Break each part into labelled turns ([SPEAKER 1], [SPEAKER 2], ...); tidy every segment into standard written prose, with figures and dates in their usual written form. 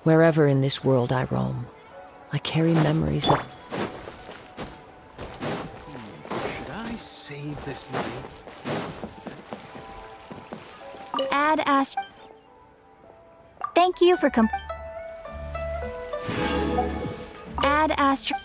[SPEAKER 1] Wherever in this world I roam, I carry memories of...
[SPEAKER 2] Should I save this money?
[SPEAKER 3] Add ast. Thank you for Add astro.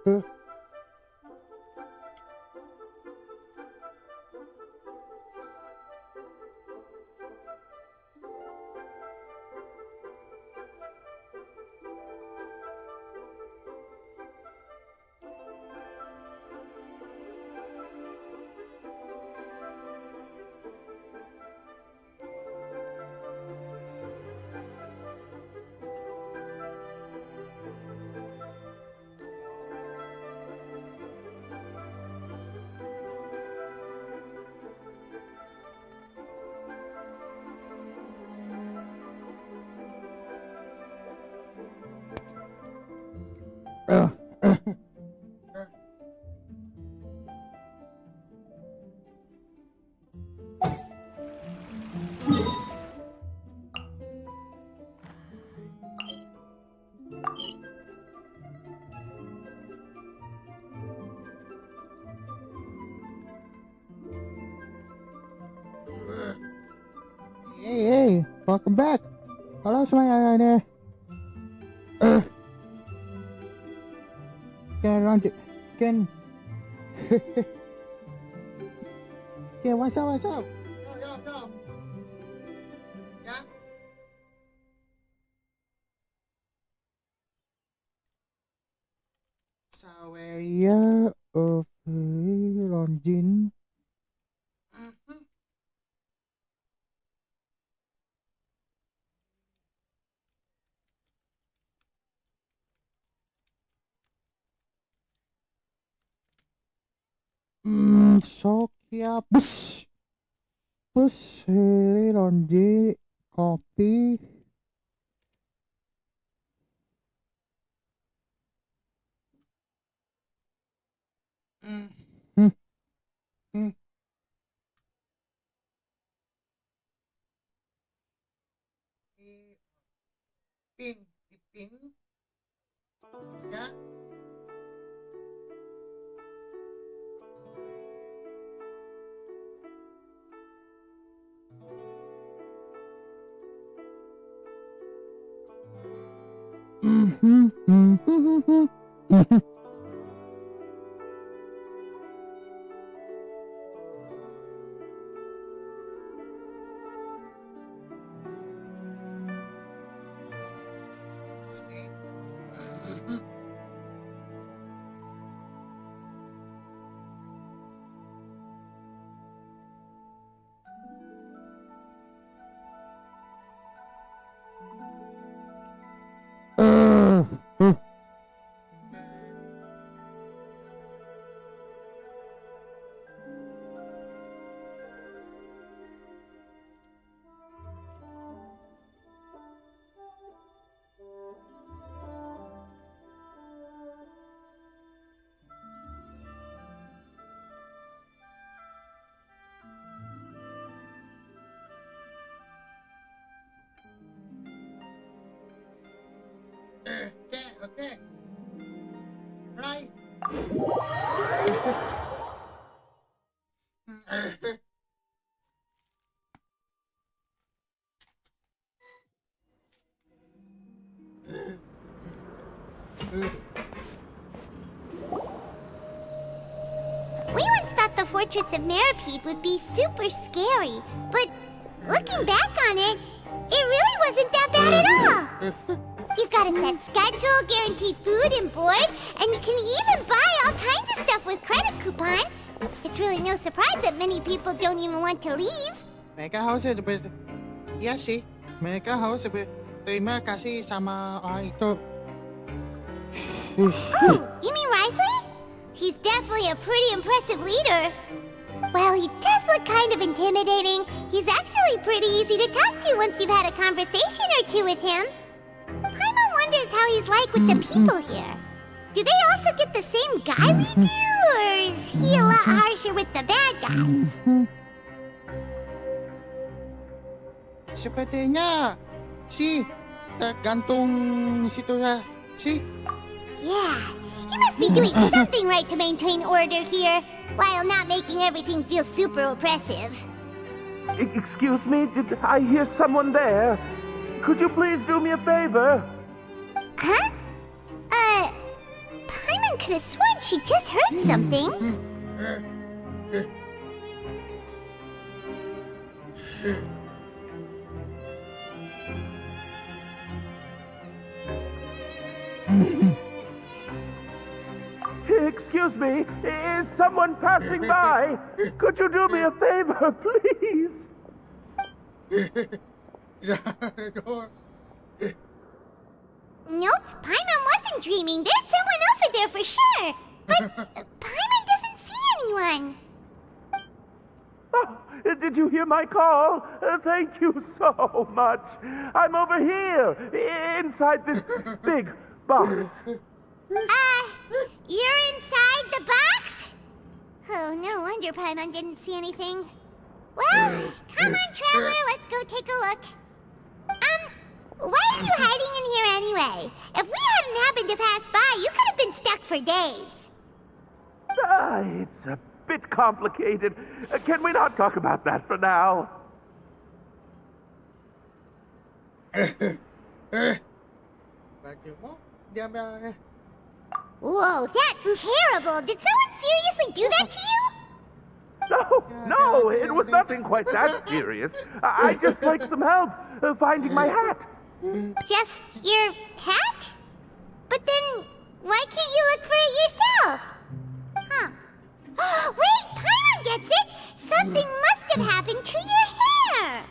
[SPEAKER 4] Hey, welcome back. Halo semuanya ini. Lanjut. What's up? Yo. Ya. Saya Lonjin. Sokya bus lonji kopi dipin ya. Okay. Right.
[SPEAKER 5] We once thought the fortress of Meripede would be super scary, but looking back on it, it really wasn't that bad at all. You've got a set schedule, guaranteed food and board, and you can even buy all kinds of stuff with credit coupons. It's really no surprise that many people don't even want to leave.
[SPEAKER 4] Mereka harus iya sih, mereka harus berterima kasih sama orang itu.
[SPEAKER 5] Oh, you mean Wriothesley? He's definitely a pretty impressive leader. While he does look kind of intimidating, he's actually pretty easy to talk to once you've had a conversation or two with him. Paimon wonders how he's like with the people here. Do they also get the same guy we do, or is he a lot harsher with the bad guys?
[SPEAKER 4] Sepertinya tergantung situasi.
[SPEAKER 5] Yeah, he must be doing something right to maintain order here, while not making everything feel super oppressive.
[SPEAKER 2] Excuse me, did I hear someone there? Could you please do me a favor?
[SPEAKER 5] Huh? Paimon could have sworn she just heard something.
[SPEAKER 2] Excuse me, is someone passing by? Could you do me a favor, please?
[SPEAKER 5] Nope, Paimon wasn't dreaming. There's someone over there for sure. But Paimon doesn't see anyone.
[SPEAKER 2] Oh, did you hear my call? Thank you so much. I'm over here, inside this big box.
[SPEAKER 5] You're inside the box? Oh, no wonder Paimon didn't see anything. Well, come on, Traveler, let's go take a look. Why are you hiding in here anyway? If we hadn't happened to pass by, you could have been stuck for days.
[SPEAKER 2] It's a bit complicated. Can we not talk about that for now?
[SPEAKER 5] Whoa, that's terrible. Did someone seriously do that to you?
[SPEAKER 2] No, it was nothing quite that serious. I just like some help finding my hat.
[SPEAKER 5] Just your hat? But then, why can't you look for it yourself? Huh. Wait, Paimon gets it! Something must have happened to your hair!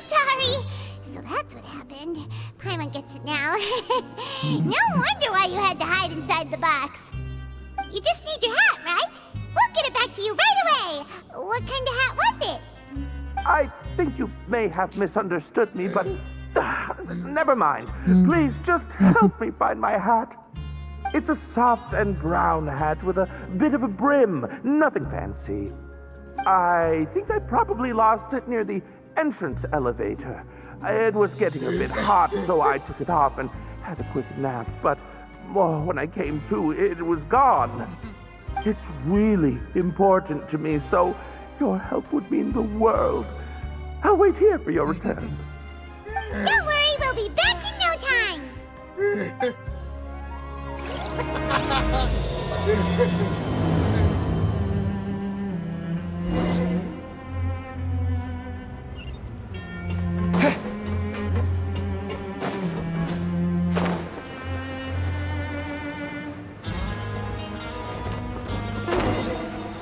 [SPEAKER 5] Sorry! So that's what happened. Paimon gets it now. No wonder why you had to hide inside the box. You just need your hat, right? We'll get it back to you right away. What kind of hat was it?
[SPEAKER 2] I think you may have misunderstood me, but never mind. Please just help me find my hat. It's a soft and brown hat with a bit of a brim. Nothing fancy. I think I probably lost it near the entrance elevator. It was getting a bit hot, so I took it off and had a quick nap, but when I came to, it was gone. It's really important to me, so your help would mean the world. I'll wait here for your return.
[SPEAKER 5] Don't worry, we'll be back in no time.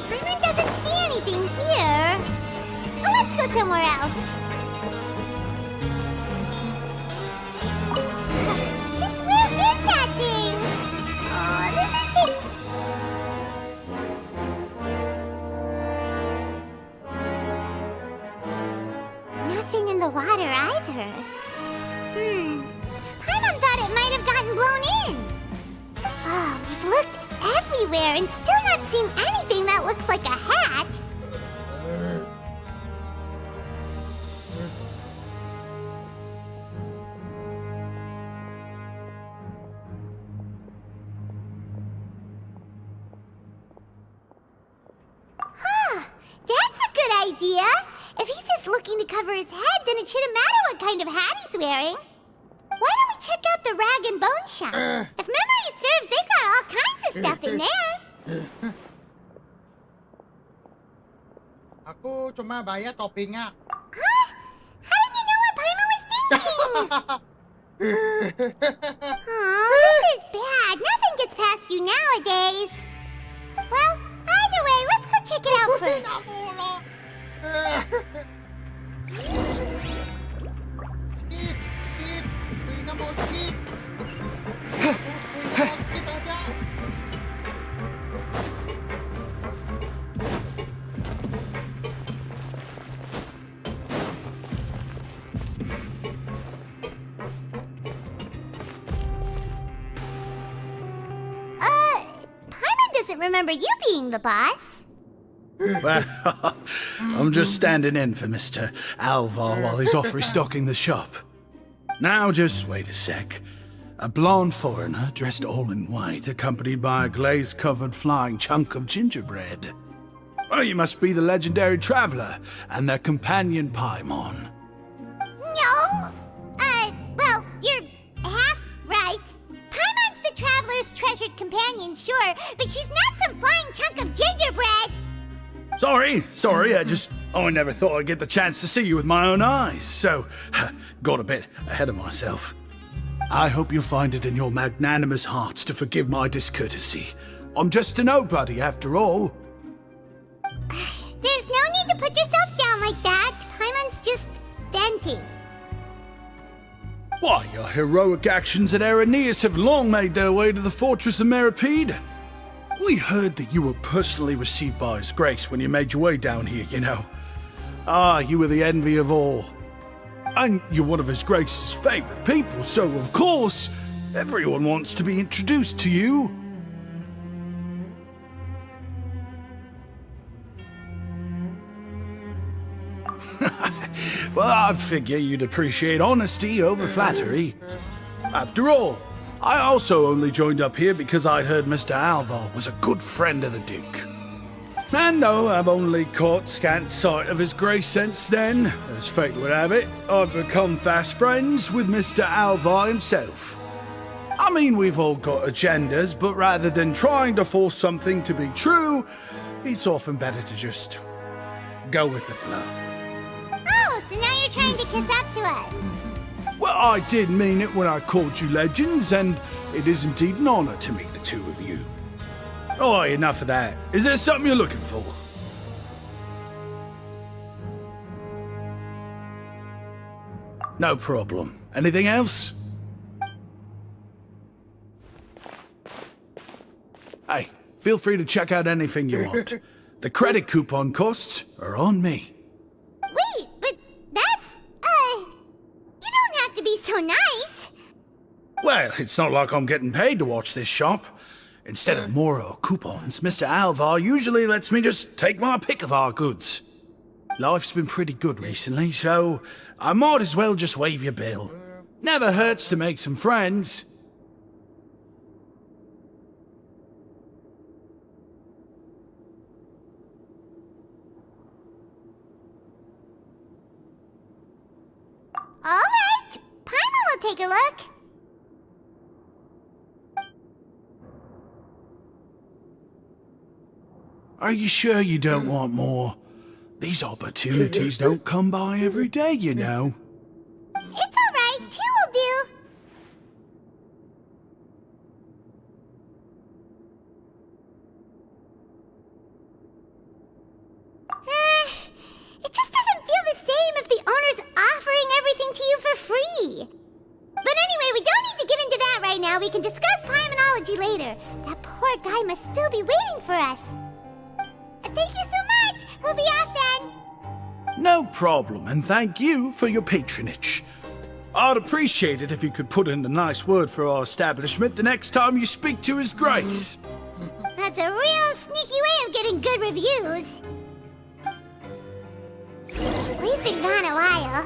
[SPEAKER 5] Paimon doesn't see anything here. Well, let's go somewhere else. Just where is that thing? Oh, this is nothing in the water either. Paimon thought it might have gotten blown in. Oh, we've looked everywhere and still not seen anything that looks like a hat. That's a good idea. If he's just looking to cover his head, then it shouldn't matter what kind of hat he's wearing. Why don't we check out the rag and bone shop? If memory serves, they've got all kinds of stuff in there.
[SPEAKER 4] Aku cuma bayar toppingnya.
[SPEAKER 5] Huh? How did you know what Paimon was thinking? Oh, this is bad. Nothing gets past you nowadays. Well, either way, let's go check it out first.
[SPEAKER 4] Skip. Uy na mo, skip. Skip aja.
[SPEAKER 5] Paimon doesn't remember you being the boss.
[SPEAKER 6] Well, I'm just standing in for Mr. Alvar while he's off restocking the shop. Now, just wait a sec. A blonde foreigner dressed all in white, accompanied by a glaze-covered flying chunk of gingerbread. Oh, you must be the legendary traveler and their companion Paimon.
[SPEAKER 5] No! Well, you're half right. Paimon's the traveler's treasured companion, sure, but she's not some flying chunk of gingerbread!
[SPEAKER 6] Sorry, I never thought I'd get the chance to see you with my own eyes, so got a bit ahead of myself. I hope you find it in your magnanimous hearts to forgive my discourtesy. I'm just a nobody, after all.
[SPEAKER 5] There's no need to put yourself down like that. Paimon's just denting.
[SPEAKER 6] Why, your heroic actions at Aeneas have long made their way to the fortress of Meripede. We heard that you were personally received by His Grace when you made your way down here, you know. Ah, you were the envy of all. And you're one of His Grace's favorite people, so of course, everyone wants to be introduced to you. Well, I'd figure you'd appreciate honesty over flattery. After all, I also only joined up here because I'd heard Mr. Alvar was a good friend of the Duke. And though I've only caught scant sight of His Grace since then, as fate would have it, I've become fast friends with Mr. Alvar himself. I mean, we've all got agendas, but rather than trying to force something to be true, it's often better to just go with the flow.
[SPEAKER 5] Oh, so now you're trying to kiss up to us.
[SPEAKER 6] Well, I did mean it when I called you legends, and it is indeed an honor to meet the two of you. Oh, enough of that. Is there something you're looking for? No problem. Anything else? Hey, feel free to check out anything you want. The credit coupon costs are on me.
[SPEAKER 5] Wait, but that's, you don't have to be so nice.
[SPEAKER 6] Well, it's not like I'm getting paid to watch this shop. Instead of moral coupons, Mr. Alvar usually lets me just take my pick of our goods. Life's been pretty good recently, so I might as well just waive your bill. Never hurts to make some friends.
[SPEAKER 5] All right, Paimon will take a look.
[SPEAKER 6] Are you sure you don't want more? These opportunities don't come by every day, you know.
[SPEAKER 5] It's all right, 2 will do. It just doesn't feel the same if the owner's offering everything to you for free. But anyway, we don't need to get into that right now. We can discuss Paimonology later. That poor guy must still be waiting for us. Thank you so much. We'll be off then.
[SPEAKER 6] No problem, and thank you for your patronage. I'd appreciate it if you could put in a nice word for our establishment the next time you speak to His Grace.
[SPEAKER 5] That's a real sneaky way of getting good reviews. We've been gone a while.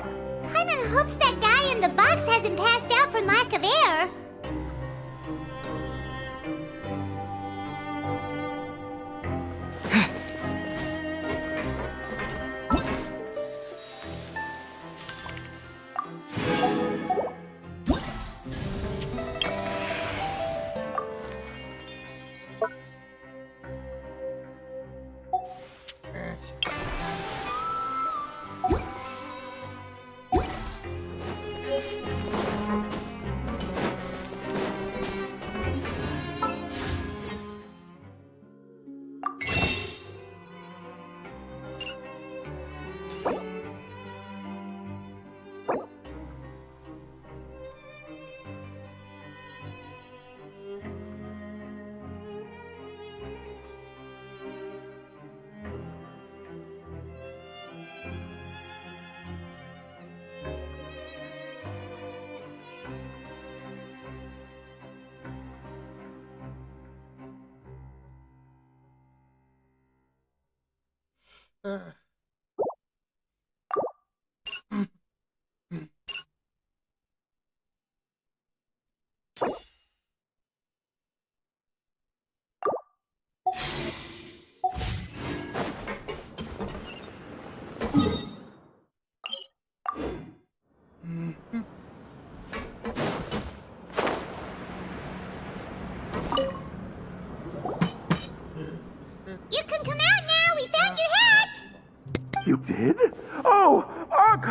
[SPEAKER 5] Paimon hopes that guy in the box hasn't passed out from lack of air.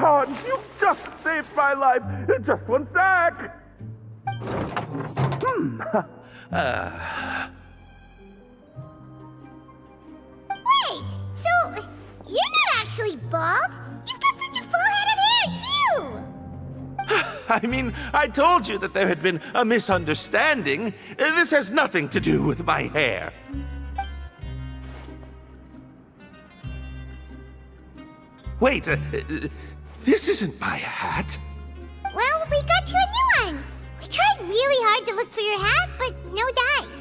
[SPEAKER 2] Hans, you just saved my life. Just one sec.
[SPEAKER 5] Wait, so you're not actually bald? You've got such a full head of hair, too!
[SPEAKER 7] I mean, I told you that there had been a misunderstanding. This has nothing to do with my hair. Wait, this isn't my hat.
[SPEAKER 5] Well, we got you a new one. We tried really hard to look for your hat, but no dice.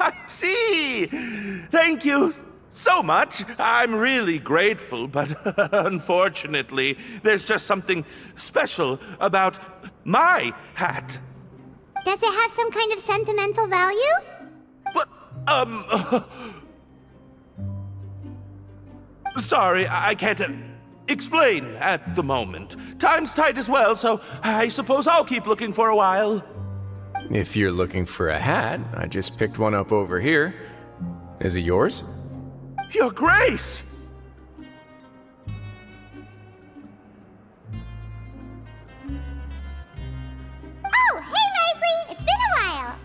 [SPEAKER 7] I see. Thank you so much. I'm really grateful, but unfortunately, there's just something special about my hat.
[SPEAKER 5] Does it have some kind of sentimental value?
[SPEAKER 7] But, sorry, I can't explain at the moment. Time's tight as well, so I suppose I'll keep looking for a while.
[SPEAKER 8] If you're looking for a hat, I just picked one up over here. Is it yours?
[SPEAKER 7] Your Grace!
[SPEAKER 5] Oh, hey, Wriothesley! It's been a while!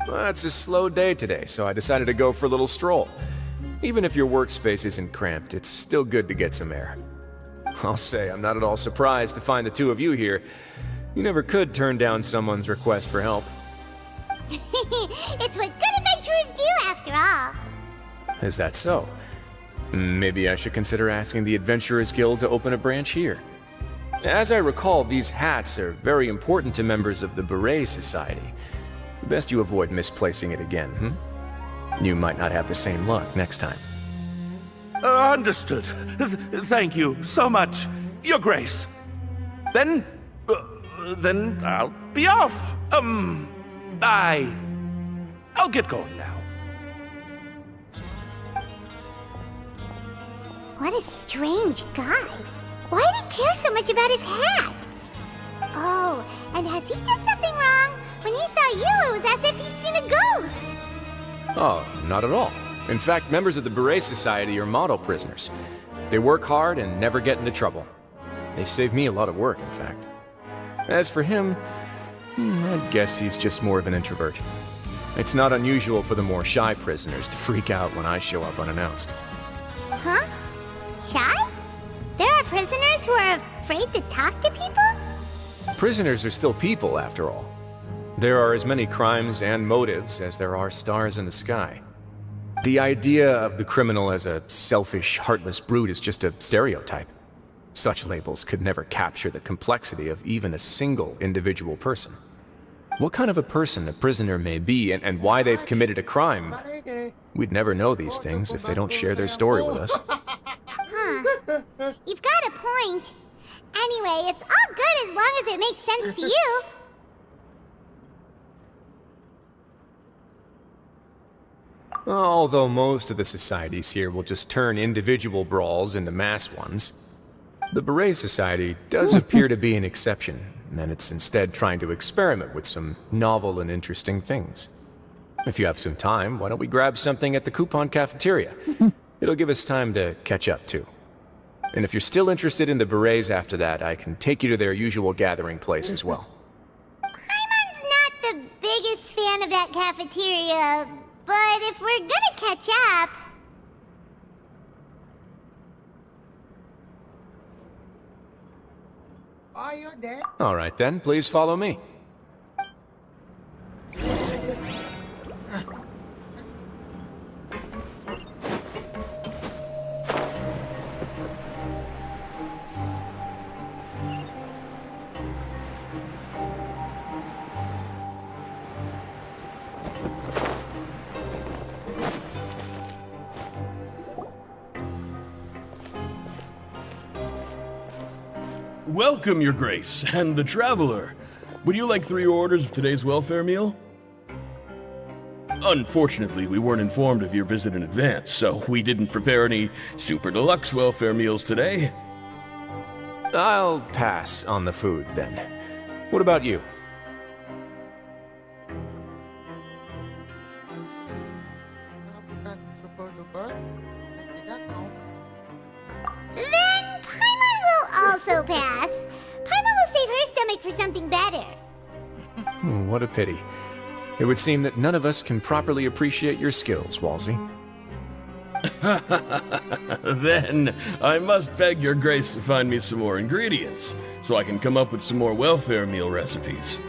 [SPEAKER 8] Well, it's a slow day today, so I decided to go for a little stroll. Even if your workspace isn't cramped, it's still good to get some air. I'll say I'm not at all surprised to find the two of you here. You never could turn down someone's request for help.
[SPEAKER 5] It's what good adventurers do, after all.
[SPEAKER 8] Is that so? Maybe I should consider asking the Adventurers Guild to open a branch here. As I recall, these hats are very important to members of the Beret Society. Best you avoid misplacing it again, You might not have the same luck next time.
[SPEAKER 7] Understood. Thank you so much, Your Grace. Then I'll be off. I'll get going now.
[SPEAKER 5] What a strange guy. Why did he care so much about his hat? Oh, and has he done something wrong? When he saw you, it was as if he'd seen a ghost.
[SPEAKER 8] Oh, not at all. In fact, members of the Beret Society are model prisoners. They work hard and never get into trouble. They've saved me a lot of work, in fact. As for him, I'd guess he's just more of an introvert. It's not unusual for the more shy prisoners to freak out when I show up unannounced.
[SPEAKER 5] Huh? Shy? There are prisoners who are afraid to talk to people?
[SPEAKER 8] Prisoners are still people, after all. There are as many crimes and motives as there are stars in the sky. The idea of the criminal as a selfish, heartless brute is just a stereotype. Such labels could never capture the complexity of even a single individual person. What kind of a person a prisoner may be and why they've committed a crime, we'd never know these things if they don't share their story with us.
[SPEAKER 5] Huh. You've got a point. Anyway, it's all good as long as it makes sense to you.
[SPEAKER 8] Although most of the societies here will just turn individual brawls into mass ones, the Beret Society does appear to be an exception, and it's instead trying to experiment with some novel and interesting things. If you have some time, why don't we grab something at the coupon cafeteria? It'll give us time to catch up, too. And if you're still interested in the Berets after that, I can take you to their usual gathering place as well.
[SPEAKER 5] Paimon's not the biggest fan of that cafeteria, but if we're gonna catch up...
[SPEAKER 4] Oh, you're dead?
[SPEAKER 8] All right then, please follow me.
[SPEAKER 9] Welcome, Your Grace, and the Traveler. Would you like 3 orders of today's welfare meal? Unfortunately, we weren't informed of your visit in advance, so we didn't prepare any super deluxe welfare meals today.
[SPEAKER 8] I'll pass on the food, then. What about you?
[SPEAKER 5] Then Paimon will also pass. Paimon will save her stomach for something better.
[SPEAKER 8] What a pity. It would seem that none of us can properly appreciate your skills, Walsey.
[SPEAKER 9] Then I must beg Your Grace to find me some more ingredients, so I can come up with some more welfare meal recipes.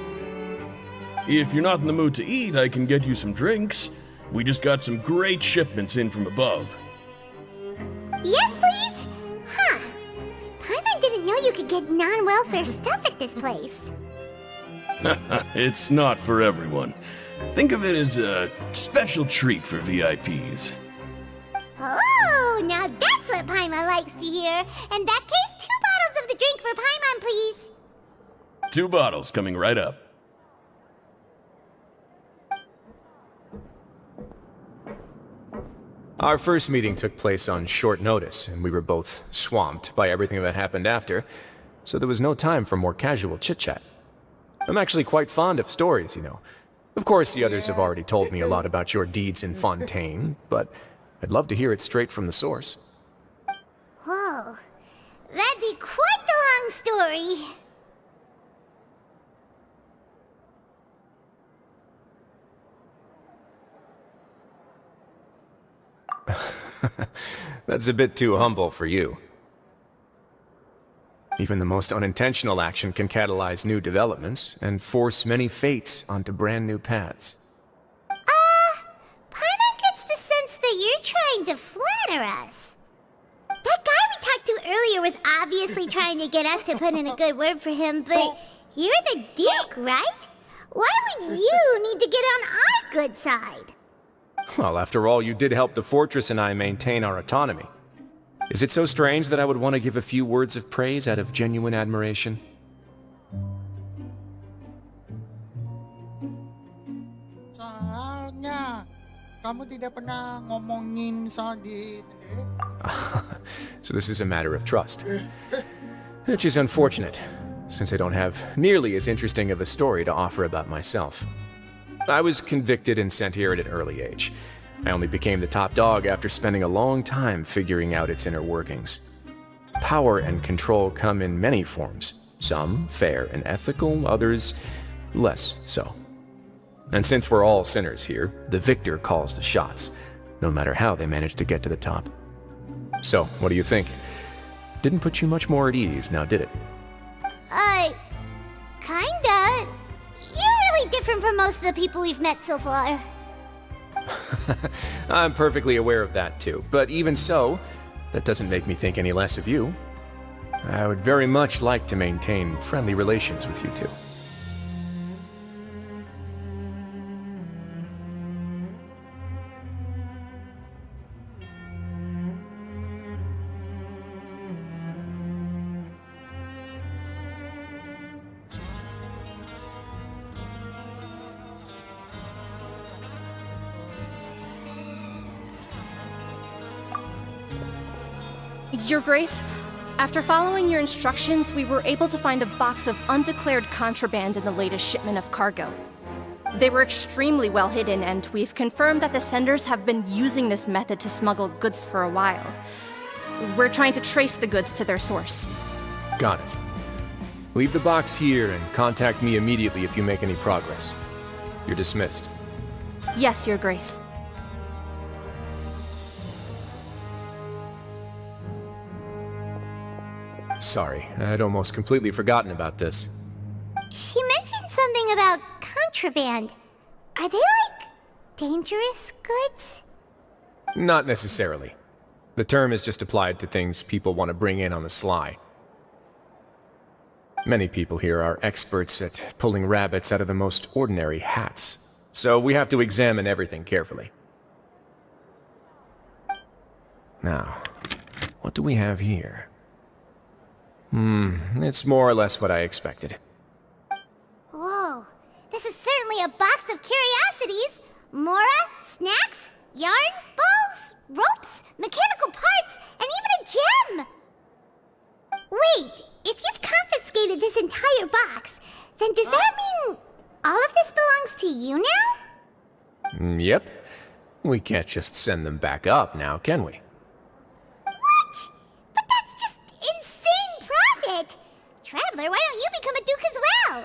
[SPEAKER 9] If you're not in the mood to eat, I can get you some drinks. We just got some great shipments in from above.
[SPEAKER 5] Yes, please? Huh. Paimon didn't know you could get non-welfare stuff at this place.
[SPEAKER 9] It's not for everyone. Think of it as a special treat for VIPs.
[SPEAKER 5] Oh, now that's what Paimon likes to hear. In that case, 2 bottles of the drink for Paimon, please.
[SPEAKER 9] 2 bottles coming right up.
[SPEAKER 8] Our first meeting took place on short notice, and we were both swamped by everything that happened after, so there was no time for more casual chit-chat. I'm actually quite fond of stories, you know. Of course, the others have already told me a lot about your deeds in Fontaine, but I'd love to hear it straight from the source.
[SPEAKER 5] Whoa, that'd be quite the long story.
[SPEAKER 8] That's a bit too humble for you. Even the most unintentional action can catalyze new developments and force many fates onto brand new paths.
[SPEAKER 5] Paimon gets the sense that you're trying to flatter us. That guy we talked to earlier was obviously trying to get us to put in a good word for him, but you're the Duke, right? Why would you need to get on our good side?
[SPEAKER 8] Well, after all, you did help the fortress and I maintain our autonomy. Is it so strange that I would want to give a few words of praise out of genuine admiration?
[SPEAKER 4] Soalnya, kamu tidak pernah ngomongin soal di sini.
[SPEAKER 8] So this is a matter of trust. Which is unfortunate, since I don't have nearly as interesting of a story to offer about myself. I was convicted and sent here at an early age. I only became the top dog after spending a long time figuring out its inner workings. Power and control come in many forms, some fair and ethical, others less so. And since we're all sinners here, the victor calls the shots, no matter how they manage to get to the top. So, what do you think? Didn't put you much more at ease, now did it?
[SPEAKER 5] Kinda. You're really different from most of the people we've met so far.
[SPEAKER 8] I'm perfectly aware of that too, but even so, that doesn't make me think any less of you. I would very much like to maintain friendly relations with you two.
[SPEAKER 10] Your Grace, after following your instructions, we were able to find a box of undeclared contraband in the latest shipment of cargo. They were extremely well hidden, and we've confirmed that the senders have been using this method to smuggle goods for a while. We're trying to trace the goods to their source.
[SPEAKER 8] Got it. Leave the box here and contact me immediately if you make any progress. You're dismissed.
[SPEAKER 10] Yes, Your Grace.
[SPEAKER 8] Sorry, I'd almost completely forgotten about this.
[SPEAKER 5] She mentioned something about contraband. Are they like dangerous goods?
[SPEAKER 8] Not necessarily. The term is just applied to things people want to bring in on the sly. Many people here are experts at pulling rabbits out of the most ordinary hats, so we have to examine everything carefully. Now, what do we have here? It's more or less what I expected.
[SPEAKER 5] Whoa, this is certainly a box of curiosities. Mora, snacks, yarn, balls, ropes, mechanical parts, and even a gem! Wait, if you've confiscated this entire box, then does that mean all of this belongs to you now?
[SPEAKER 8] Yep. We can't just send them back up now, can we?
[SPEAKER 5] What? But that's just insane profit! Traveler, why don't you become a duke as well?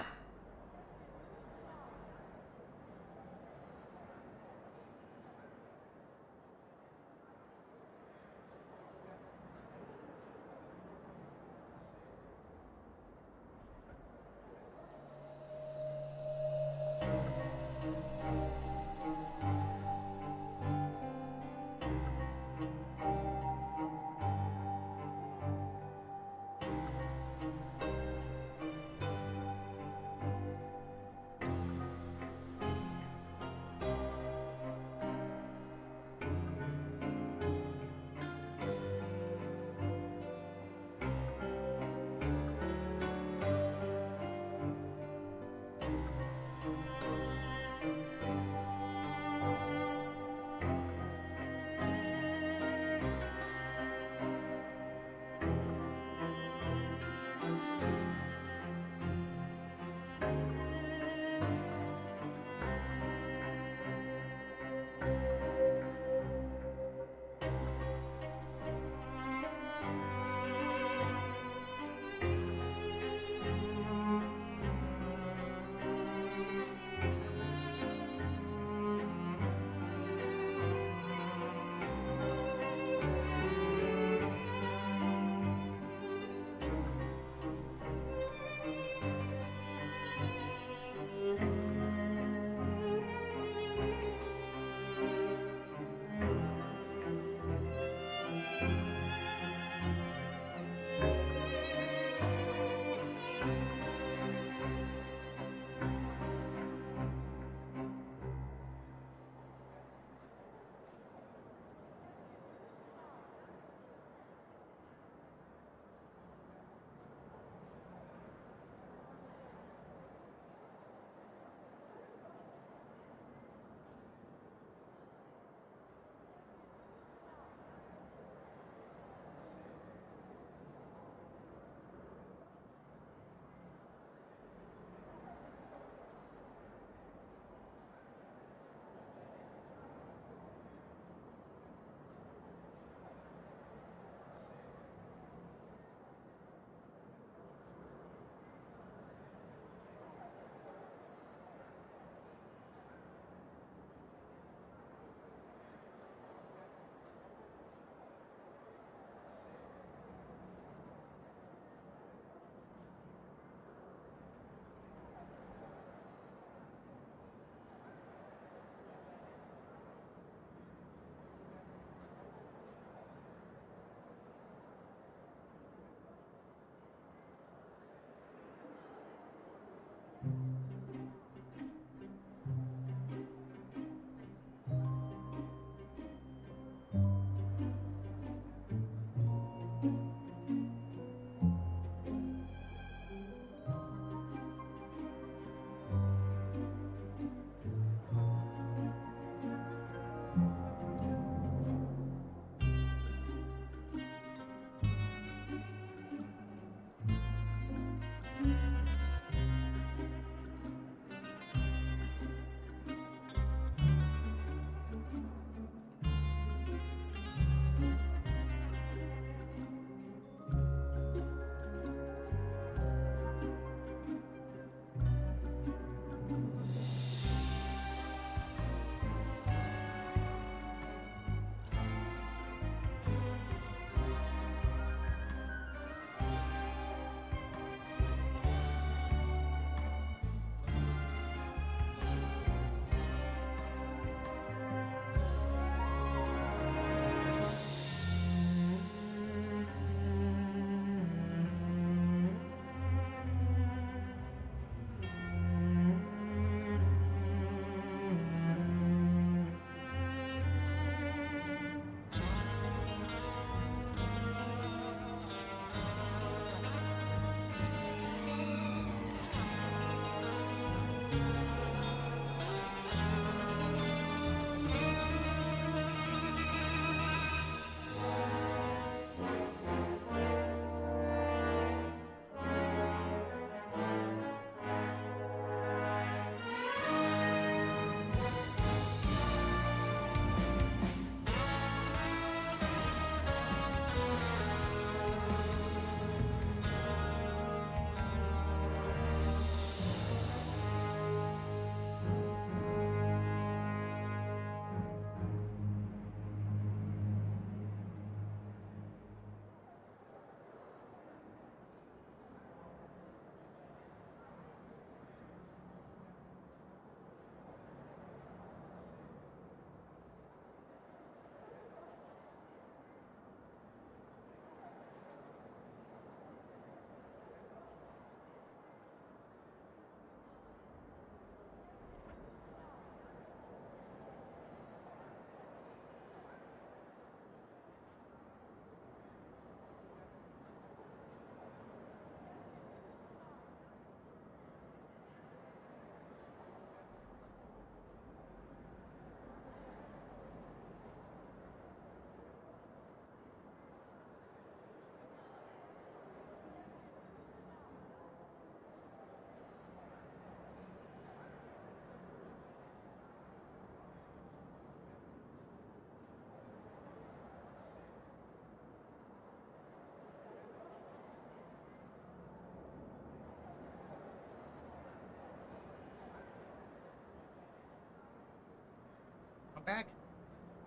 [SPEAKER 4] back.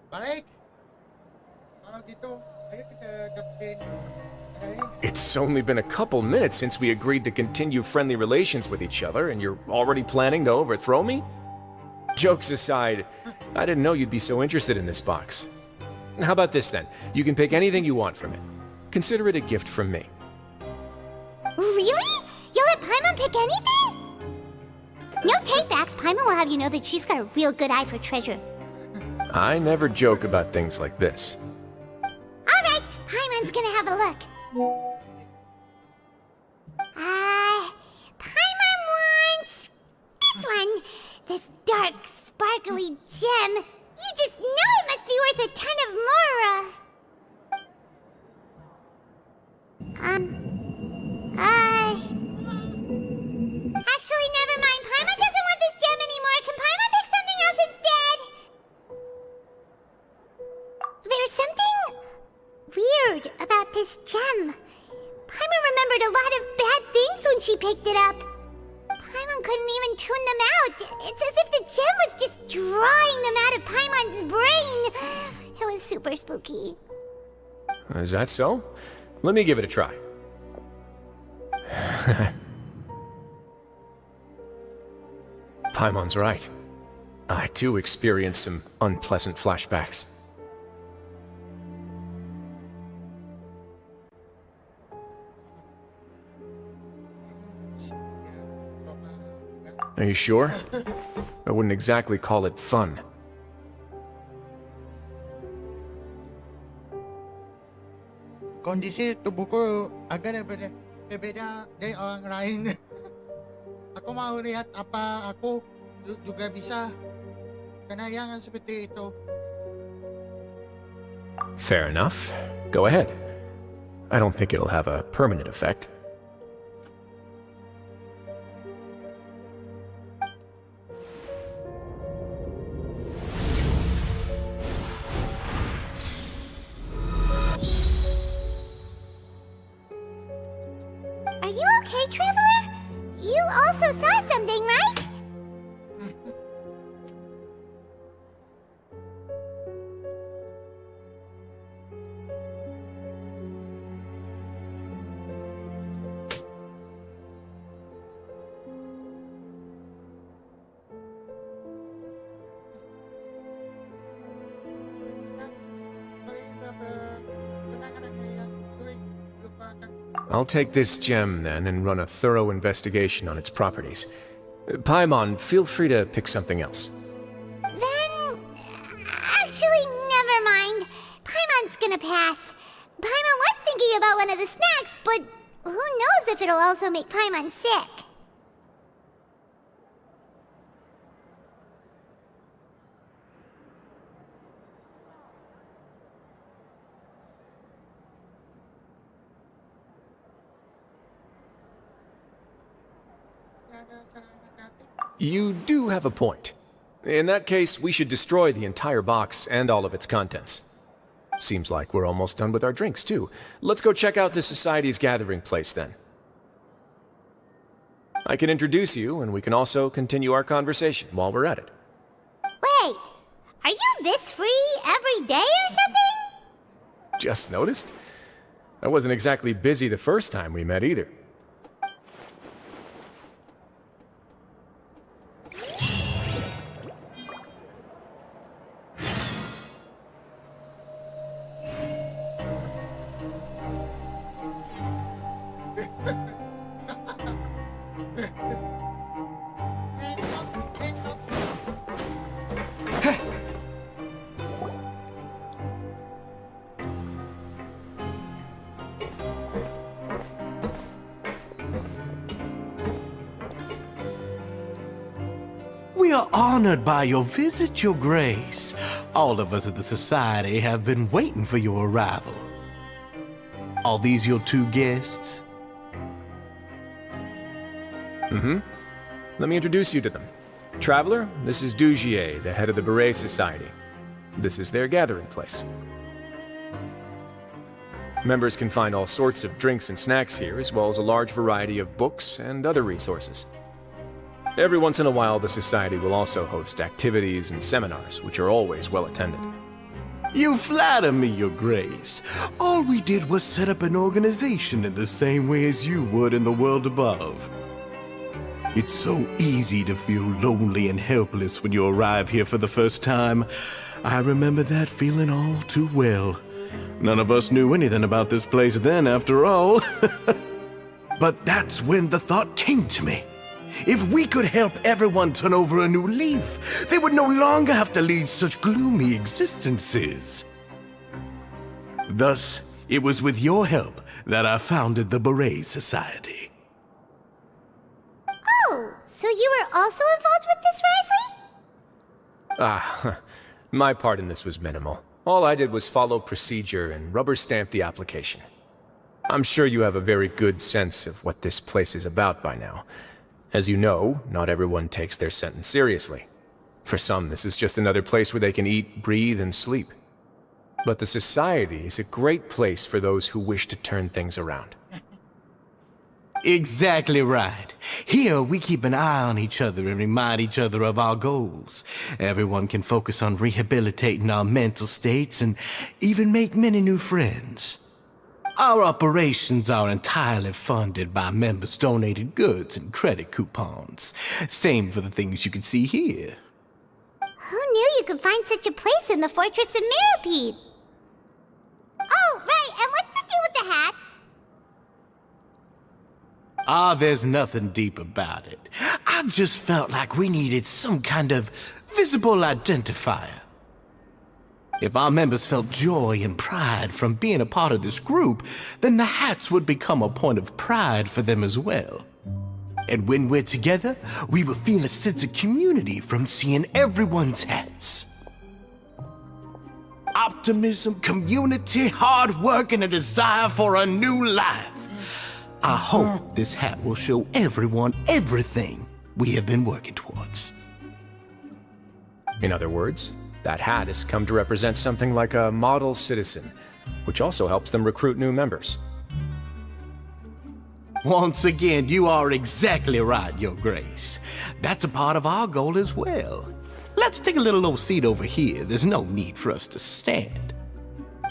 [SPEAKER 4] Balik! Kalau gitu, ayo kita dapetin.
[SPEAKER 8] It's only been a couple minutes since we agreed to continue friendly relations with each other, and you're already planning to overthrow me? Jokes aside, I didn't know you'd be so interested in this box. How about this then? You can pick anything you want from it. Consider it a gift from me.
[SPEAKER 5] Really? You'll let Paimon pick anything? No takebacks. Paimon will have you know that she's got a real good eye for treasure.
[SPEAKER 8] I never joke about things like this.
[SPEAKER 5] Alright, Paimon's gonna have a look. Paimon wants this one. This dark, sparkly gem. You just know it must be worth a ton of mora. Actually, never mind. Paimon doesn't want this gem anymore. Can Paimon pick something else instead? There's something weird about this gem. Paimon remembered a lot of bad things when she picked it up. Paimon couldn't even tune them out. It's as if the gem was just drawing them out of Paimon's brain. It was super spooky.
[SPEAKER 8] Is that so? Let me give it a try. Paimon's right. I too experienced some unpleasant flashbacks. Are you sure? I wouldn't exactly call it fun.
[SPEAKER 4] Kondisi tubuhku agak berbeda dari orang lain. Aku mau lihat apa aku juga bisa kenayangan seperti itu.
[SPEAKER 8] Fair enough. Go ahead. I don't think it'll have a permanent effect.
[SPEAKER 5] Are you okay, Traveler? You also saw something, right?
[SPEAKER 8] I'll take this gem then and run a thorough investigation on its properties. Paimon, feel free to pick something else.
[SPEAKER 5] Then... actually, never mind. Paimon's gonna pass. Paimon was thinking about one of the snacks, but who knows if it'll also make Paimon sick.
[SPEAKER 8] You do have a point. In that case, we should destroy the entire box and all of its contents. Seems like we're almost done with our drinks, too. Let's go check out the Society's gathering place, then. I can introduce you, and we can also continue our conversation while we're at it.
[SPEAKER 5] Wait, are you this free every day or something?
[SPEAKER 8] Just noticed? I wasn't exactly busy the first time we met, either.
[SPEAKER 11] We are honored by your visit, Your Grace. All of us at the Society have been waiting for your arrival. Are these your two guests?
[SPEAKER 8] Mm-hmm. Let me introduce you to them. Traveler, this is Dugier, the head of the Beret Society. This is their gathering place. Members can find all sorts of drinks and snacks here, as well as a large variety of books and other resources. Every once in a while, the Society will also host activities and seminars, which are always well attended.
[SPEAKER 11] You flatter me, Your Grace. All we did was set up an organization in the same way as you would in the world above. It's so easy to feel lonely and helpless when you arrive here for the first time. I remember that feeling all too well. None of us knew anything about this place then, after all. But that's when the thought came to me. If we could help everyone turn over a new leaf, they would no longer have to lead such gloomy existences. Thus, it was with your help that I founded the Beret Society.
[SPEAKER 5] Oh, so you were also involved with this, Wriothesley?
[SPEAKER 8] My part in this was minimal. All I did was follow procedure and rubber stamp the application. I'm sure you have a very good sense of what this place is about by now. As you know, not everyone takes their sentence seriously. For some, this is just another place where they can eat, breathe, and sleep. But the Society is a great place for those who wish to turn things around.
[SPEAKER 11] Exactly right. Here, we keep an eye on each other and remind each other of our goals. Everyone can focus on rehabilitating our mental states and even make many new friends. Our operations are entirely funded by members' donated goods and credit coupons. Same for the things you can see here.
[SPEAKER 5] Who knew you could find such a place in the Fortress of Mirapede? Oh, right, and what's the deal with the hats?
[SPEAKER 11] There's nothing deep about it. I just felt like we needed some kind of visible identifier. If our members felt joy and pride from being a part of this group, then the hats would become a point of pride for them as well. And when we're together, we will feel a sense of community from seeing everyone's hats. Optimism, community, hard work, and a desire for a new life. I hope this hat will show everyone everything we have been working towards.
[SPEAKER 8] In other words, that hat has come to represent something like a model citizen, which also helps them recruit new members.
[SPEAKER 11] Once again, you are exactly right, Your Grace. That's a part of our goal as well. Let's take a little old seat over here. There's no need for us to stand.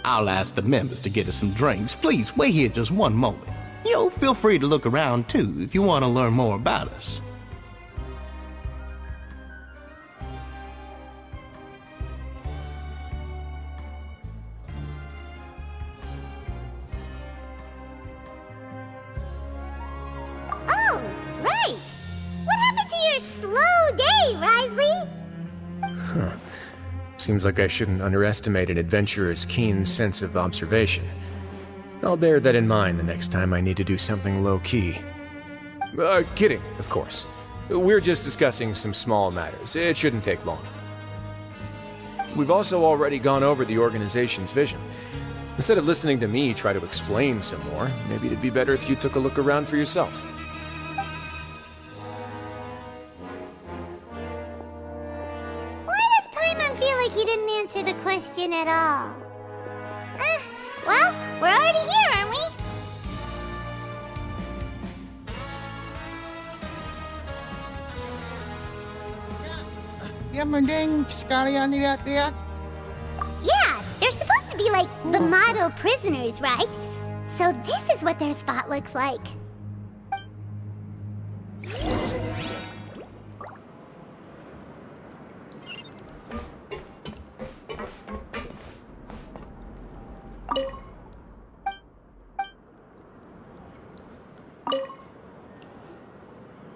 [SPEAKER 11] I'll ask the members to get us some drinks. Please wait here just one moment. Feel free to look around too if you want to learn more about us.
[SPEAKER 5] Oh, right! What happened to your slow day, Wriothesley?
[SPEAKER 8] Seems like I shouldn't underestimate an adventurer's keen sense of observation. I'll bear that in mind the next time I need to do something low-key. Kidding, of course. We're just discussing some small matters. It shouldn't take long. We've also already gone over the organization's vision. Instead of listening to me try to explain some more, maybe it'd be better if you took a look around for yourself.
[SPEAKER 5] Why does Paimon feel like he didn't answer the question at all? Well, we're already here, aren't we?
[SPEAKER 4] Ya, mending sekalian lihat-lihat.
[SPEAKER 5] Yeah, they're supposed to be like the model prisoners, right? So this is what their spot looks like.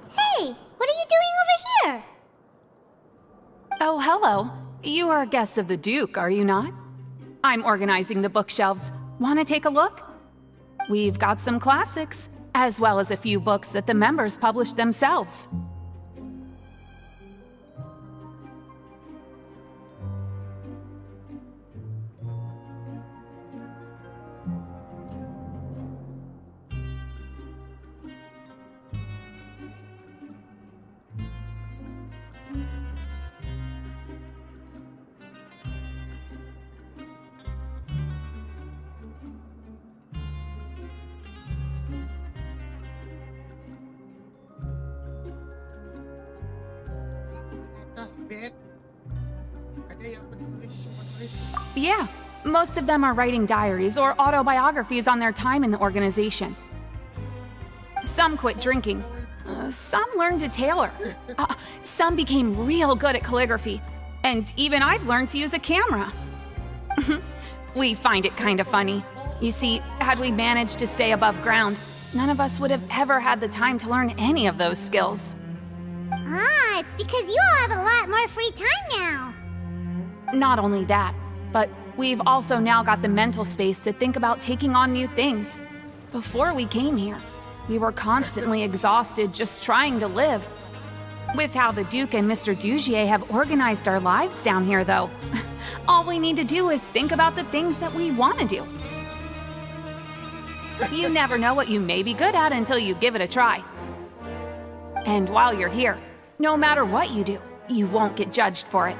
[SPEAKER 5] Hey, what are you doing over here?
[SPEAKER 12] Oh, hello. You are guests of the Duke, are you not? I'm organizing the bookshelves. Want to take a look? We've got some classics, as well as a few books that the members published themselves.
[SPEAKER 4] spec? Ada yang penulis.
[SPEAKER 12] Yeah, most of them are writing diaries or autobiographies on their time in the organization. Some quit drinking. Some learned to tailor. Some became real good at calligraphy. And even I've learned to use a camera. We find it kind of funny. You see, had we managed to stay above ground, none of us would have ever had the time to learn any of those skills.
[SPEAKER 5] Ah, it's because you all have a lot more free time now.
[SPEAKER 12] Not only that, but we've also now got the mental space to think about taking on new things. Before we came here, we were constantly exhausted just trying to live. With how the Duke and Mr. Dugier have organized our lives down here, though, all we need to do is think about the things that we want to do. You never know what you may be good at until you give it a try. And while you're here, no matter what you do, you won't get judged for it.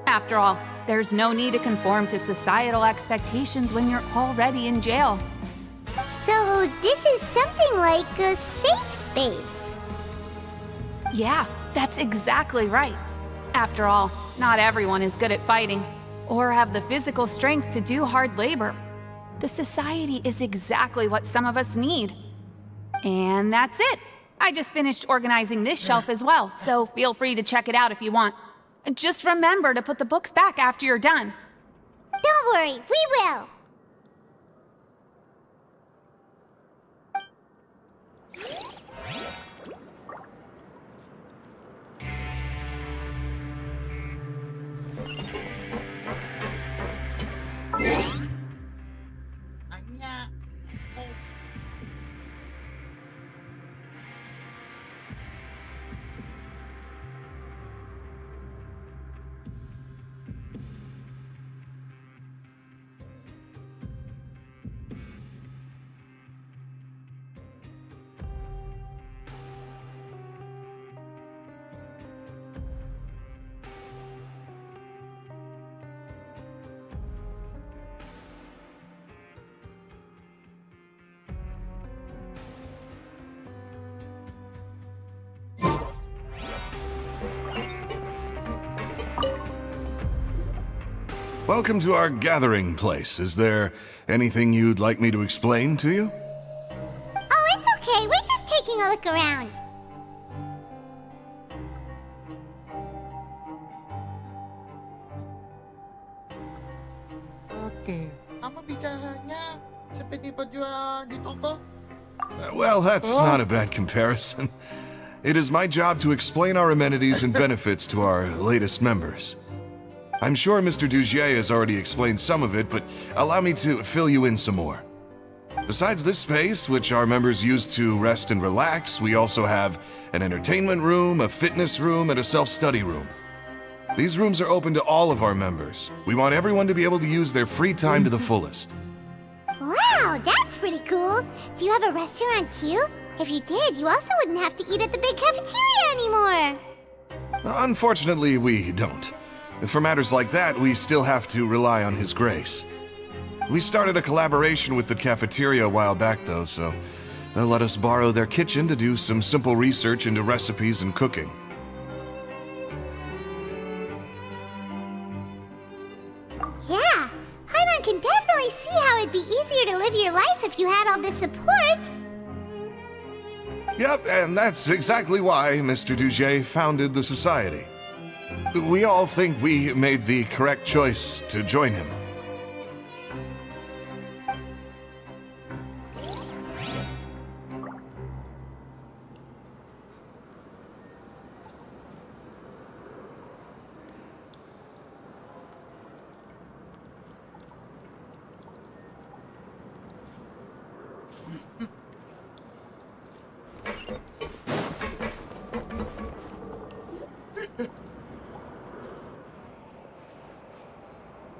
[SPEAKER 12] After all, there's no need to conform to societal expectations when you're already in jail.
[SPEAKER 5] So this is something like a safe space.
[SPEAKER 12] Yeah, that's exactly right. After all, not everyone is good at fighting, or have the physical strength to do hard labor. The society is exactly what some of us need. And that's it. I just finished organizing this shelf as well, so feel free to check it out if you want. Just remember to put the books back after you're done.
[SPEAKER 5] Don't worry, we will.
[SPEAKER 4] Anya. Oh.
[SPEAKER 11] Welcome to our gathering place. Is there anything you'd like me to explain to you?
[SPEAKER 5] Oh, it's okay. We're just taking a look around.
[SPEAKER 4] Okay. Ang mabitsahanya. Seperti baju dito ko.
[SPEAKER 11] Well, that's not a bad comparison. It is my job to explain our amenities and benefits to our latest members. I'm sure Mr. Dugier has already explained some of it, but allow me to fill you in some more. Besides this space, which our members use to rest and relax, we also have an entertainment room, a fitness room, and a self-study room. These rooms are open to all of our members. We want everyone to be able to use their free time to the fullest.
[SPEAKER 5] Wow, that's pretty cool. Do you have a restaurant too? If you did, you also wouldn't have to eat at the big cafeteria anymore.
[SPEAKER 11] Unfortunately, we don't. For matters like that, we still have to rely on His Grace. We started a collaboration with the cafeteria a while back, though, so they'll let us borrow their kitchen to do some simple research into recipes and cooking.
[SPEAKER 5] Yeah, Paimon can definitely see how it'd be easier to live your life if you had all this support.
[SPEAKER 11] Yep, and that's exactly why Mr. Dugier founded the society. We all think we made the correct choice to join him.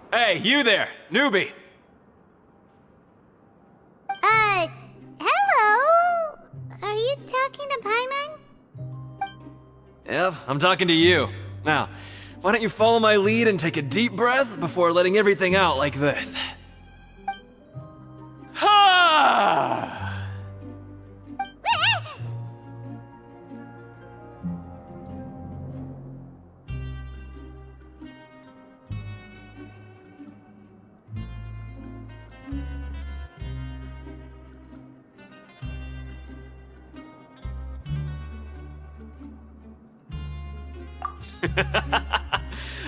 [SPEAKER 8] Hey, you there, newbie!
[SPEAKER 5] Hello? Are you talking to Paimon?
[SPEAKER 8] Yep, I'm talking to you. Now, why don't you follow my lead and take a deep breath before letting everything out like this? Ha!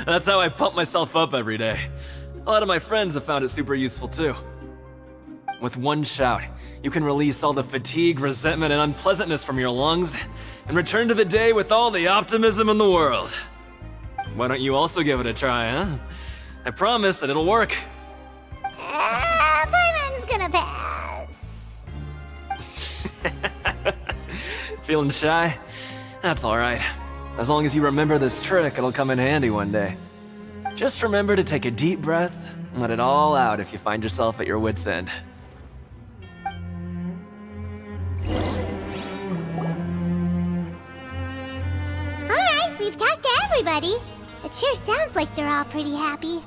[SPEAKER 13] That's how I pump myself up every day. A lot of my friends have found it super useful too. With one shout, you can release all the fatigue, resentment, and unpleasantness from your lungs and return to the day with all the optimism in the world. Why don't you also give it a try, huh? I promise that it'll work.
[SPEAKER 5] Paimon's gonna pass.
[SPEAKER 13] Feeling shy? That's alright. As long as you remember this trick, it'll come in handy one day. Just remember to take a deep breath and let it all out if you find yourself at your wit's end.
[SPEAKER 5] Alright, we've talked to everybody. It sure sounds like they're all pretty happy.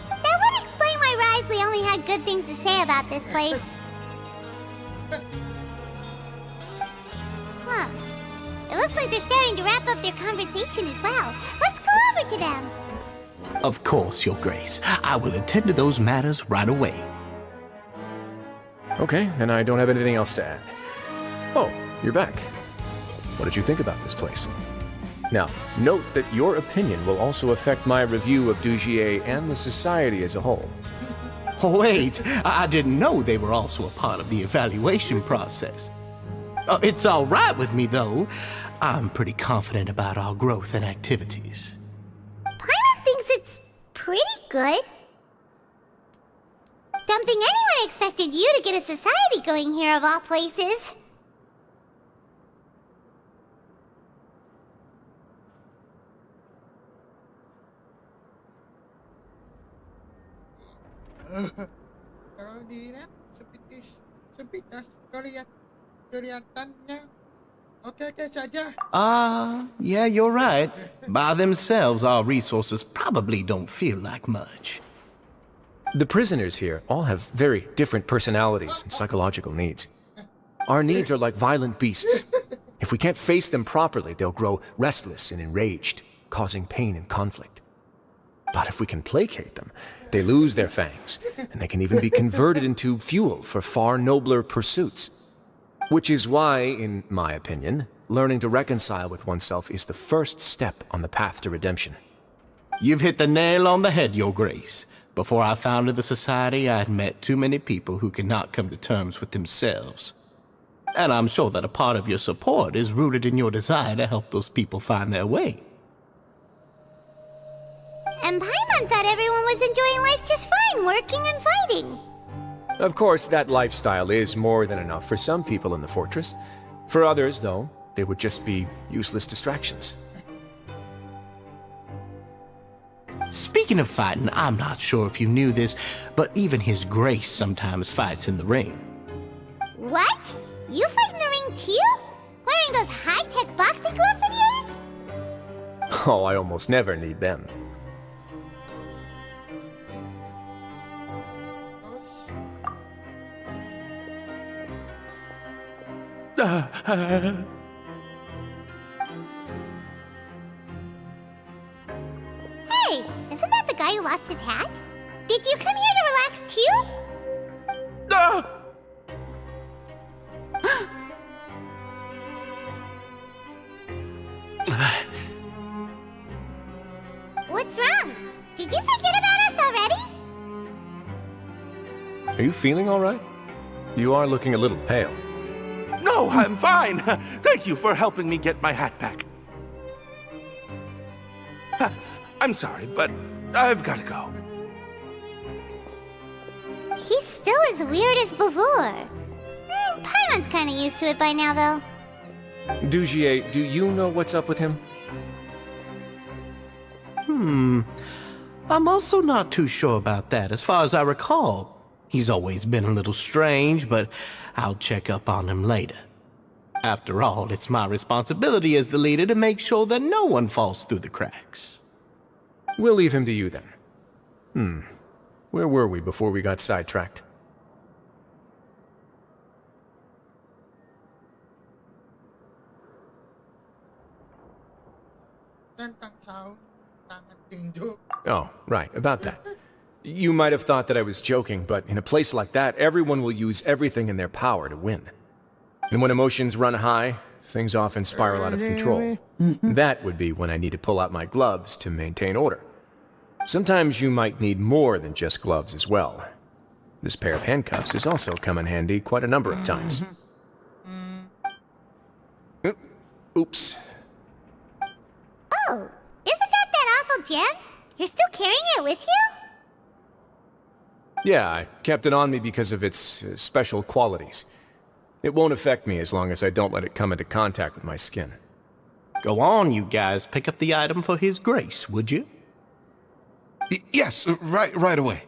[SPEAKER 5] That would explain why Wriothesley only had good things to say about this place. Huh. It looks like they're starting to wrap up their conversation as well. Let's go over to them.
[SPEAKER 11] Of course, Your Grace. I will attend to those matters right away.
[SPEAKER 8] Okay, then I don't have anything else to add. Oh, you're back. What did you think about this place? Now, note that your opinion will also affect my review of Dugier and the society as a whole.
[SPEAKER 11] Wait, I didn't know they were also a part of the evaluation process. It's all right with me, though. I'm pretty confident about our growth and activities.
[SPEAKER 5] Paimon thinks it's pretty good. Don't think anyone expected you to get a society going here of all places.
[SPEAKER 4] Kalau dilihat sepitas kelihatannya oke-oke saja.
[SPEAKER 11] Yeah, you're right. By themselves, our resources probably don't feel like much.
[SPEAKER 8] The prisoners here all have very different personalities and psychological needs. Our needs are like violent beasts. If we can't face them properly, they'll grow restless and enraged, causing pain and conflict. But if we can placate them, they lose their fangs, and they can even be converted into fuel for far nobler pursuits. Which is why, in my opinion, learning to reconcile with oneself is the first step on the path to redemption.
[SPEAKER 11] You've hit the nail on the head, Your Grace. Before I founded the society, I had met too many people who could not come to terms with themselves. And I'm sure that a part of your support is rooted in your desire to help those people find their way.
[SPEAKER 5] And Paimon thought everyone was enjoying life just fine, working and fighting.
[SPEAKER 8] Of course, that lifestyle is more than enough for some people in the fortress. For others, though, they would just be useless distractions.
[SPEAKER 11] Speaking of fighting, I'm not sure if you knew this, but even His Grace sometimes fights in the ring.
[SPEAKER 5] What? You fight in the ring too? Wearing those high-tech boxing gloves of yours?
[SPEAKER 8] Oh, I almost never need them.
[SPEAKER 5] Hey, isn't that the guy who lost his hat? Did you come here to relax too? What's wrong? Did you forget about us already?
[SPEAKER 8] Are you feeling all right? You are looking a little pale.
[SPEAKER 7] No, I'm fine. Thank you for helping me get my hat back. I'm sorry, but I've got to go.
[SPEAKER 5] He's still as weird as before. Paimon's kind of used to it by now, though.
[SPEAKER 8] Dugier, do you know what's up with him?
[SPEAKER 11] I'm also not too sure about that. As far as I recall, he's always been a little strange, but I'll check up on him later. After all, it's my responsibility as the leader to make sure that no one falls through the cracks.
[SPEAKER 8] We'll leave him to you then. Where were we before we got sidetracked? Oh, right, about that. You might have thought that I was joking, but in a place like that, everyone will use everything in their power to win. And when emotions run high, things often spiral out of control. That would be when I need to pull out my gloves to maintain order. Sometimes you might need more than just gloves as well. This pair of handcuffs has also come in handy quite a number of times. Oops.
[SPEAKER 5] Oh, isn't that awful gem? You're still carrying it with you?
[SPEAKER 8] Yeah, I kept it on me because of its special qualities. It won't affect me as long as I don't let it come into contact with my skin.
[SPEAKER 11] Go on, you guys. Pick up the item for His Grace, would you?
[SPEAKER 14] Yes, right away.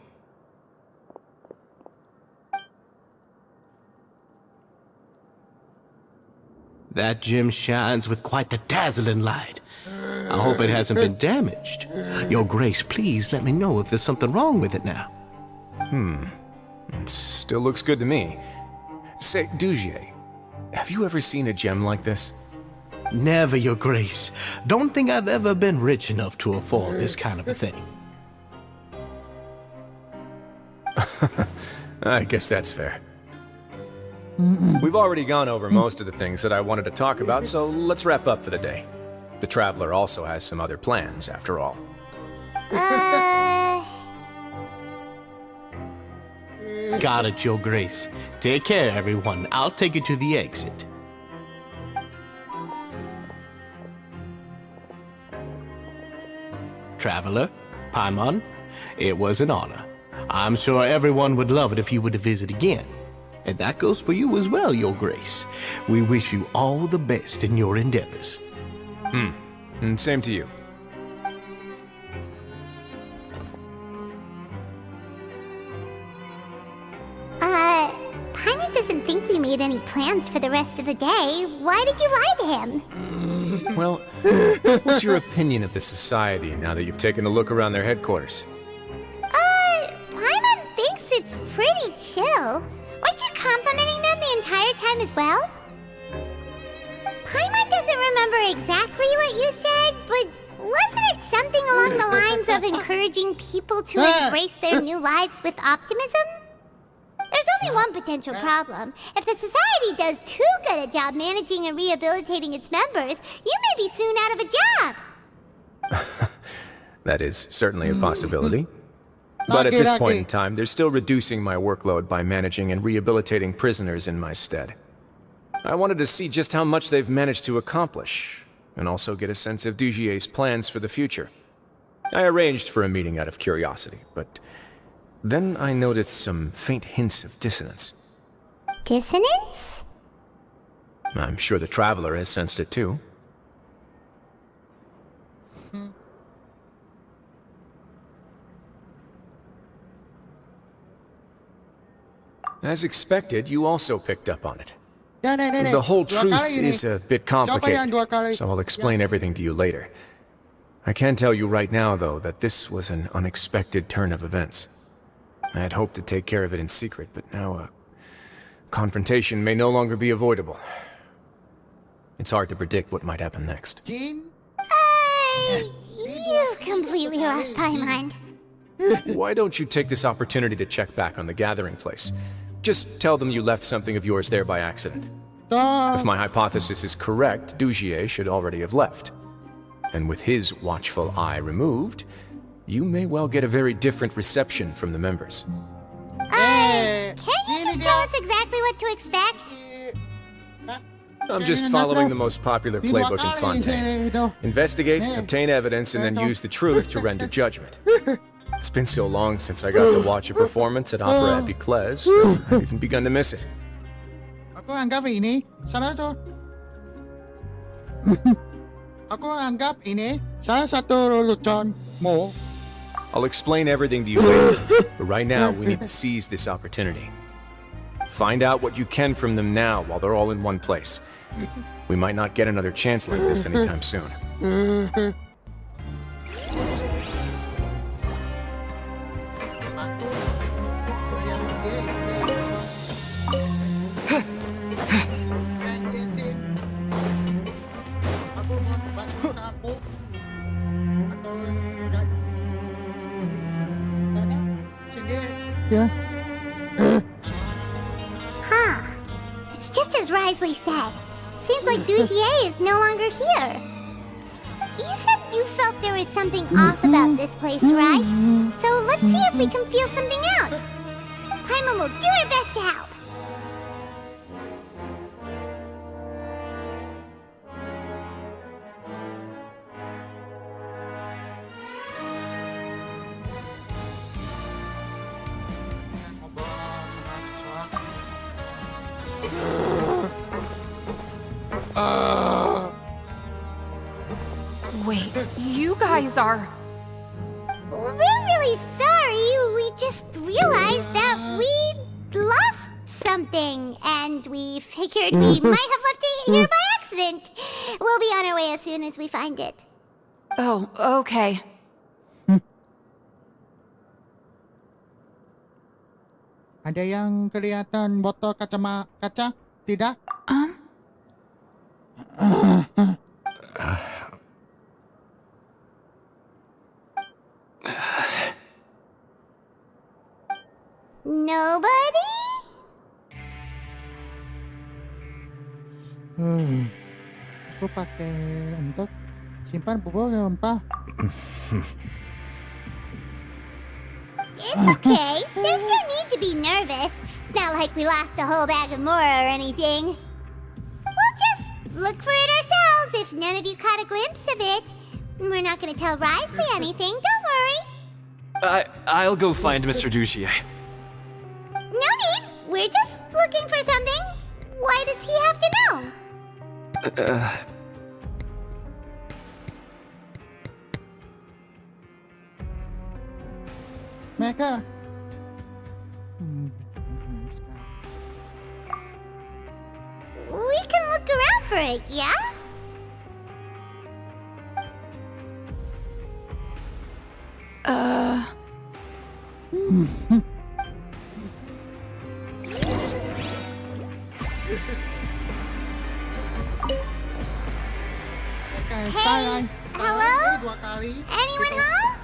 [SPEAKER 11] That gem shines with quite the dazzling light. I hope it hasn't been damaged. Your Grace, please let me know if there's something wrong with it now.
[SPEAKER 8] It still looks good to me. Say, Dugier, have you ever seen a gem like this?
[SPEAKER 11] Never, Your Grace. Don't think I've ever been rich enough to afford this kind of a thing.
[SPEAKER 8] I guess that's fair. We've already gone over most of the things that I wanted to talk about, so let's wrap up for the day. The Traveler also has some other plans, after all.
[SPEAKER 11] Got it, Your Grace. Take care, everyone. I'll take you to the exit. Traveler, Paimon, it was an honor. I'm sure everyone would love it if you were to visit again. And that goes for you as well, Your Grace. We wish you all the best in your endeavors.
[SPEAKER 8] And same to you.
[SPEAKER 5] Paimon doesn't think we made any plans for the rest of the day. Why did you lie to him?
[SPEAKER 8] Well, what's your opinion of the society now that you've taken a look around their headquarters?
[SPEAKER 5] Paimon thinks it's pretty chill. Weren't you complimenting them the entire time as well? Paimon doesn't remember exactly what you said, but wasn't it something along the lines of encouraging people to embrace their new lives with optimism? There's only one potential problem. If the society does too good a job managing and rehabilitating its members, you may be soon out of a job.
[SPEAKER 8] That is certainly a possibility. But at this point in time, they're still reducing my workload by managing and rehabilitating prisoners in my stead. I wanted to see just how much they've managed to accomplish, and also get a sense of Dugier's plans for the future. I arranged for a meeting out of curiosity, but then I noticed some faint hints of dissonance.
[SPEAKER 5] Dissonance?
[SPEAKER 8] I'm sure the Traveler has sensed it too. As expected, you also picked up on it. The whole truth is a bit complicated, so I'll explain everything to you later. I can tell you right now, though, that this was an unexpected turn of events. I had hoped to take care of it in secret, but now a confrontation may no longer be avoidable. It's hard to predict what might happen next.
[SPEAKER 5] You've completely lost Paimon.
[SPEAKER 8] Why don't you take this opportunity to check back on the gathering place? Just tell them you left something of yours there by accident. If my hypothesis is correct, Dugier should already have left. And with his watchful eye removed, you may well get a very different reception from the members.
[SPEAKER 5] Can you just tell us exactly what to expect?
[SPEAKER 8] I'm just following the most popular playbook in Fontaine. Investigate, obtain evidence, and then use the truth to render judgment. It's been so long since I got to watch a performance at Opera Epicles that I've even begun to miss it.
[SPEAKER 4] Aku anggap ini salah satu. Aku anggap ini salah satu leluconmu.
[SPEAKER 8] I'll explain everything to you later, but right now we need to seize this opportunity. Find out what you can from them now while they're all in one place. We might not get another chance like this anytime soon.
[SPEAKER 5] It's just as Wriothesley said. Seems like Dujier is no longer here. You said you felt there was something off about this place, right? So let's see if we can feel something out. Paimon will do her best to help.
[SPEAKER 4] Ngobrol sama seseorang.
[SPEAKER 12] Wait, you guys are...
[SPEAKER 5] We're really sorry. We just realized that we lost something, and we figured we might have left it here by accident. We'll be on our way as soon as we find it.
[SPEAKER 12] Oh, okay.
[SPEAKER 4] Ada yang kelihatan botol kaca? Tidak?
[SPEAKER 5] Nobody?
[SPEAKER 4] Aku pakai untuk simpan bubur rempah.
[SPEAKER 5] It's okay. There's no need to be nervous. It's not like we lost a whole bag of Mora or anything. We'll just look for it ourselves if none of you caught a glimpse of it. We're not gonna tell Wriothesley anything, don't worry.
[SPEAKER 13] I'll go find Mr. Duchier.
[SPEAKER 5] No need. We're just looking for something. Why does he have to know?
[SPEAKER 4] Mereka.
[SPEAKER 5] We can look around for it, yeah? Hey, hello? Anyone home?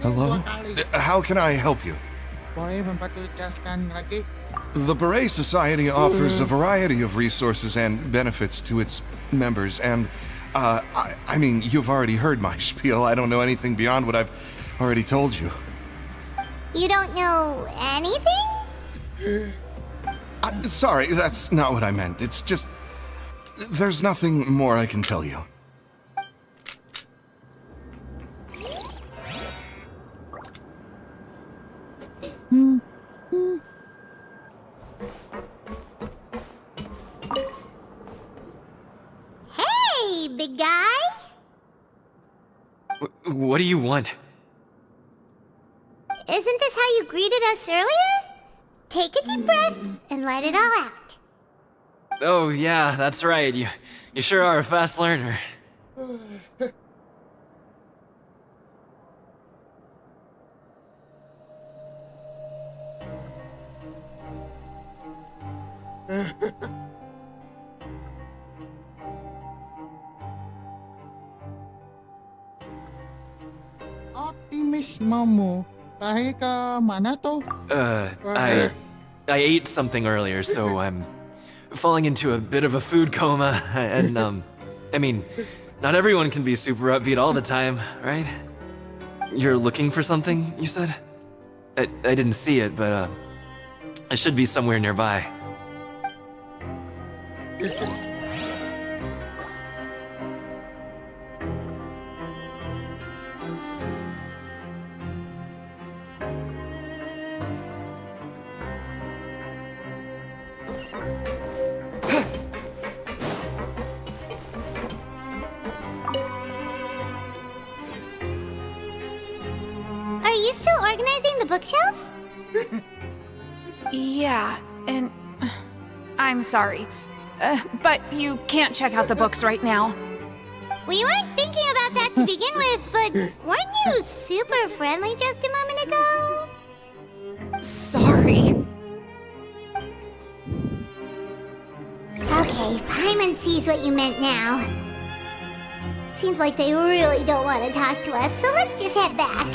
[SPEAKER 14] Hello? How can I help you?
[SPEAKER 4] Boleh membantu jelaskan lagi?
[SPEAKER 14] The Beret Society offers a variety of resources and benefits to its members, and, I mean, you've already heard my spiel. I don't know anything beyond what I've already told you.
[SPEAKER 5] You don't know anything?
[SPEAKER 14] Sorry, that's not what I meant. It's just... there's nothing more I can tell you.
[SPEAKER 5] Hey, big guy.
[SPEAKER 13] What do you want?
[SPEAKER 5] Isn't this how you greeted us earlier? Take a deep breath and let it all out.
[SPEAKER 13] Oh, yeah, that's right. You sure are a fast learner.
[SPEAKER 4] Optimismemu lahir ke mana tuh?
[SPEAKER 13] I ate something earlier, so I'm falling into a bit of a food coma, and, I mean, not everyone can be super upbeat all the time, right? You're looking for something, you said? I didn't see it, but, it should be somewhere nearby.
[SPEAKER 5] Are you still organizing the bookshelves?
[SPEAKER 12] Yeah, and... I'm sorry. But you can't check out the books right now.
[SPEAKER 5] We weren't thinking about that to begin with, but weren't you super friendly just a moment ago?
[SPEAKER 12] Sorry.
[SPEAKER 5] Okay, Paimon sees what you meant now. Seems like they really don't want to talk to us, so let's just head back.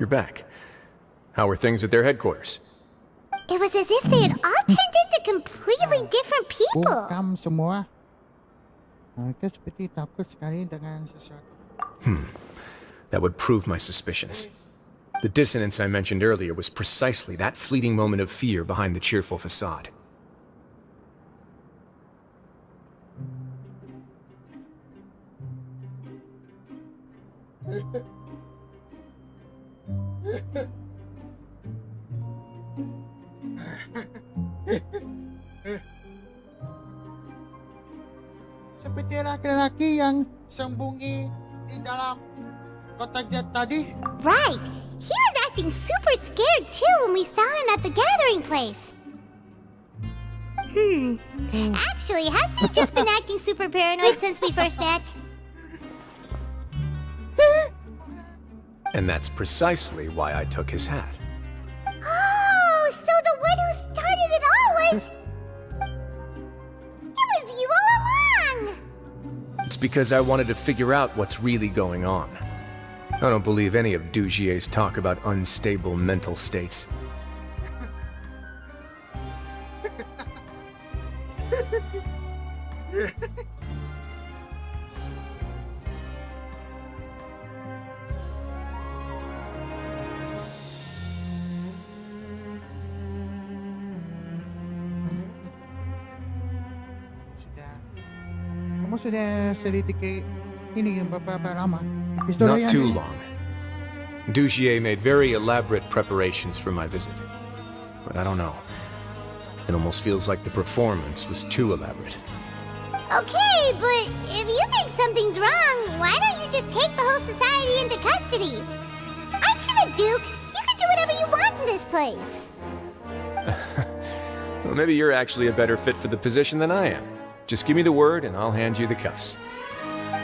[SPEAKER 8] you're back. How were things at their headquarters?
[SPEAKER 5] It was as if they had all turned into completely different people.
[SPEAKER 4] Bukan semua. Mereka seperti takut sekali dengan sesuatu.
[SPEAKER 8] That would prove my suspicions. The dissonance I mentioned earlier was precisely that fleeting moment of fear behind the cheerful facade.
[SPEAKER 4] Seperti laki-laki yang sembunyi di dalam kotak jet tadi.
[SPEAKER 5] Right. He was acting super scared too when we saw him at the gathering place. Actually, hasn't he just been acting super paranoid since we first met?
[SPEAKER 8] And that's precisely why I took his hat.
[SPEAKER 5] Oh, so the one who started it all was... It was you all along!
[SPEAKER 8] It's because I wanted to figure out what's really going on. I don't believe any of Dugier's talk about unstable mental states.
[SPEAKER 4] Kamu sudah selidiki ini beberapa lama? Episode
[SPEAKER 8] Not too long. Dugier made very elaborate preparations for my visit. But I don't know. It almost feels like the performance was too elaborate.
[SPEAKER 5] Okay, but if you think something's wrong, why don't you just take the whole society into custody? Aren't you the Duke? You can do whatever you want in this place.
[SPEAKER 8] Well, maybe you're actually a better fit for the position than I am. Just give me the word and I'll hand you the cuffs.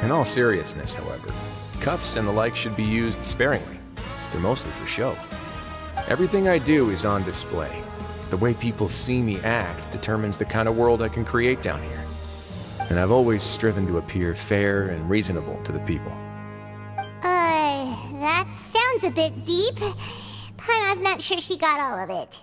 [SPEAKER 8] In all seriousness, however, cuffs and the like should be used sparingly. They're mostly for show. Everything I do is on display. The way people see me act determines the kind of world I can create down here. And I've always striven to appear fair and reasonable to the people.
[SPEAKER 5] That sounds a bit deep. Paima's not sure she got all of it.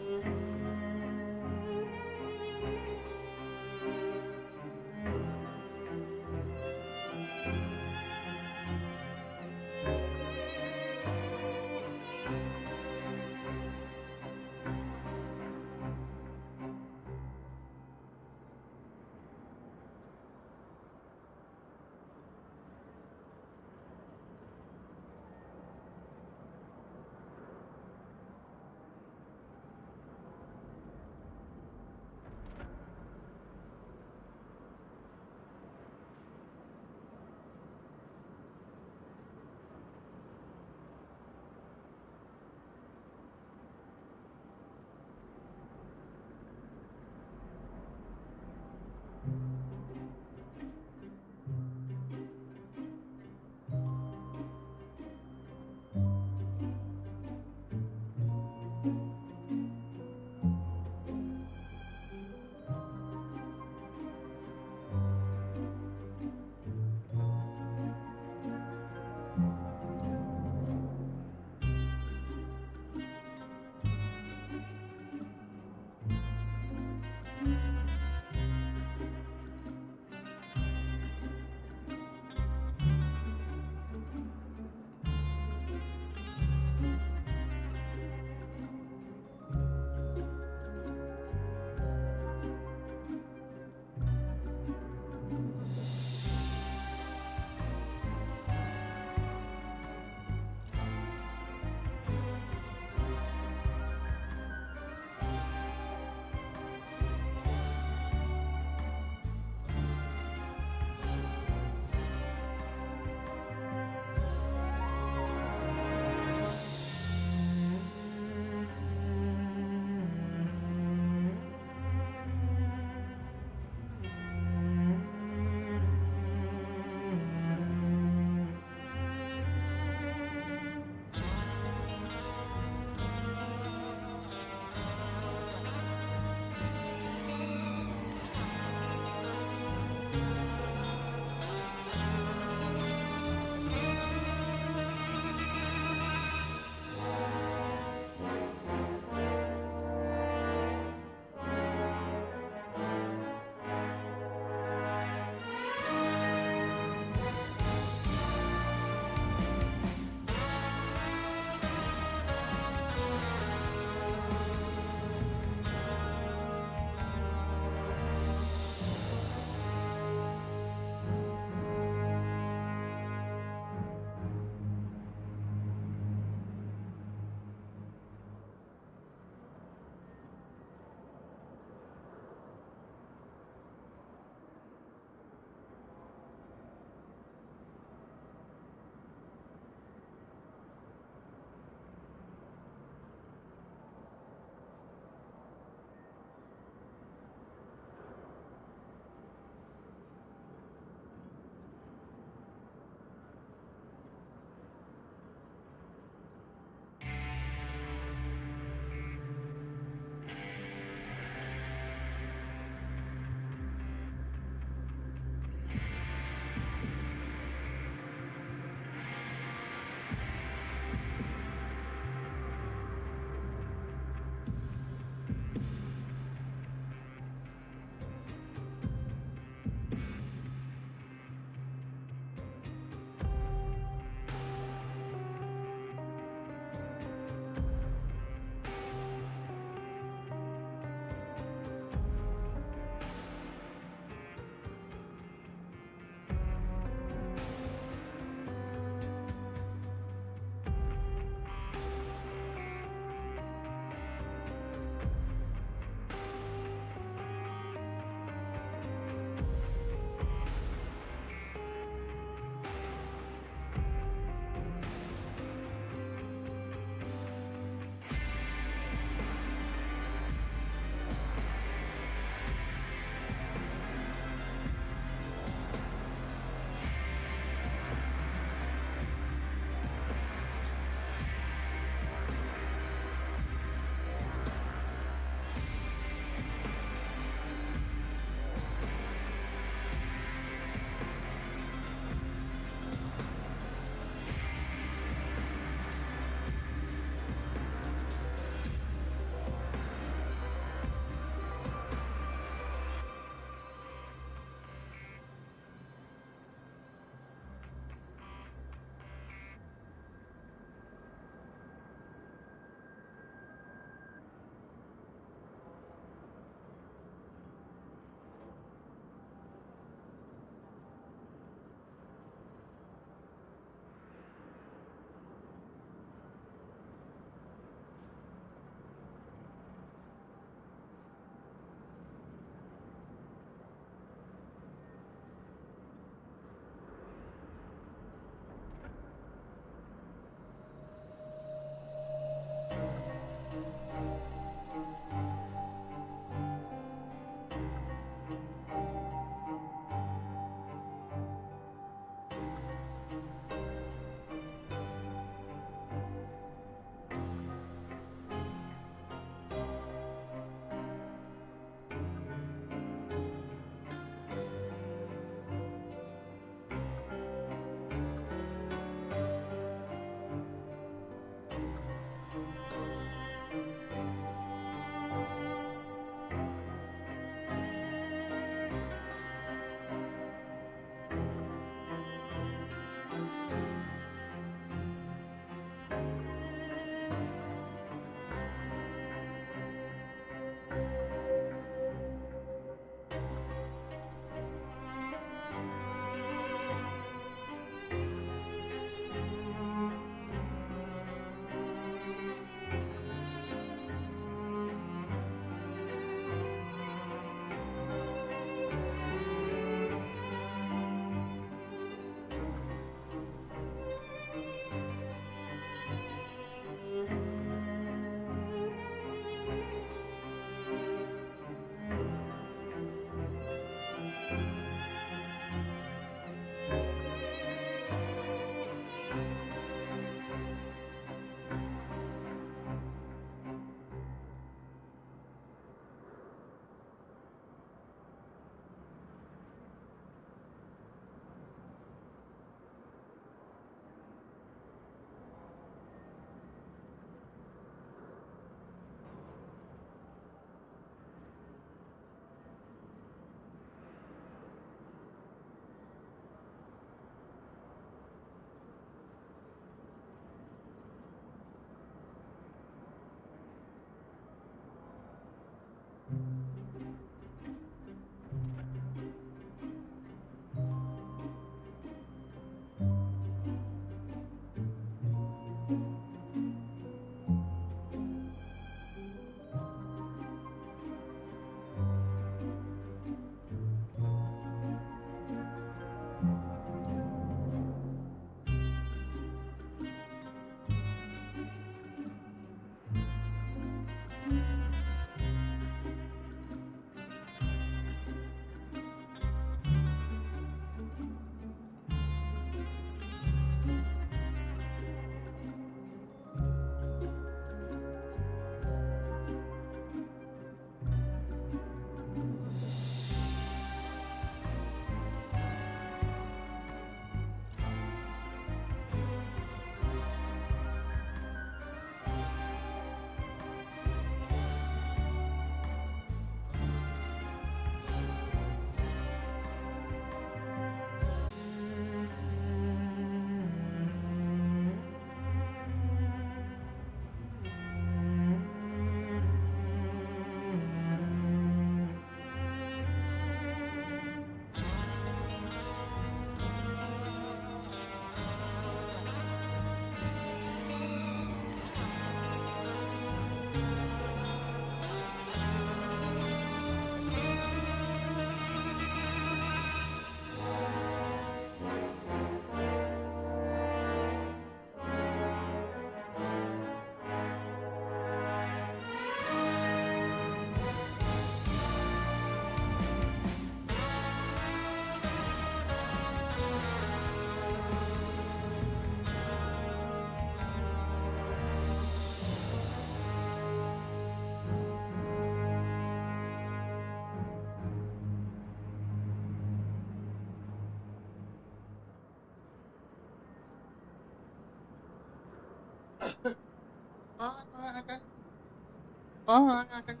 [SPEAKER 4] ako ang aking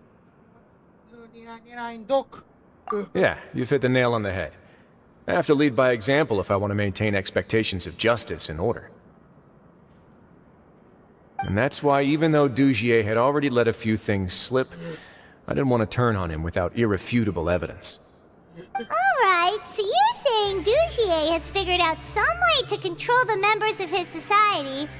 [SPEAKER 4] nira-nirain Duke.
[SPEAKER 8] Yeah, you've hit the nail on the head. I have to lead by example if I want to maintain expectations of justice and order. And that's why, even though Dugier had already let a few things slip, I didn't want to turn on him without irrefutable evidence.
[SPEAKER 5] Alright, so you're saying Dugier has figured out some way to control the members of his society.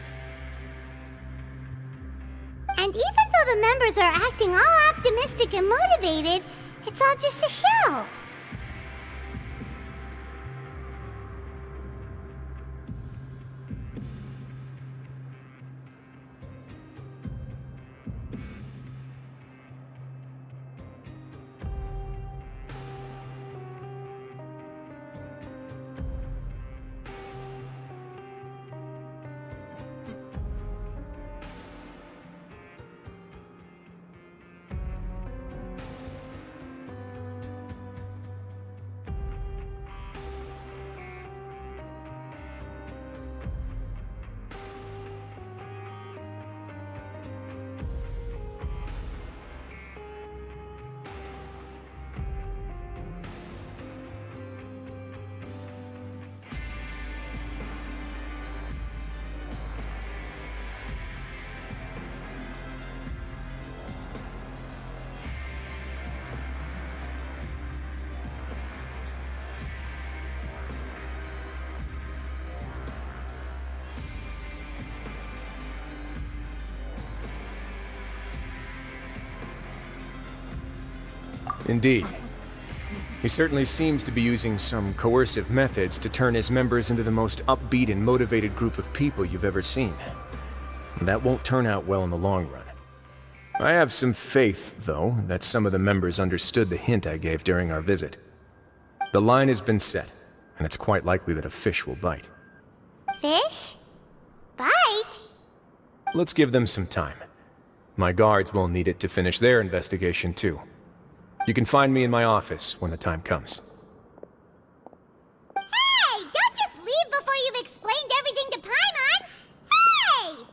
[SPEAKER 5] And even though the members are acting all optimistic and motivated, it's all just a show.
[SPEAKER 8] Indeed. He certainly seems to be using some coercive methods to turn his members into the most upbeat and motivated group of people you've ever seen. That won't turn out well in the long run. I have some faith, though, that some of the members understood the hint I gave during our visit. The line has been set, and it's quite likely that a fish will bite.
[SPEAKER 5] Fish? Bite?
[SPEAKER 8] Let's give them some time. My guards will need it to finish their investigation, too. You can find me in my office when the time comes.
[SPEAKER 5] Hey! Don't just leave before you've explained everything to Paimon! Hey!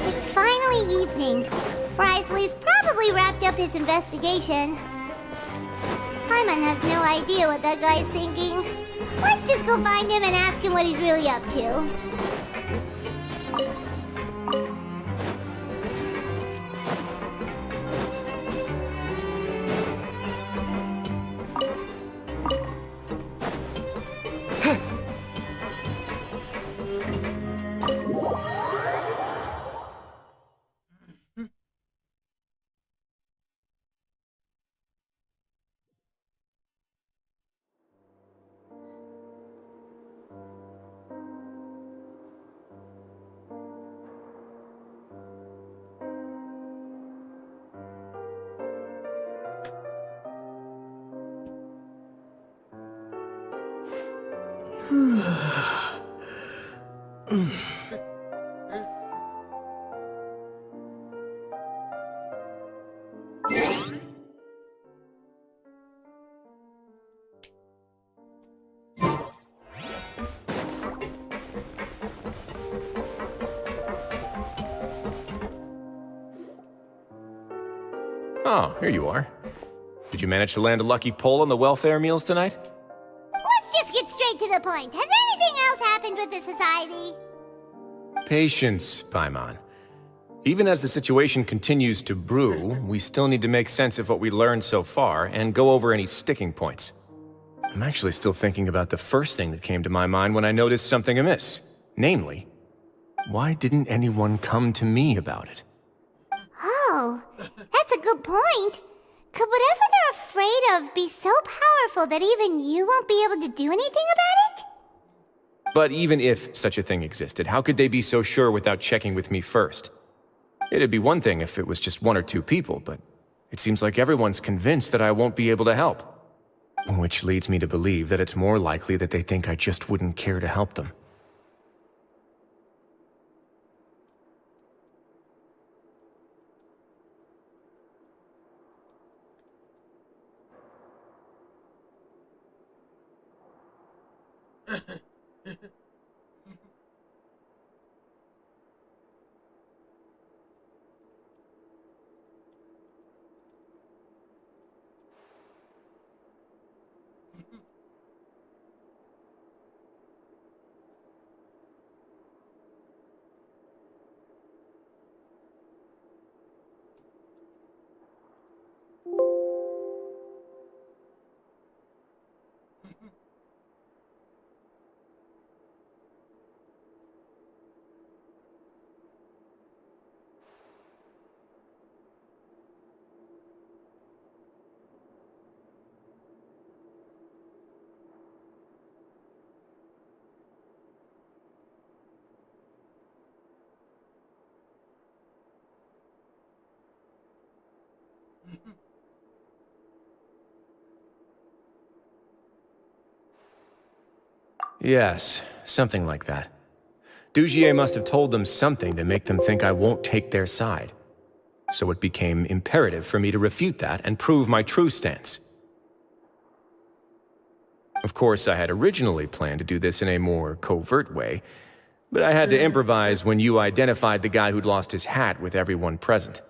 [SPEAKER 5] It's finally evening. Wriothesley's probably wrapped up his investigation. Paimon has no idea what that guy's thinking. Let's just go find him and ask him what he's really up to.
[SPEAKER 8] Oh, here you are. Did you manage to land a lucky pull on the welfare meals tonight?
[SPEAKER 5] Let's just get straight to the point. Has anything else happened with the society?
[SPEAKER 8] Patience, Paimon. Even as the situation continues to brew, we still need to make sense of what we learned so far and go over any sticking points. I'm actually still thinking about the first thing that came to my mind when I noticed something amiss. Namely, why didn't anyone come to me about it?
[SPEAKER 5] Oh, that's a good point. Could whatever they're afraid of be so powerful that even you won't be able to do anything about it?
[SPEAKER 8] But even if such a thing existed, how could they be so sure without checking with me first? It'd be one thing if it was just one or two people, but it seems like everyone's convinced that I won't be able to help. Which leads me to believe that it's more likely that they think I just wouldn't care to help them. Yes, something like that. Dugier must have told them something to make them think I won't take their side. So it became imperative for me to refute that and prove my true stance. Of course, I had originally planned to do this in a more covert way, but I had to improvise when you identified the guy who'd lost his hat with everyone present.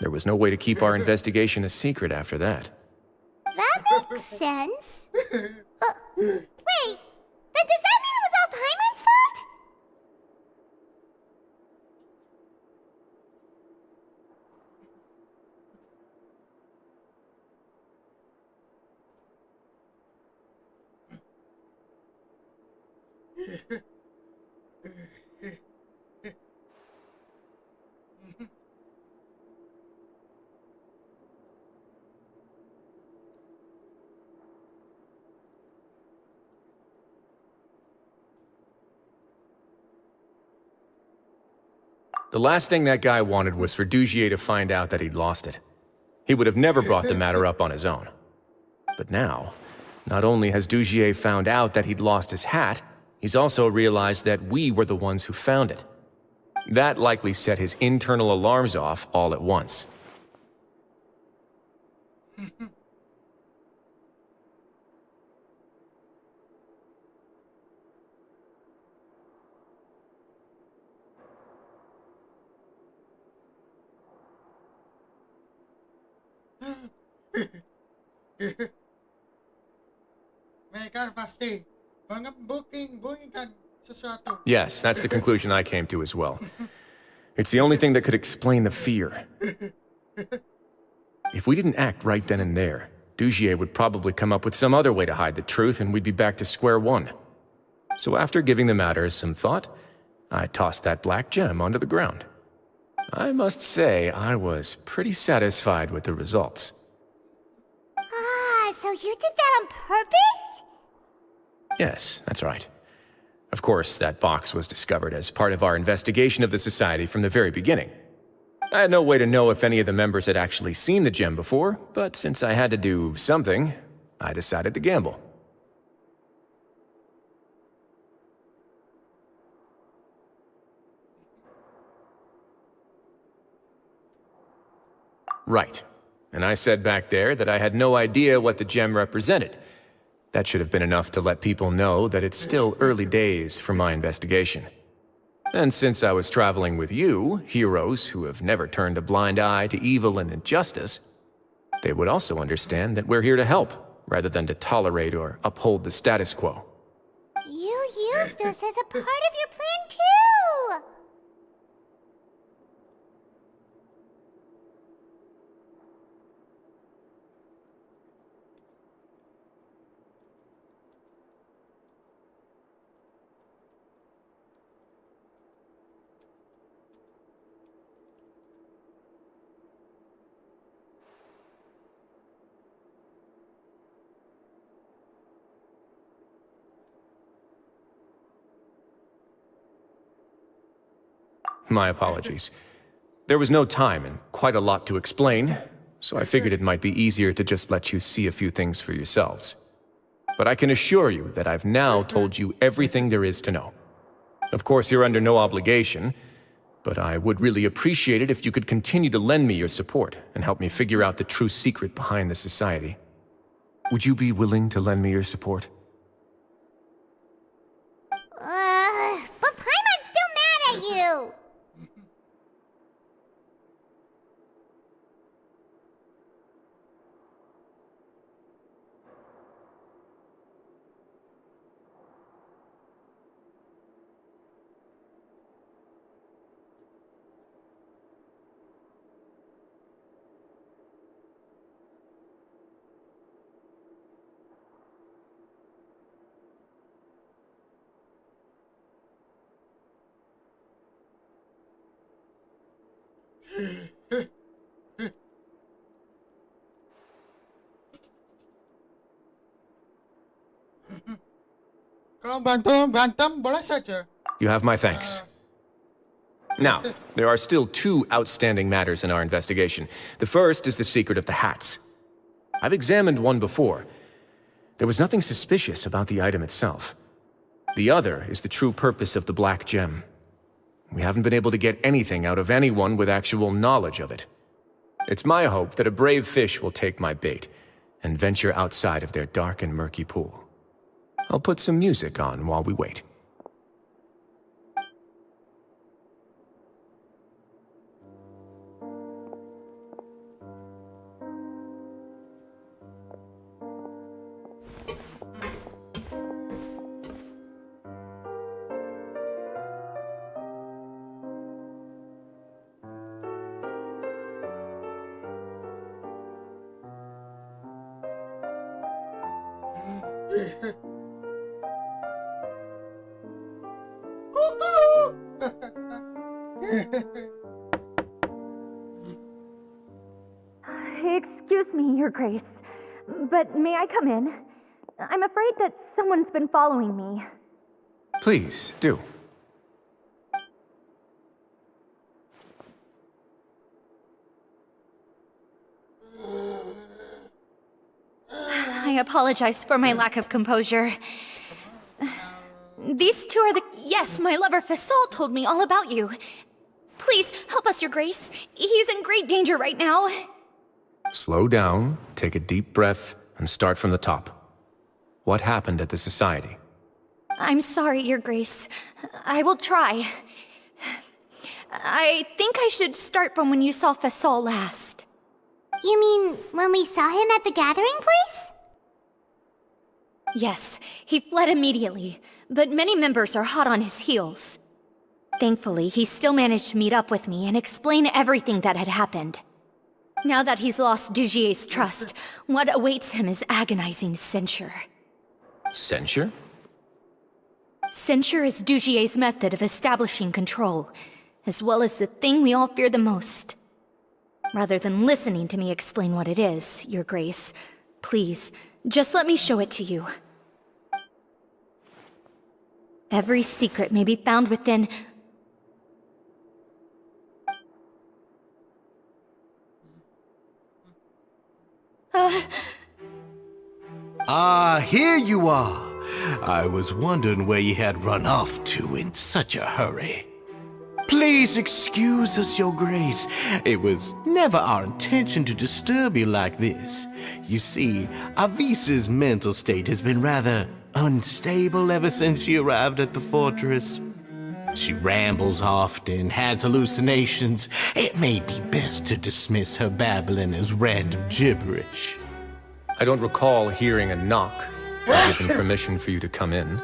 [SPEAKER 8] There was no way to keep our investigation a secret after that.
[SPEAKER 5] That makes sense. Wait, then does that mean it was all Paimon's fault?
[SPEAKER 8] The last thing that guy wanted was for Dugier to find out that he'd lost it. He would have never brought the matter up on his own. But now, not only has Dugier found out that he'd lost his hat, he's also realized that we were the ones who found it. That likely set his internal alarms off all at once. Yes, that's the conclusion I came to as well. It's the only thing that could explain the fear. If we didn't act right then and there, Dugier would probably come up with some other way to hide the truth and we'd be back to square one. So after giving the matter some thought, I tossed that black gem onto the ground. I must say, I was pretty satisfied with the results.
[SPEAKER 5] Ah, so you did that on purpose?
[SPEAKER 8] Yes, that's right. Of course, that box was discovered as part of our investigation of the Society from the very beginning. I had no way to know if any of the members had actually seen the gem before, but since I had to do something, I decided to gamble. Right. And I said back there that I had no idea what the gem represented. That should have been enough to let people know that it's still early days for my investigation. And since I was traveling with you, heroes who have never turned a blind eye to evil and injustice, they would also understand that we're here to help, rather than to tolerate or uphold the status quo.
[SPEAKER 5] You used us as a part of your plan too!
[SPEAKER 8] My apologies. There was no time and quite a lot to explain, so I figured it might be easier to just let you see a few things for yourselves. But I can assure you that I've now told you everything there is to know. Of course, you're under no obligation, but I would really appreciate it if you could continue to lend me your support and help me figure out the true secret behind the Society. Would you be willing to lend me your support?
[SPEAKER 5] But Paimon's still mad at you!
[SPEAKER 4] Kalau berantem boleh saja.
[SPEAKER 8] You have my thanks. Now, there are still two outstanding matters in our investigation. The first is the secret of the hats. I've examined one before. There was nothing suspicious about the item itself. The other is the true purpose of the black gem. We haven't been able to get anything out of anyone with actual knowledge of it. It's my hope that a brave fish will take my bait and venture outside of their dark and murky pool. I'll put some music on while we wait.
[SPEAKER 10] Excuse me, Your Grace, but may I come in? I'm afraid that someone's been following me.
[SPEAKER 8] Please, do.
[SPEAKER 3] I apologize for my lack of composure. These two are the... Yes, my lover Fasol told me all about you. Please, help us, Your Grace. He's in great danger right now.
[SPEAKER 8] Slow down, take a deep breath, and start from the top. What happened at the Society?
[SPEAKER 3] I'm sorry, Your Grace. I will try. I think I should start from when you saw Fasol last.
[SPEAKER 5] You mean when we saw him at the gathering place?
[SPEAKER 3] Yes, he fled immediately, but many members are hot on his heels. Thankfully, he still managed to meet up with me and explain everything that had happened. Now that he's lost Dugier's trust, what awaits him is agonizing censure.
[SPEAKER 8] Censure?
[SPEAKER 3] Censure is Dugier's method of establishing control, as well as the thing we all fear the most. Rather than listening to me explain what it is, Your Grace, please, just let me show it to you. Every secret may be found within...
[SPEAKER 11] Here you are. I was wondering where you had run off to in such a hurry. Please excuse us, Your Grace. It was never our intention to disturb you like this. You see, Avisa's mental state has been rather unstable ever since she arrived at the fortress. She rambles often, has hallucinations. It may be best to dismiss her babbling as random gibberish.
[SPEAKER 8] I don't recall hearing a knock or giving permission for you to come in.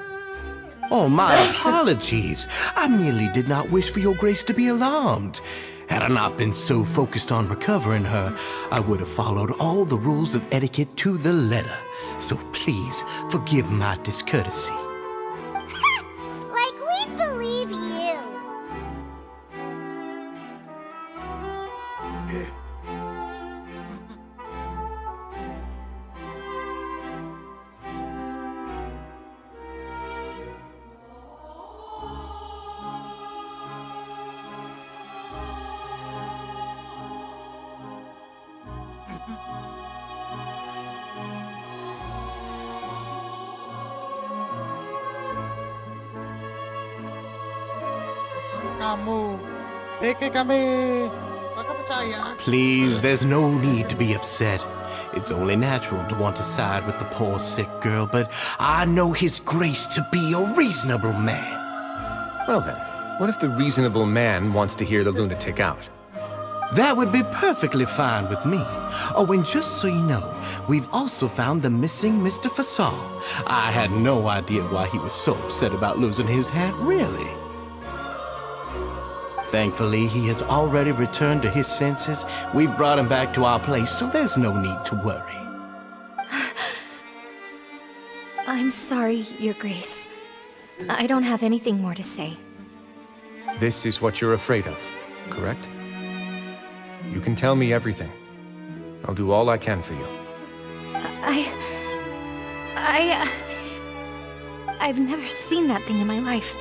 [SPEAKER 11] Oh, my apologies. I merely did not wish for Your Grace to be alarmed. Had I not been so focused on recovering her, I would have followed all the rules of etiquette to the letter. So please, forgive my discourtesy.
[SPEAKER 5] Like we'd believe you.
[SPEAKER 4] Kamu. Peke kami. Baka percaya.
[SPEAKER 11] Please, there's no need to be upset. It's only natural to want to side with the poor sick girl, but I know His Grace to be a reasonable man.
[SPEAKER 8] Well then, what if the reasonable man wants to hear the lunatic out?
[SPEAKER 11] That would be perfectly fine with me. Oh, and just so you know, we've also found the missing Mr. Fasol. I had no idea why he was so upset about losing his hat, really. Thankfully, he has already returned to his senses. We've brought him back to our place, so there's no need to worry.
[SPEAKER 3] I'm sorry, Your Grace. I don't have anything more to say.
[SPEAKER 8] This is what you're afraid of, correct? You can tell me everything. I'll do all I can for you.
[SPEAKER 3] I've never seen that thing in my life.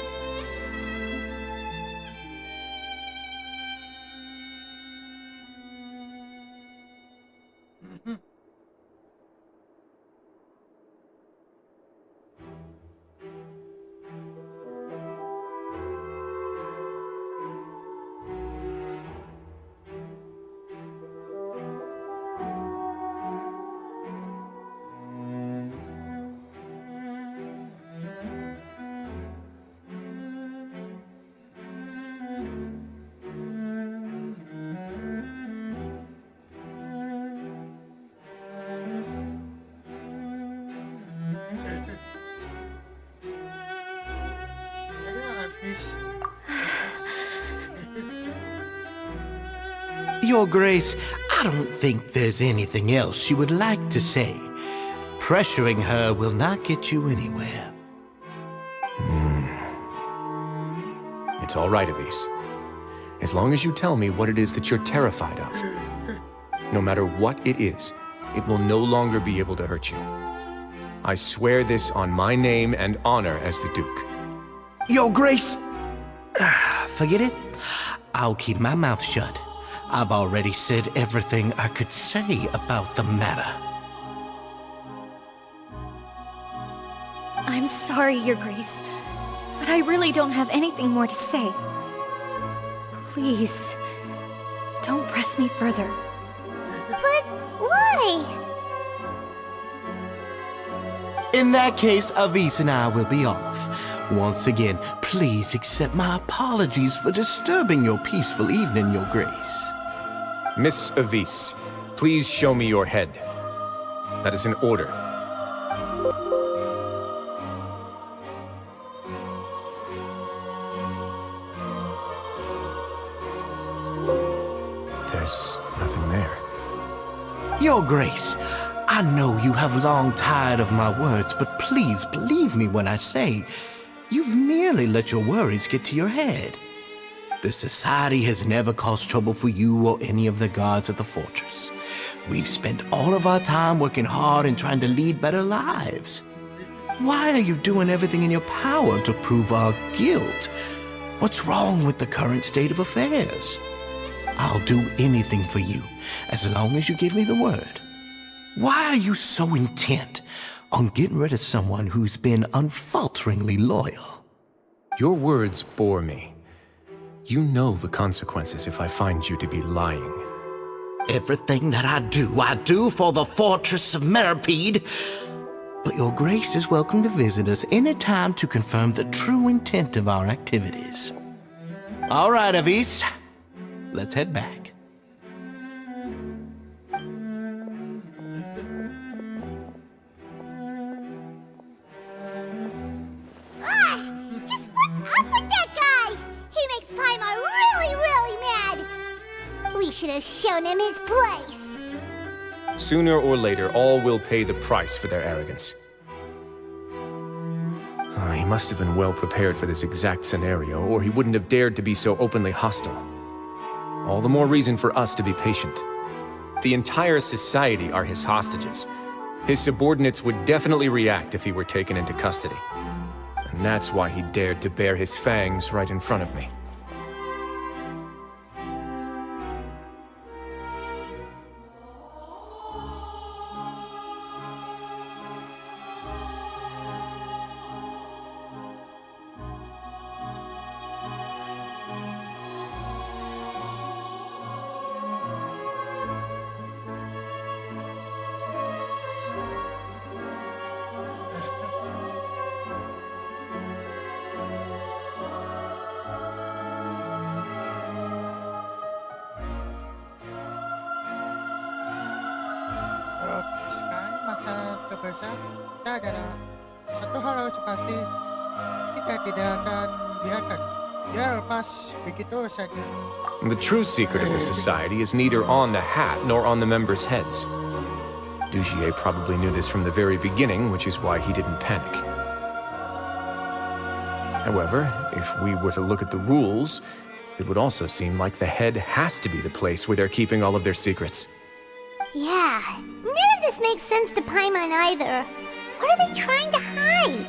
[SPEAKER 11] Your Grace, I don't think there's anything else she would like to say. pressuring her will not get you anywhere.
[SPEAKER 8] It's all right, Elise. As long as you tell me what it is that you're terrified of. No matter what it is, it will no longer be able to hurt you. I swear this on my name and honor as the Duke.
[SPEAKER 11] Your Grace! Forget it. I'll keep my mouth shut. I've already said everything I could say about the matter.
[SPEAKER 3] I'm sorry, Your Grace, but I really don't have anything more to say. Please, don't press me further.
[SPEAKER 5] But why?
[SPEAKER 11] In that case, Avis and I will be off. Once again, please accept my apologies for disturbing your peaceful evening, Your Grace.
[SPEAKER 8] Miss Avis, please show me your head. That is an order. There's nothing there.
[SPEAKER 11] Your Grace, I know you have long tired of my words, but please believe me when I say you've merely let your worries get to your head. The Society has never caused trouble for you or any of the guards at the fortress. We've spent all of our time working hard and trying to lead better lives. Why are you doing everything in your power to prove our guilt? What's wrong with the current state of affairs? I'll do anything for you, as long as you give me the word. Why are you so intent on getting rid of someone who's been unfalteringly loyal?
[SPEAKER 8] Your words bore me. You know the consequences if I find you to be lying.
[SPEAKER 11] Everything that I do for the Fortress of Meripede. But Your Grace is welcome to visit us any time to confirm the true intent of our activities. All right, Avis. Let's head back.
[SPEAKER 5] Just what's up with that guy? He makes Paimon really, really mad. We should have shown him his place.
[SPEAKER 8] Sooner or later, all will pay the price for their arrogance. He must have been well prepared for this exact scenario, or he wouldn't have dared to be so openly hostile. All the more reason for us to be patient. The entire society are his hostages. His subordinates would definitely react if he were taken into custody. And that's why he dared to bare his fangs right in front of me.
[SPEAKER 4] Sekarang masalah terbesar kita adalah satu hal harus pasti, kita tidak akan biarkan dia lepas begitu saja.
[SPEAKER 8] The true secret of the society is neither on the hat nor on the members' heads. Dugier probably knew this from the very beginning, which is why he didn't panic. However, if we were to look at the rules, it would also seem like the head has to be the place where they're keeping all of their secrets.
[SPEAKER 5] Yeah, none of this makes sense to Paimon either. What are they trying to hide?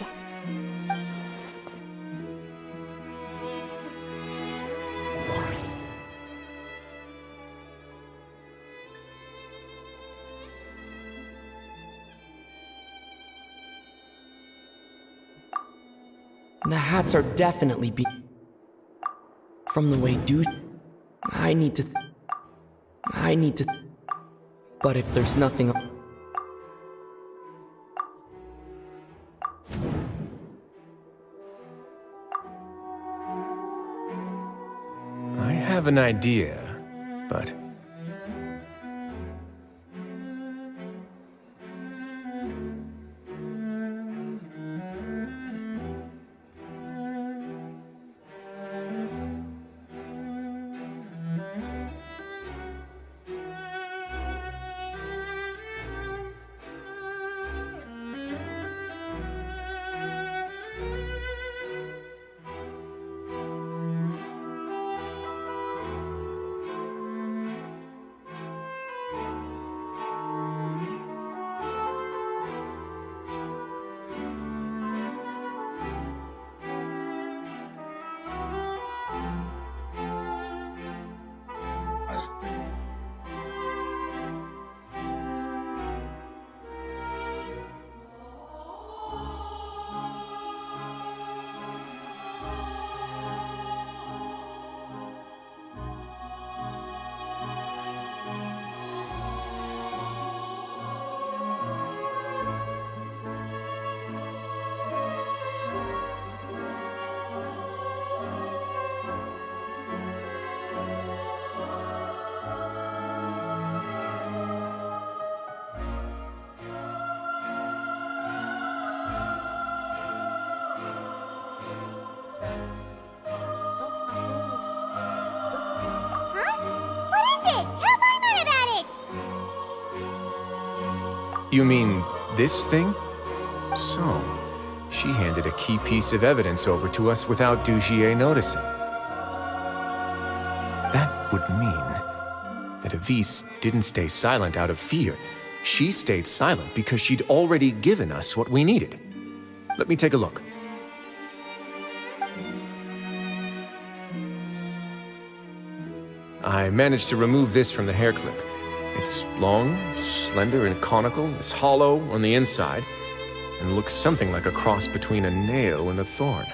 [SPEAKER 1] The hats are definitely from the way I need to. But if there's nothing.
[SPEAKER 8] I have an idea, but... You mean this thing? So, she handed a key piece of evidence over to us without Dugier noticing. That would mean that Avise didn't stay silent out of fear. She stayed silent because she'd already given us what we needed. Let me take a look. I managed to remove this from the hair clip. It's long, slender, and conical, is hollow on the inside, and looks something like a cross between a nail and a thorn.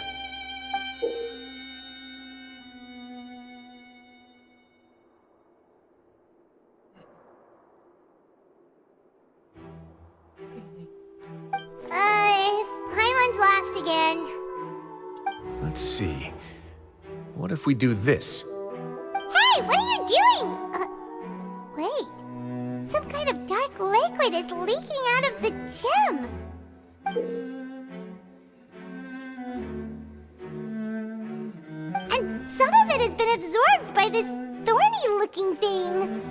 [SPEAKER 5] Paimon's lost again.
[SPEAKER 8] Let's see. What if we do this?
[SPEAKER 5] Hey, what are you doing? Wait. Some kind of dark liquid is leaking out of the gem. And some of it has been absorbed by this thorny-looking thing.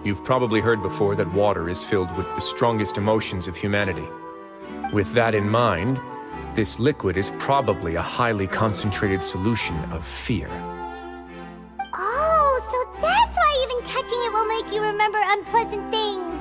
[SPEAKER 8] You've probably heard before that water is filled with the strongest emotions of humanity. With that in mind, this liquid is probably a highly concentrated solution of fear.
[SPEAKER 5] Oh, so that's why even touching it will make you remember unpleasant things.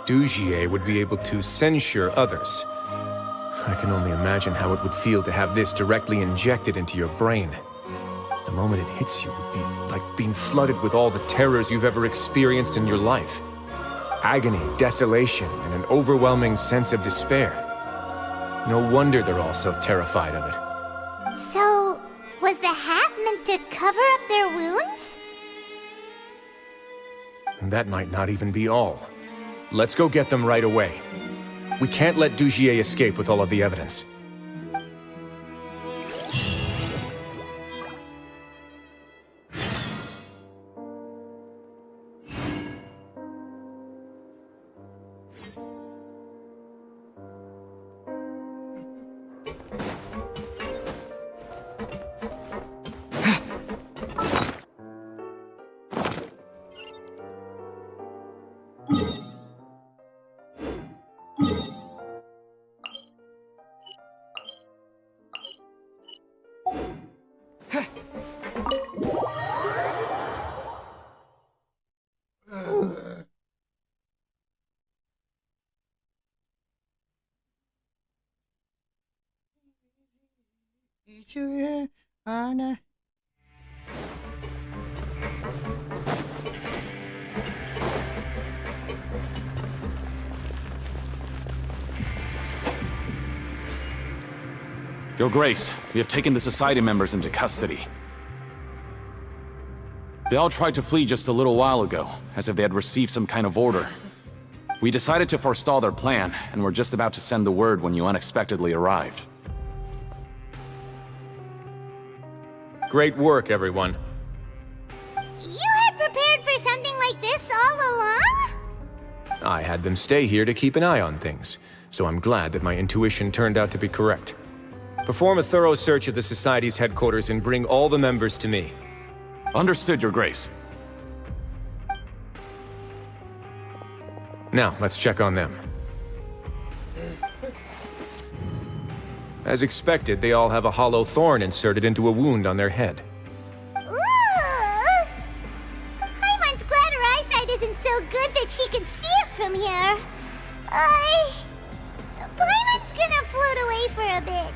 [SPEAKER 8] Dujier would be able to censure others. I can only imagine how it would feel to have this directly injected into your brain. The moment it hits you would be like being flooded with all the terrors you've ever experienced in your life. Agony, desolation, and an overwhelming sense of despair. No wonder they're all so terrified of it.
[SPEAKER 5] So, was the hat meant to cover up their wounds?
[SPEAKER 8] That might not even be all. Let's go get them right away. We can't let Dujier escape with all of the evidence.
[SPEAKER 15] Your Grace, we have taken the Society members into custody. They all tried to flee just a little while ago, as if they had received some kind of order. We decided to forestall their plan, and were just about to send the word when you unexpectedly arrived.
[SPEAKER 8] Great work, everyone.
[SPEAKER 5] You had prepared for something like this all along?
[SPEAKER 8] I had them stay here to keep an eye on things, so I'm glad that my intuition turned out to be correct. Perform a thorough search of the Society's headquarters and bring all the members to me.
[SPEAKER 15] Understood, Your Grace.
[SPEAKER 8] Now, let's check on them. As expected, they all have a hollow thorn inserted into a wound on their head.
[SPEAKER 5] Ooh! Paimon's glad her eyesight isn't so good that she can see it from here. Paimon's gonna float away for a bit.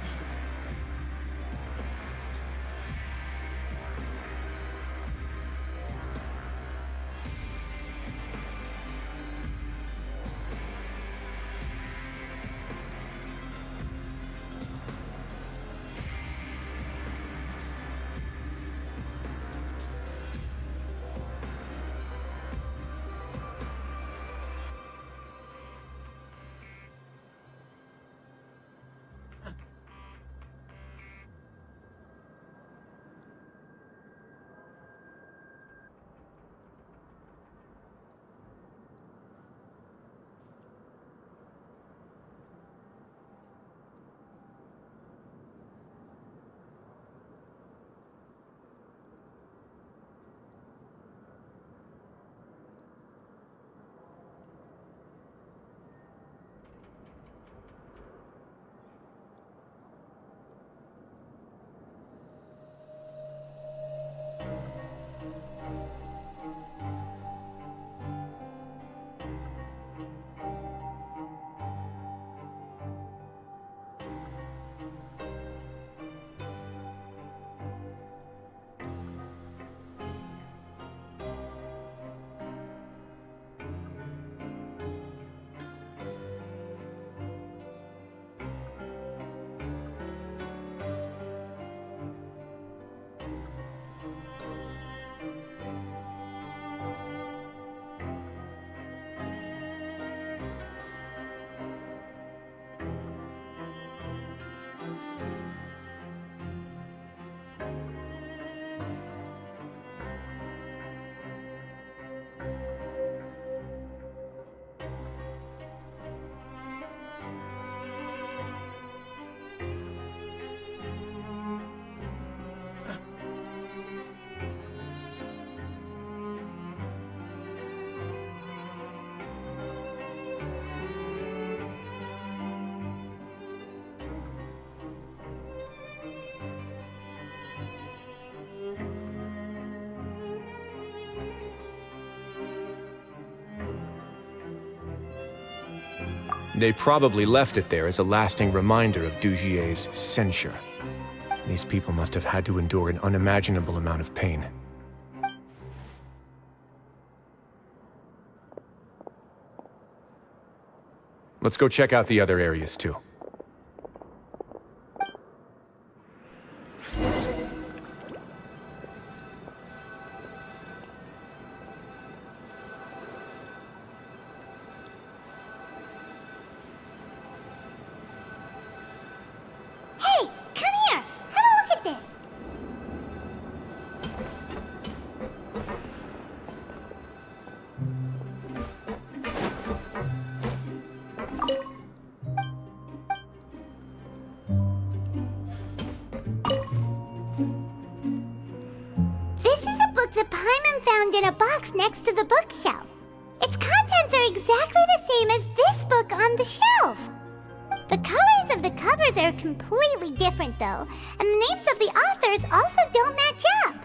[SPEAKER 8] They probably left it there as a lasting reminder of Dugier's censure. These people must have had to endure an unimaginable amount of pain. Let's go check out the other areas too.
[SPEAKER 5] Hey, come here! Have a look at this! This is a book that Paimon found in a box next to the bookshelf. Its contents are exactly the same as this book on the shelf. The colors of the covers are completely different, though, and the names of the authors also don't match up.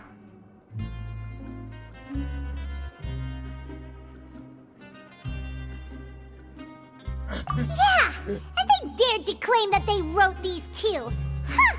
[SPEAKER 5] Yeah, and they dared to claim that they wrote these too. Huh!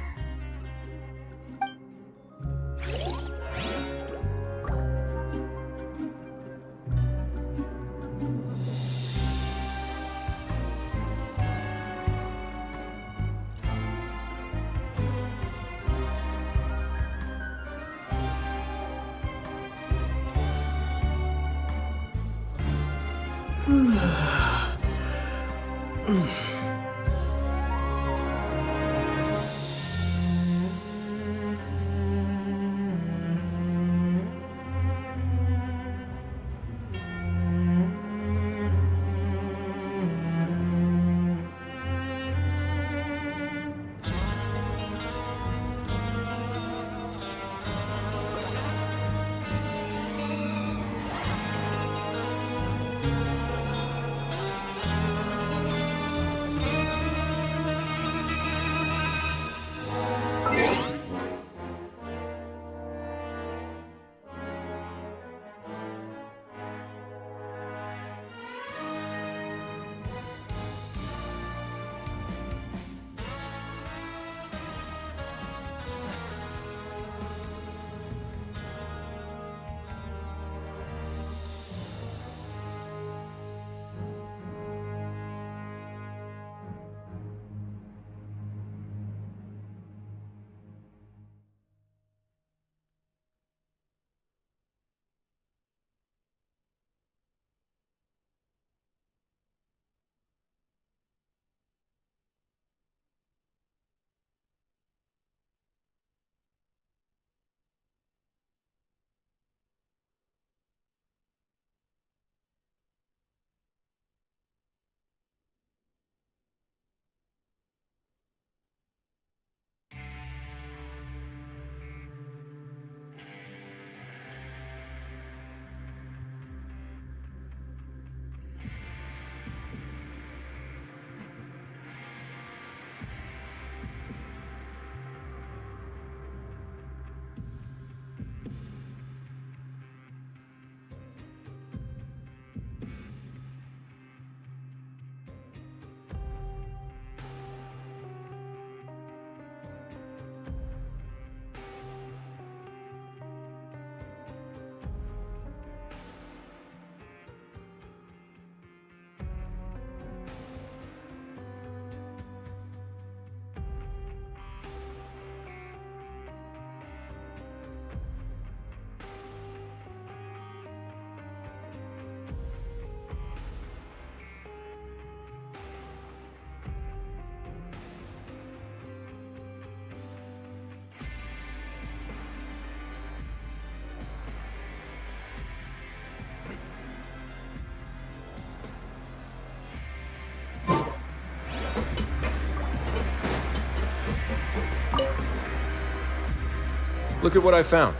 [SPEAKER 8] Look at what I found.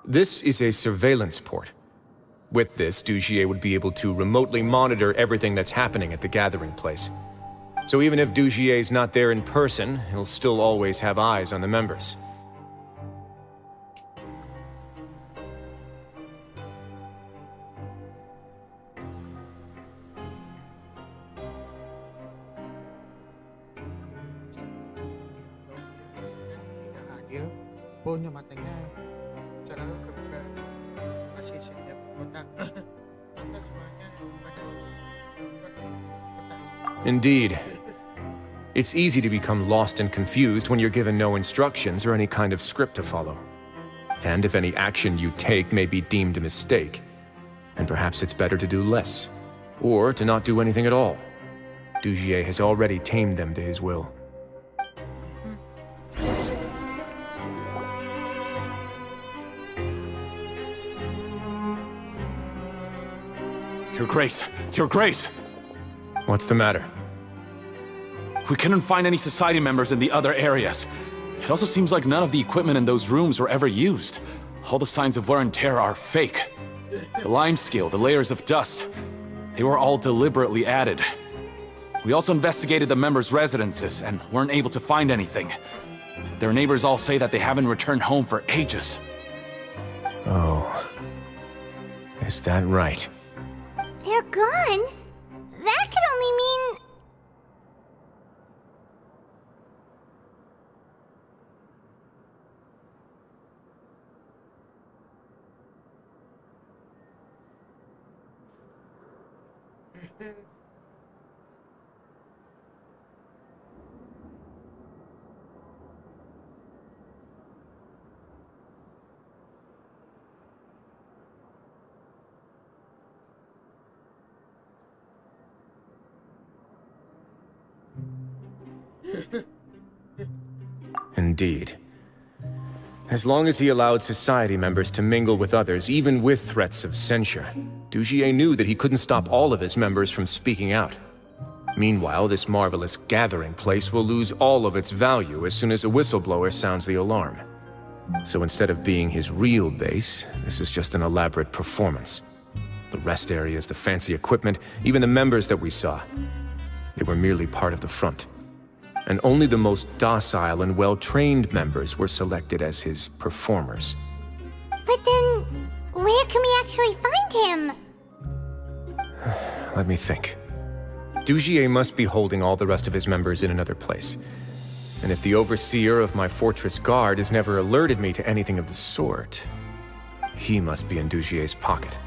[SPEAKER 8] This is a surveillance port. With this, Dugier would be able to remotely monitor everything that's happening at the gathering place. So even if Dugier's not there in person, he'll still always have eyes on the members.
[SPEAKER 4] Dia pun matanya selalu kebuka masih setiap kotak atas semuanya pada
[SPEAKER 8] Indeed. It's easy to become lost and confused when you're given no instructions or any kind of script to follow. And if any action you take may be deemed a mistake, and perhaps it's better to do less, or to not do anything at all. Dugier has already tamed them to his will.
[SPEAKER 15] Your Grace! Your Grace!
[SPEAKER 8] What's the matter?
[SPEAKER 15] We couldn't find any Society members in the other areas. It also seems like none of the equipment in those rooms were ever used. All the signs of wear and tear are fake. The lime scale, the layers of dust, they were all deliberately added. We also investigated the members' residences and weren't able to find anything. Their neighbors all say that they haven't returned home for ages.
[SPEAKER 8] Oh. Is that right?
[SPEAKER 5] They're gone? That could only mean...
[SPEAKER 8] Indeed. As long as he allowed Society members to mingle with others, even with threats of censure, Dugier knew that he couldn't stop all of his members from speaking out. Meanwhile, this marvelous gathering place will lose all of its value as soon as a whistleblower sounds the alarm. So instead of being his real base, this is just an elaborate performance. The rest areas, the fancy equipment, even the members that we saw, they were merely part of the front. And only the most docile and well-trained members were selected as his performers.
[SPEAKER 5] But then, where can we actually find him?
[SPEAKER 8] Let me think. Dugier must be holding all the rest of his members in another place. And if the overseer of my fortress guard has never alerted me to anything of the sort, he must be in Dugier's pocket.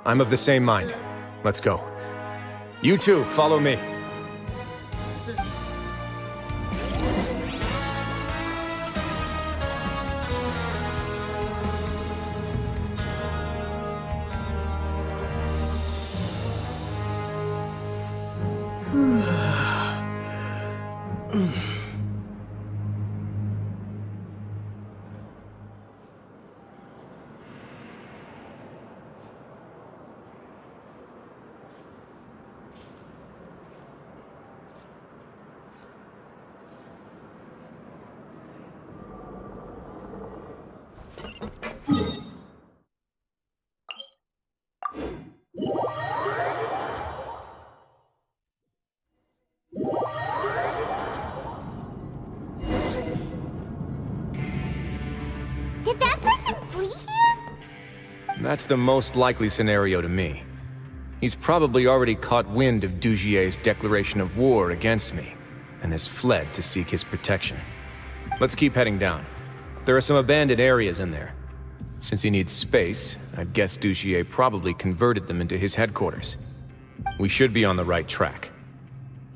[SPEAKER 8] I'm of the same mind. Let's go. You too, follow me.
[SPEAKER 5] Did that person flee here?
[SPEAKER 8] That's the most likely scenario to me. He's probably already caught wind of Dugier's declaration of war against me, and has fled to seek his protection. Let's keep heading down. There are some abandoned areas in there. Since he needs space, I'd guess Dugier probably converted them into his headquarters. We should be on the right track.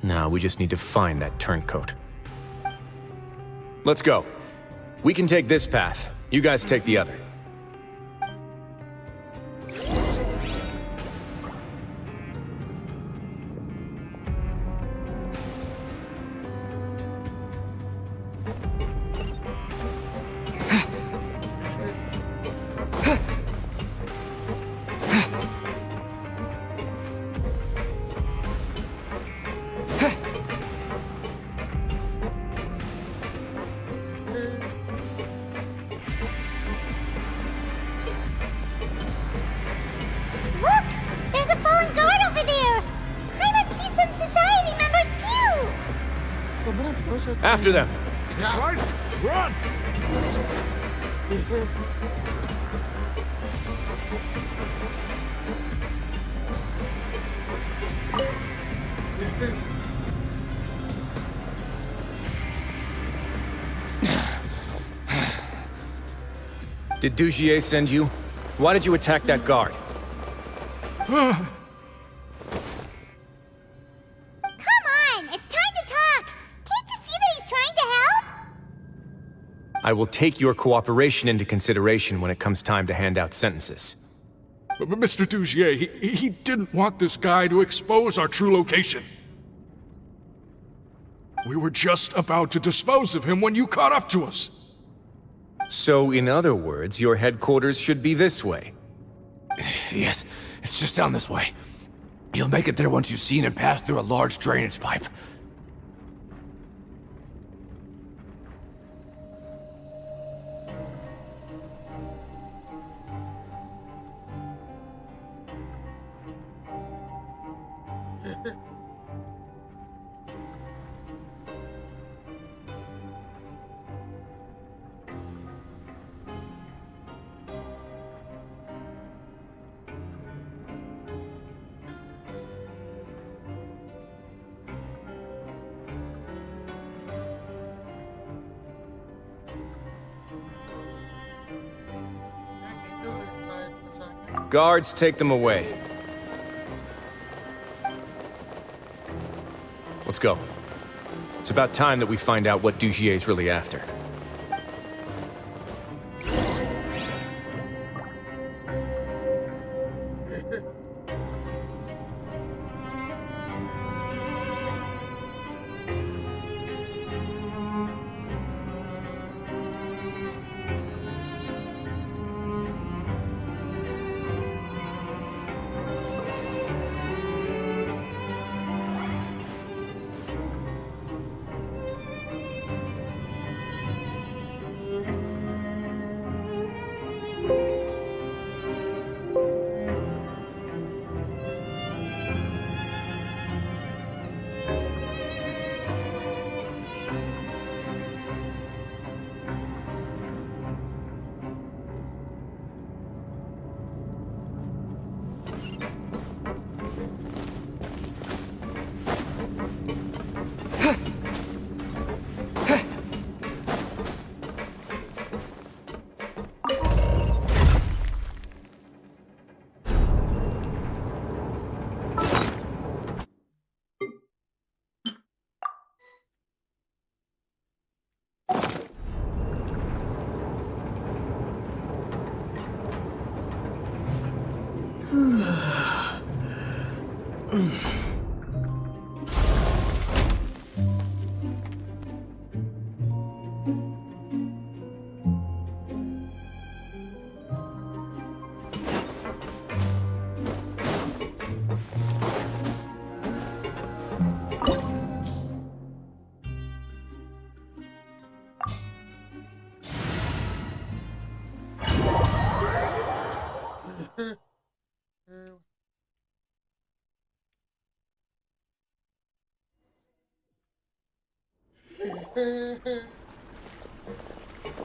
[SPEAKER 8] Now we just need to find that turncoat. Let's go. We can take this path. You guys take the other.
[SPEAKER 5] Look! There's a fallen guard over there! I might see some society members too!
[SPEAKER 8] After them!
[SPEAKER 2] Guys, run!
[SPEAKER 8] Did Dugier send you? Why did you attack that guard?
[SPEAKER 5] Come on! It's time to talk! Can't you see that he's trying to help?
[SPEAKER 8] I will take your cooperation into consideration when it comes time to hand out sentences.
[SPEAKER 16] But Mr. Dugier, he didn't want this guy to expose our true location. We were just about to dispose of him when you caught up to us.
[SPEAKER 8] So, in other words, your headquarters should be this way.
[SPEAKER 17] Yes, it's just down this way. You'll make it there once you've seen him pass through a large drainage pipe.
[SPEAKER 8] Guards, take them away. Let's go. It's about time that we find out what Dugier's really after.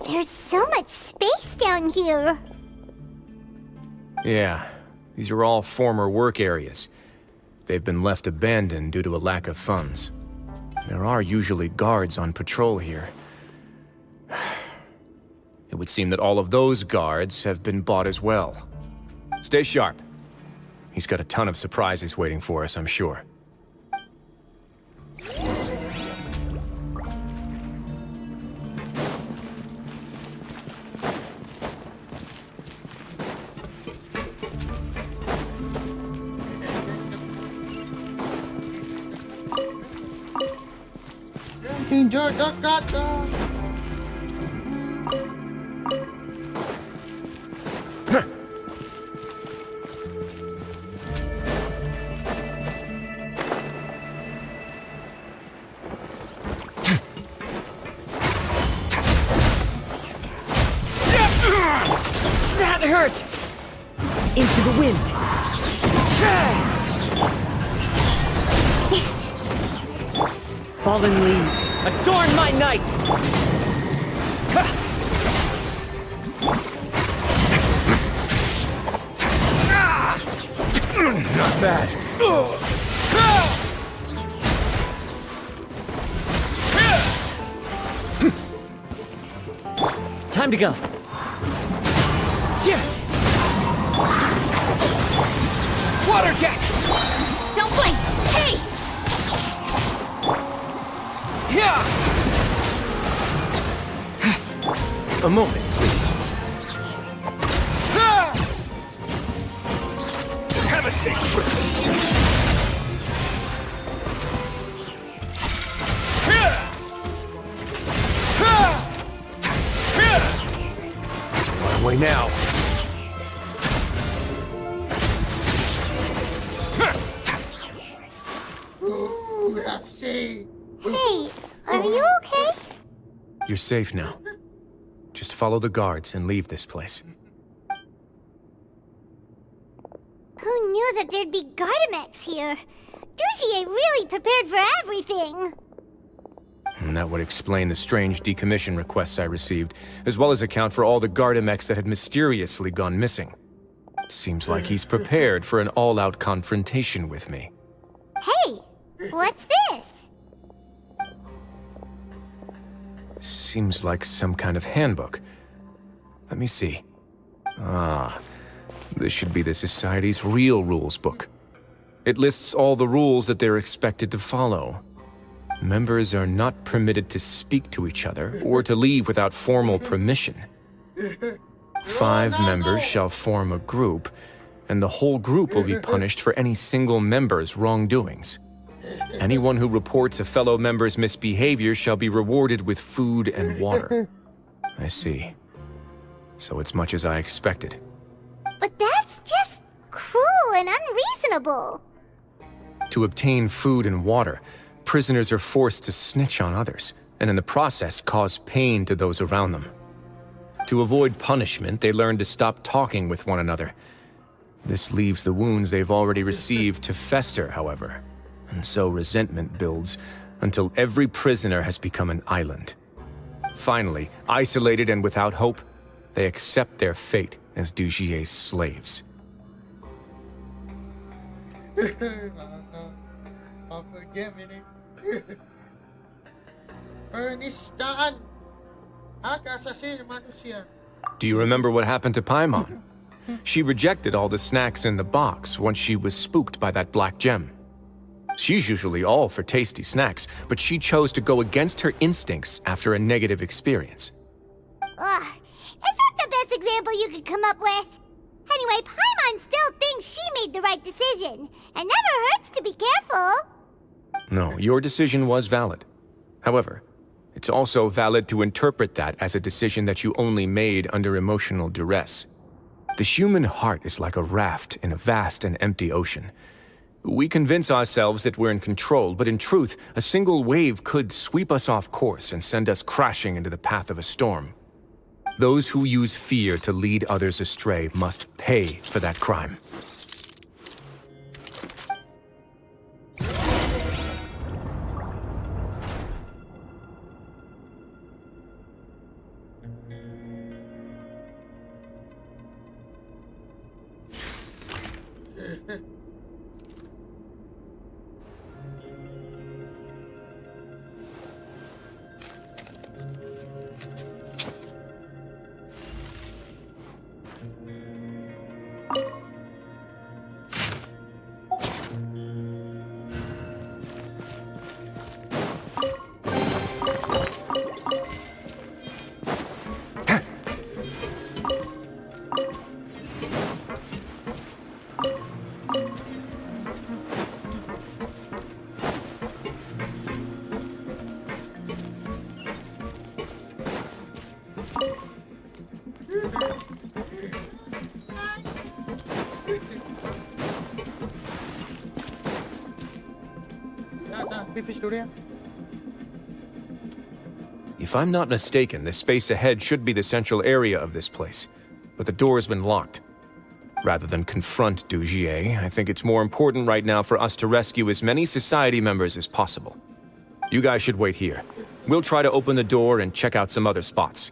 [SPEAKER 5] There's so much space down here.
[SPEAKER 8] Yeah, These are all former work areas. They've been left abandoned due to a lack of funds. There are usually guards on patrol here. It would seem that all of those guards have been bought as well. Stay sharp. He's got a ton of surprises waiting for us, I'm sure.
[SPEAKER 4] Enjoy the cut.
[SPEAKER 1] That hurts! Into the wind! Fallen leaves, adorn my night!
[SPEAKER 17] Not bad.
[SPEAKER 1] Time to go. Water jet!
[SPEAKER 3] Don't blink! Hey!
[SPEAKER 8] A moment, please.
[SPEAKER 17] Have a safe trip.
[SPEAKER 8] On my way now.
[SPEAKER 4] Ooh, FC.
[SPEAKER 5] Hey, are you okay?
[SPEAKER 8] You're safe now. Just follow the guards and leave this place.
[SPEAKER 5] Who knew that there'd be Gardamex here? Dujier really prepared for everything.
[SPEAKER 8] And that would explain the strange decommission requests I received, as well as account for all the Gardamex that had mysteriously gone missing. Seems like he's prepared for an all-out confrontation with me.
[SPEAKER 5] Hey, what's this?
[SPEAKER 8] Seems like some kind of handbook. Let me see. Ah, this should be the Society's real rules book. It lists all the rules that they're expected to follow. Members are not permitted to speak to each other or to leave without formal permission. 5 members shall form a group, and the whole group will be punished for any single member's wrongdoings. Anyone who reports a fellow member's misbehavior shall be rewarded with food and water. I see. So it's much as I expected.
[SPEAKER 5] But that's just cruel and unreasonable.
[SPEAKER 8] To obtain food and water, prisoners are forced to snitch on others, and in the process cause pain to those around them. To avoid punishment, they learn to stop talking with one another. This leaves the wounds they've already received to fester, however, and so resentment builds until every prisoner has become an island. Finally, isolated and without hope, they accept their fate as Dujier's slaves. Do you remember what happened to Paimon? She rejected all the snacks in the box once she was spooked by that black gem. She's usually all for tasty snacks, but she chose to go against her instincts after a negative experience.
[SPEAKER 5] Ugh, is that the best example you could come up with? Anyway, Paimon still thinks she made the right decision. It never hurts to be careful.
[SPEAKER 8] No, your decision was valid. However, it's also valid to interpret that as a decision that you only made under emotional duress. The human heart is like a raft in a vast and empty ocean. We convince ourselves that we're in control, but in truth, a single wave could sweep us off course and send us crashing into the path of a storm. Those who use fear to lead others astray must pay for that crime.
[SPEAKER 4] Pipis dulu ya.
[SPEAKER 8] If I'm not mistaken, the space ahead should be the central area of this place, but the door's been locked. Rather than confront Dugier, I think it's more important right now for us to rescue as many society members as possible. You guys should wait here. We'll try to open the door and check out some other spots.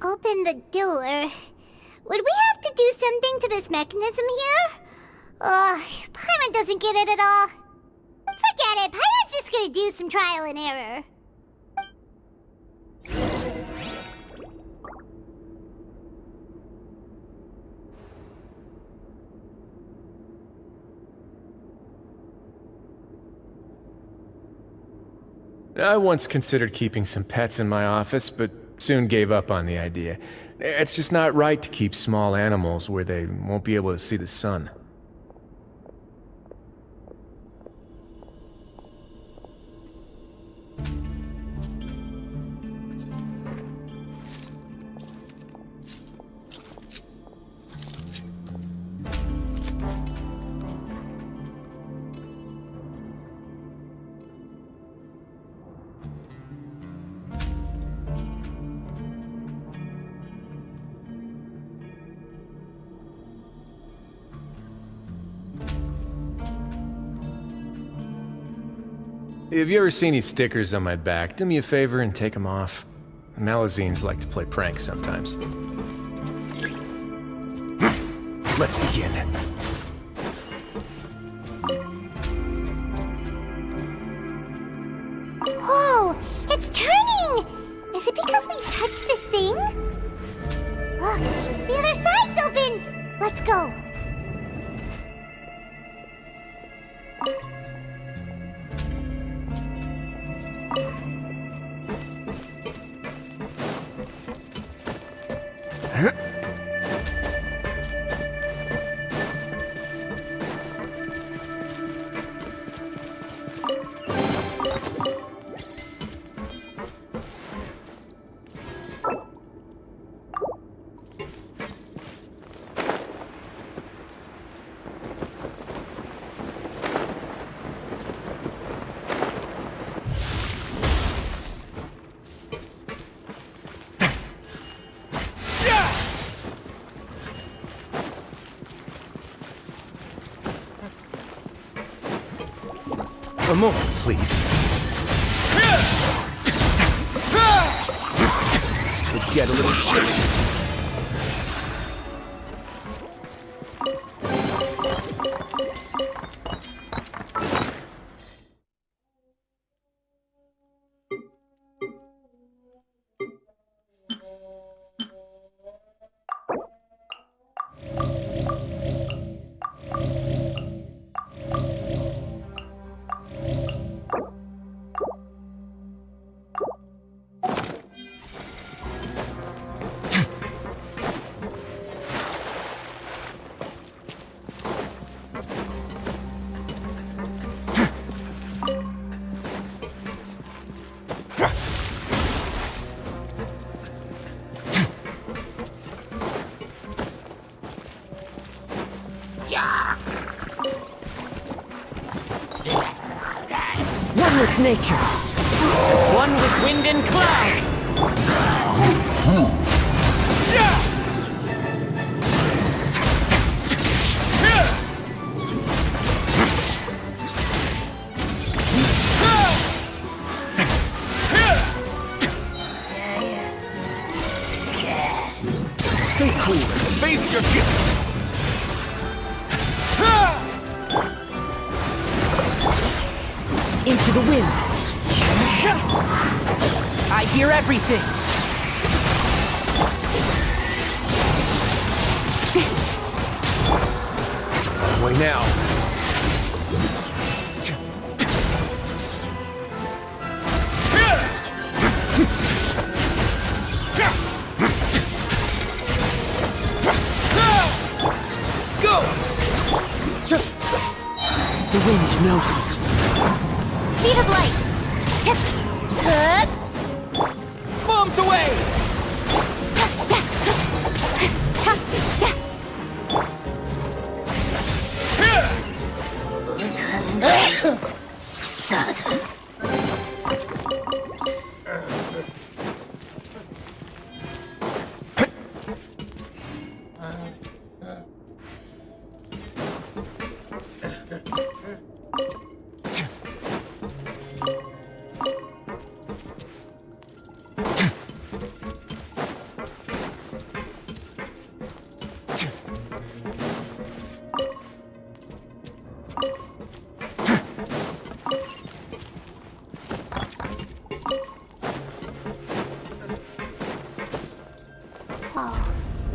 [SPEAKER 5] Open the door. Would we have to do something to this mechanism here? Paimon doesn't get it at all. Forget it, Paimon's just gonna do some trial and error.
[SPEAKER 8] I once considered keeping some pets in my office, but soon gave up on the idea. It's just not right to keep small animals where they won't be able to see the sun. If you ever see any stickers on my back, do me a favor and take them off. Malazines like to play pranks sometimes. Let's begin.
[SPEAKER 5] Whoa! It's turning! Is it because we touched this thing? Look, the other side's open! Let's go.
[SPEAKER 8] A moment, please. This could get a little chilly.
[SPEAKER 1] One with nature, as one with wind and cloud.
[SPEAKER 8] Stay cool and face your gift.
[SPEAKER 1] Into the wind. I hear everything.
[SPEAKER 8] Way now.
[SPEAKER 1] Go! The wind knows me.
[SPEAKER 5] Speed of light!
[SPEAKER 1] Bombs away!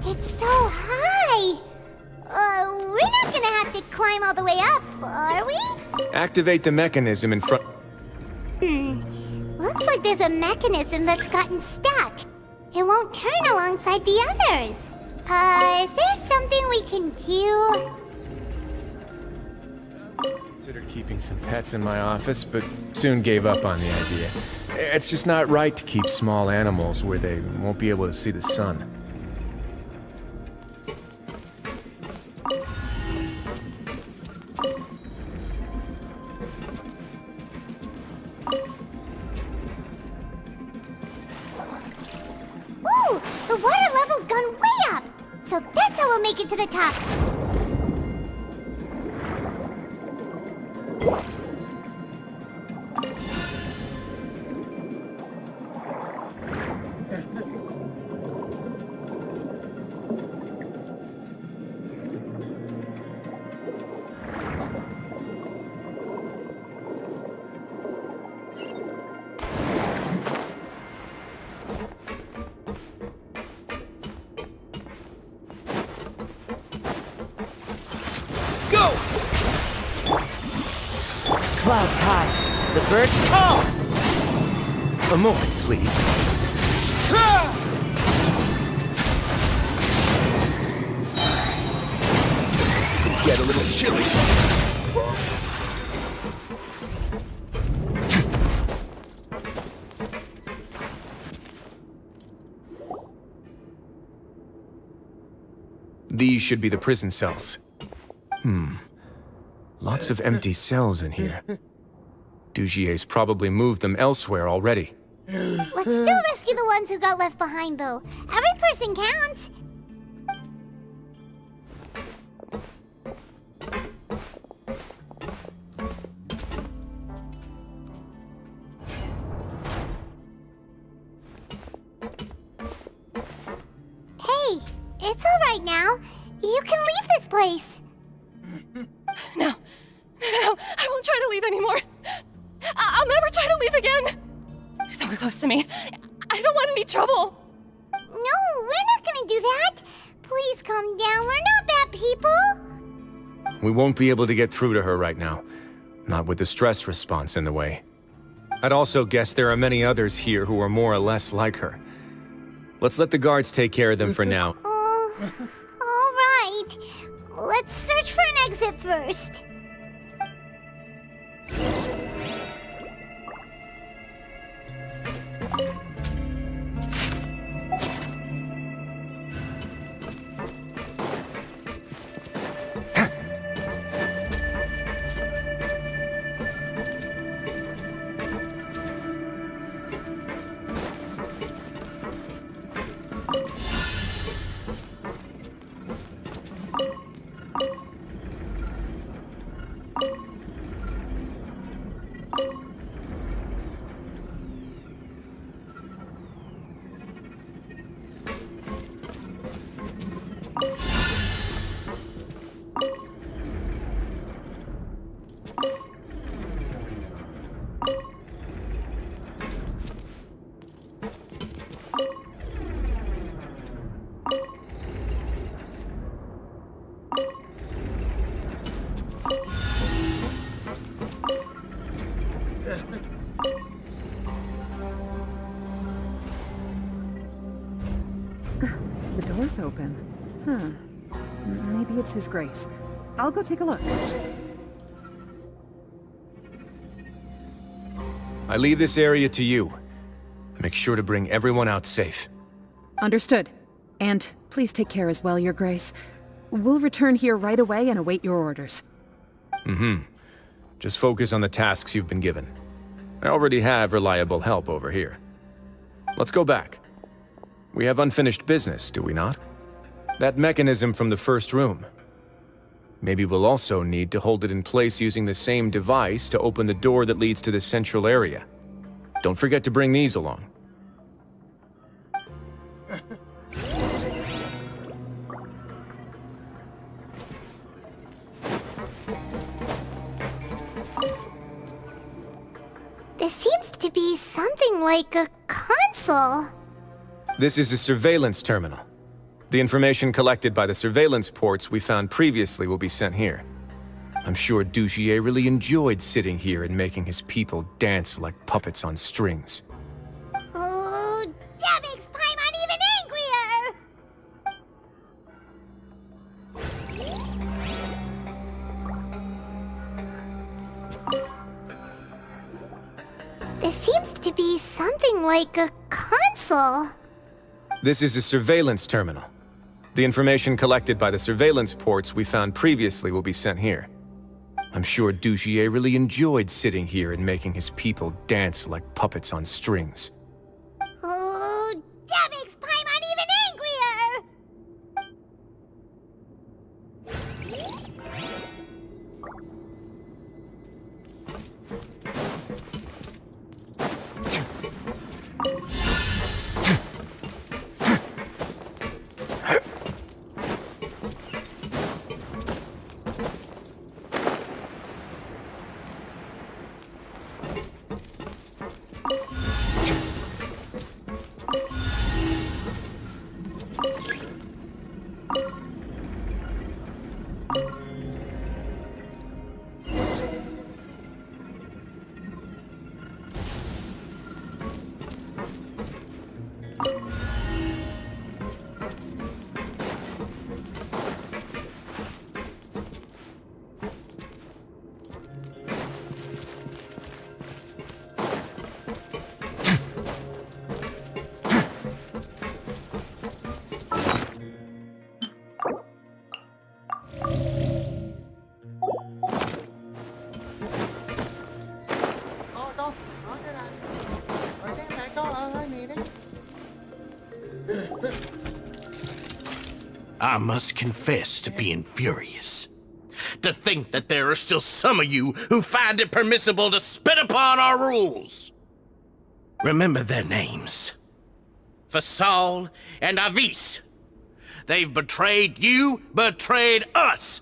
[SPEAKER 5] It's so high! We're not gonna have to climb all the way up, are we?
[SPEAKER 8] Activate the mechanism in front.
[SPEAKER 5] Looks like there's a mechanism that's gotten stuck. It won't turn alongside the others. Is there something we can do?
[SPEAKER 8] Considered keeping some pets in my office, but soon gave up on the idea. It's just not right to keep small animals where they won't be able to see the sun.
[SPEAKER 5] Ooh! The water level's gone way up! So that's how we'll make it to the top.
[SPEAKER 1] Clouds high. The birds call.
[SPEAKER 8] A moment, please. This could get a little chilly. These should be the prison cells. Lots of empty cells in here. Dugier's probably moved them elsewhere already.
[SPEAKER 5] Let's still rescue the ones who got left behind, though. Every person counts. Hey, it's all right now. You can leave this place.
[SPEAKER 10] No, I won't try to leave anymore. I'll never try to leave again. Don't close to me. I don't want any trouble.
[SPEAKER 5] No, we're not gonna do that. Please calm down. We're not bad people.
[SPEAKER 8] We won't be able to get through to her right now. Not with the stress response in the way. I'd also guess there are many others here who are more or less like her. Let's let the guards take care of them for now.
[SPEAKER 5] All right. Let's search for an exit first.
[SPEAKER 18] The door's open. Maybe it's His Grace. I'll go take a look.
[SPEAKER 8] I leave this area to you. Make sure to bring everyone out safe.
[SPEAKER 18] Understood. And please take care as well, Your Grace. We'll return here right away and await your orders.
[SPEAKER 8] Just focus on the tasks you've been given. I already have reliable help over here. Let's go back. We have unfinished business, do we not? That mechanism from the first room. Maybe we'll also need to hold it in place using the same device to open the door that leads to the central area. Don't forget to bring these along.
[SPEAKER 5] This seems to be something like a console.
[SPEAKER 8] This is a surveillance terminal. The information collected by the surveillance ports we found previously will be sent here. I'm sure Dugier really enjoyed sitting here and making his people dance like puppets on strings.
[SPEAKER 5] Oh, that makes Paimon even angrier! This seems to be something like a console.
[SPEAKER 8] This is a surveillance terminal. The information collected by the surveillance ports we found previously will be sent here. I'm sure Dugier really enjoyed sitting here and making his people dance like puppets on strings.
[SPEAKER 5] Oh, that makes Paimon even angrier!
[SPEAKER 11] I must confess to being furious. To think that there are still some of you who find it permissible to spit upon our rules. Remember their names. Fasal and Avis. They've betrayed you, betrayed us.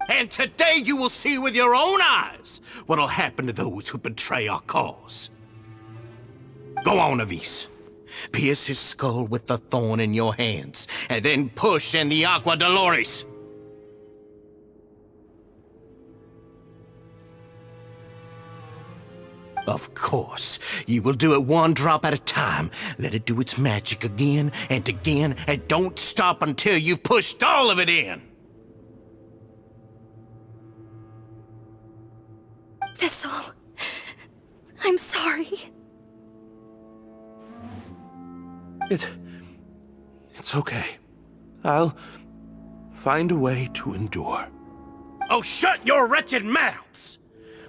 [SPEAKER 11] And today you will see with your own eyes what'll happen to those who betray our cause. Go on, Avis. Pierce his skull with the thorn in your hands, and then push in the Aqua Dolores. Of course, you will do it one drop at a time. Let it do its magic again and again, and don't stop until you've pushed all of it in.
[SPEAKER 3] Thistle, I'm sorry.
[SPEAKER 7] It's okay. I'll find a way to endure.
[SPEAKER 11] Oh, shut your wretched mouths!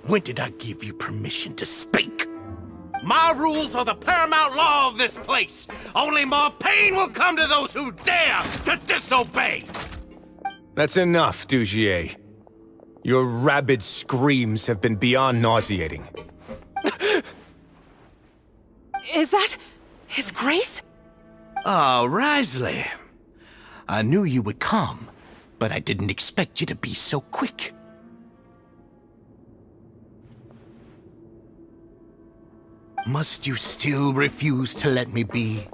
[SPEAKER 11] When did I give you permission to speak? My rules are the paramount law of this place. Only more pain will come to those who dare to disobey.
[SPEAKER 8] That's enough, Dugier. Your rabid screams have been beyond nauseating.
[SPEAKER 12] Is that His Grace?
[SPEAKER 11] Ah, Wriothesley. I knew you would come, but I didn't expect you to be so quick. Must you still refuse to let me be?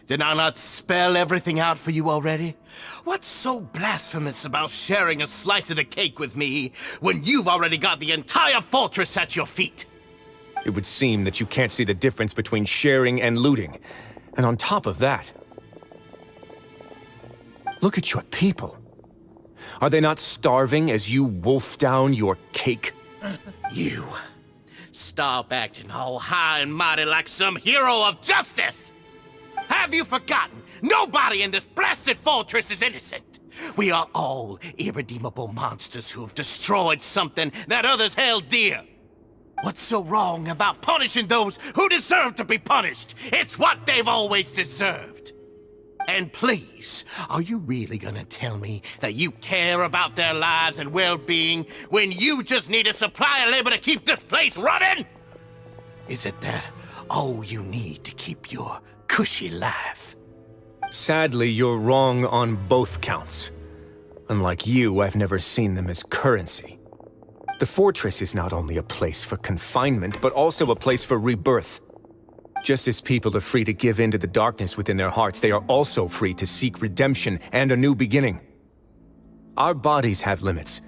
[SPEAKER 11] Did I not spell everything out for you already? What's so blasphemous about sharing a slice of the cake with me when you've already got the entire fortress at your feet?
[SPEAKER 8] It would seem that you can't see the difference between sharing and looting. And on top of that, look at your people. Are they not starving as you wolf down your cake?
[SPEAKER 11] You. Stop acting all high and mighty like some hero of justice! Have you forgotten? Nobody in this blasted fortress is innocent. We are all irredeemable monsters who have destroyed something that others held dear. What's so wrong about punishing those who deserve to be punished? It's what they've always deserved. And please, are you really gonna tell me that you care about their lives and well-being when you just need a supply of labor to keep this place running? Is it that all you need to keep your cushy life?
[SPEAKER 8] Sadly, you're wrong on both counts. Unlike you, I've never seen them as currency. The fortress is not only a place for confinement, but also a place for rebirth. Just as people are free to give in to the darkness within their hearts, they are also free to seek redemption and a new beginning. Our bodies have limits,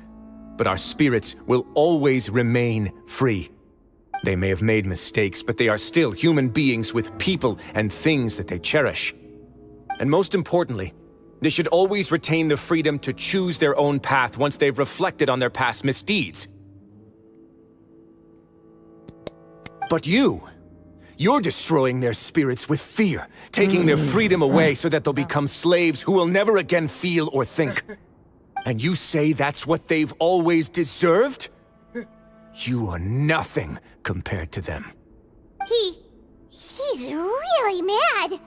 [SPEAKER 8] but our spirits will always remain free. They may have made mistakes, but they are still human beings with people and things that they cherish. And most importantly, they should always retain the freedom to choose their own path once they've reflected on their past misdeeds. But you're destroying their spirits with fear, taking their freedom away so that they'll become slaves who will never again feel or think. And you say that's what they've always deserved? You are nothing compared to them.
[SPEAKER 5] He's really mad.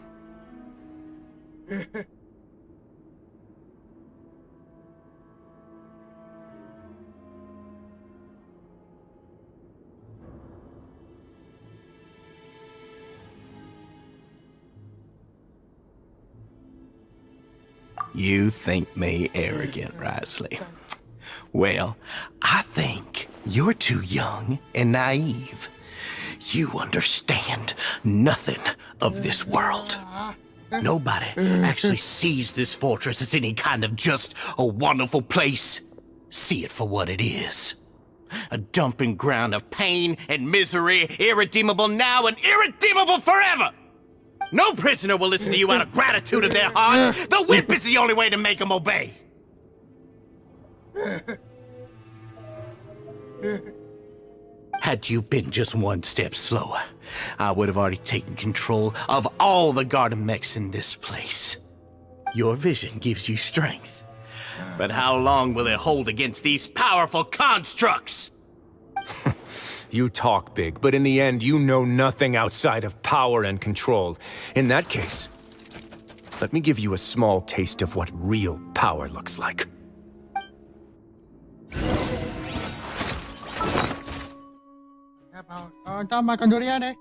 [SPEAKER 11] You think me arrogant, Wriothesley? Well, I think you're too young and naive. You understand nothing of this world. Nobody actually sees this fortress as any kind of just a wonderful place. See it for what it is. A dumping ground of pain and misery, irredeemable now and irredeemable forever! No prisoner will listen to you out of gratitude of their hearts. The whip is the only way to make them obey. Had you been just one step slower, I would have already taken control of all the garden mechs in this place. Your vision gives you strength. But how long will it hold against these powerful constructs?
[SPEAKER 8] You talk big, but in the end, you know nothing outside of power and control. In that case, let me give you a small taste of what real power looks like.
[SPEAKER 4] Ntar makan durian deh.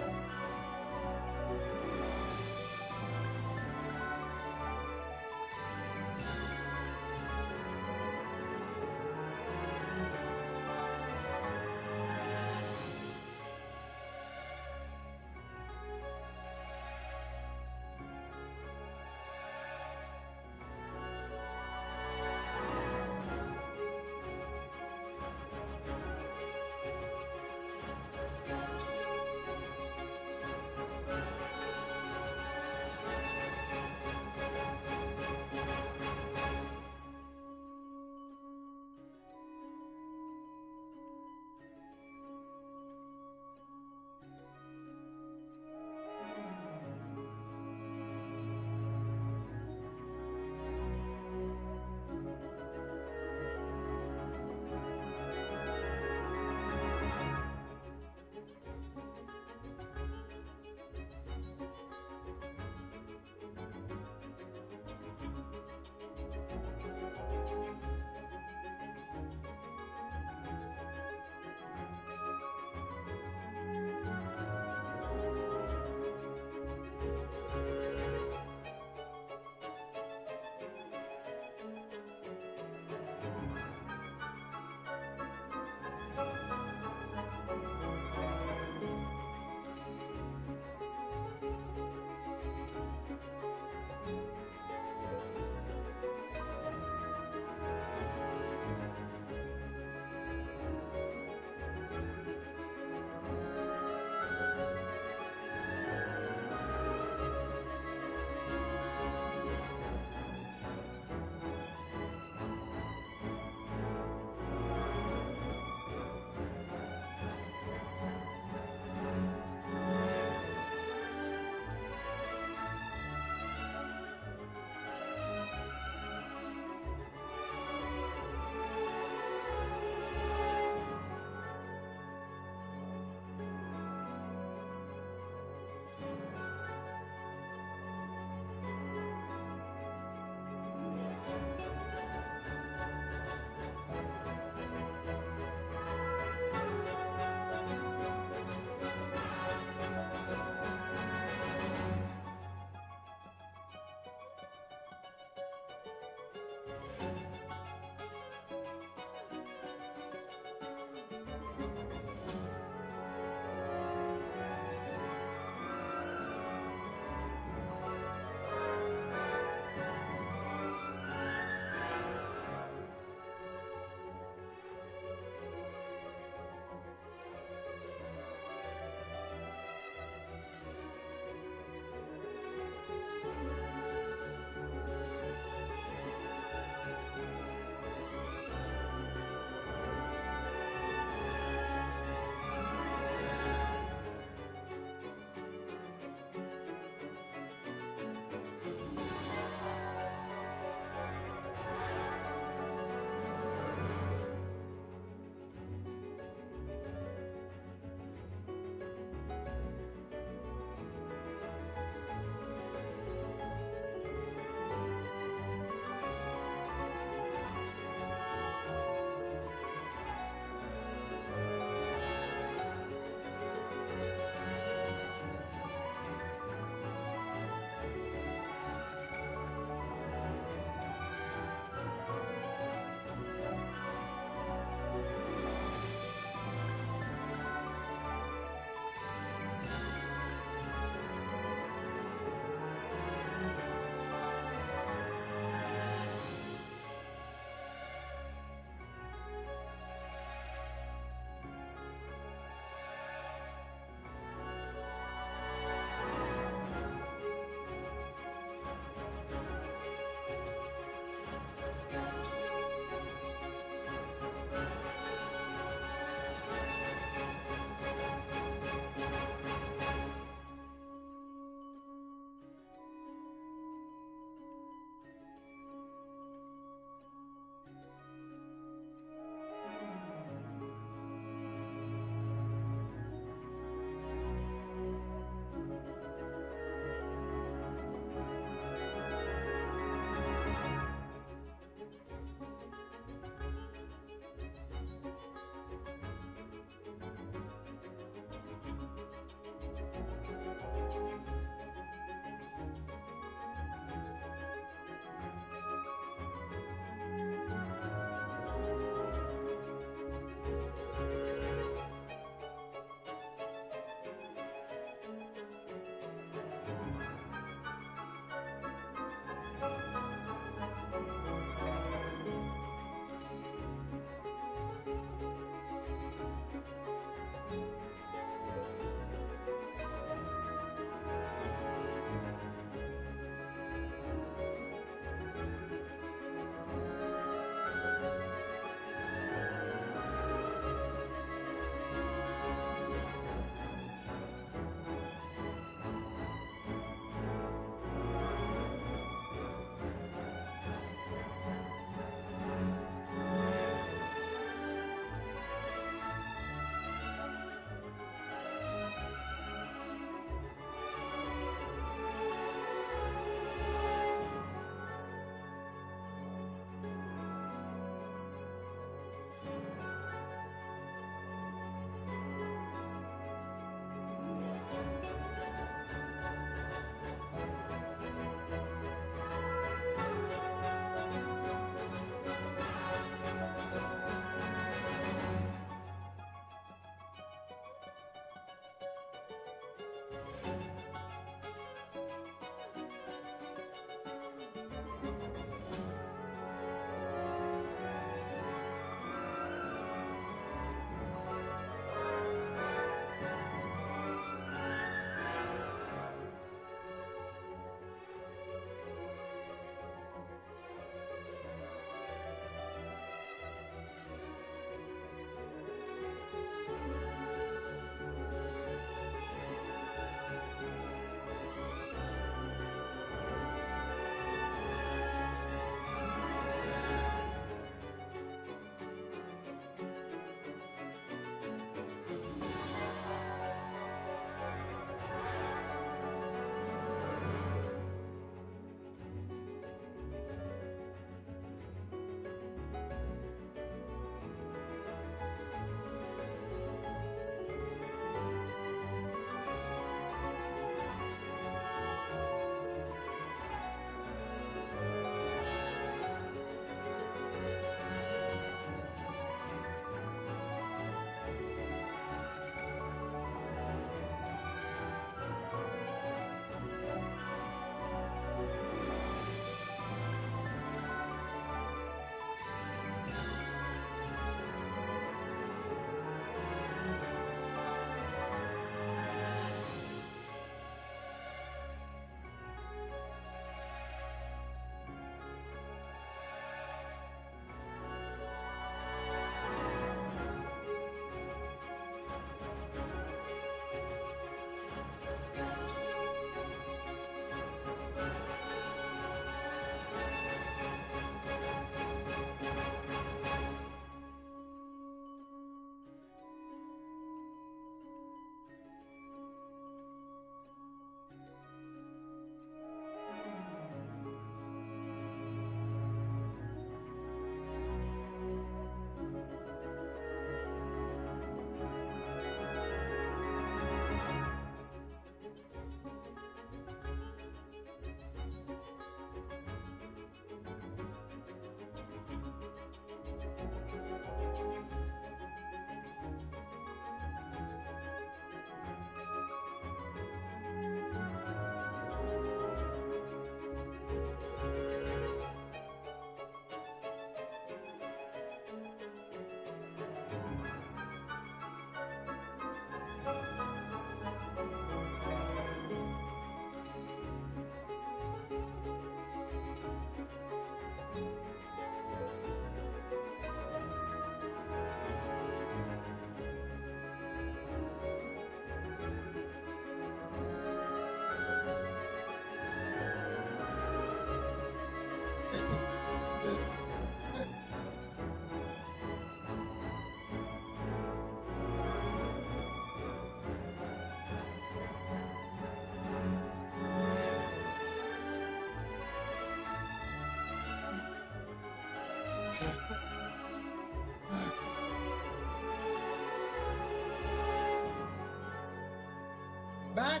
[SPEAKER 4] Back?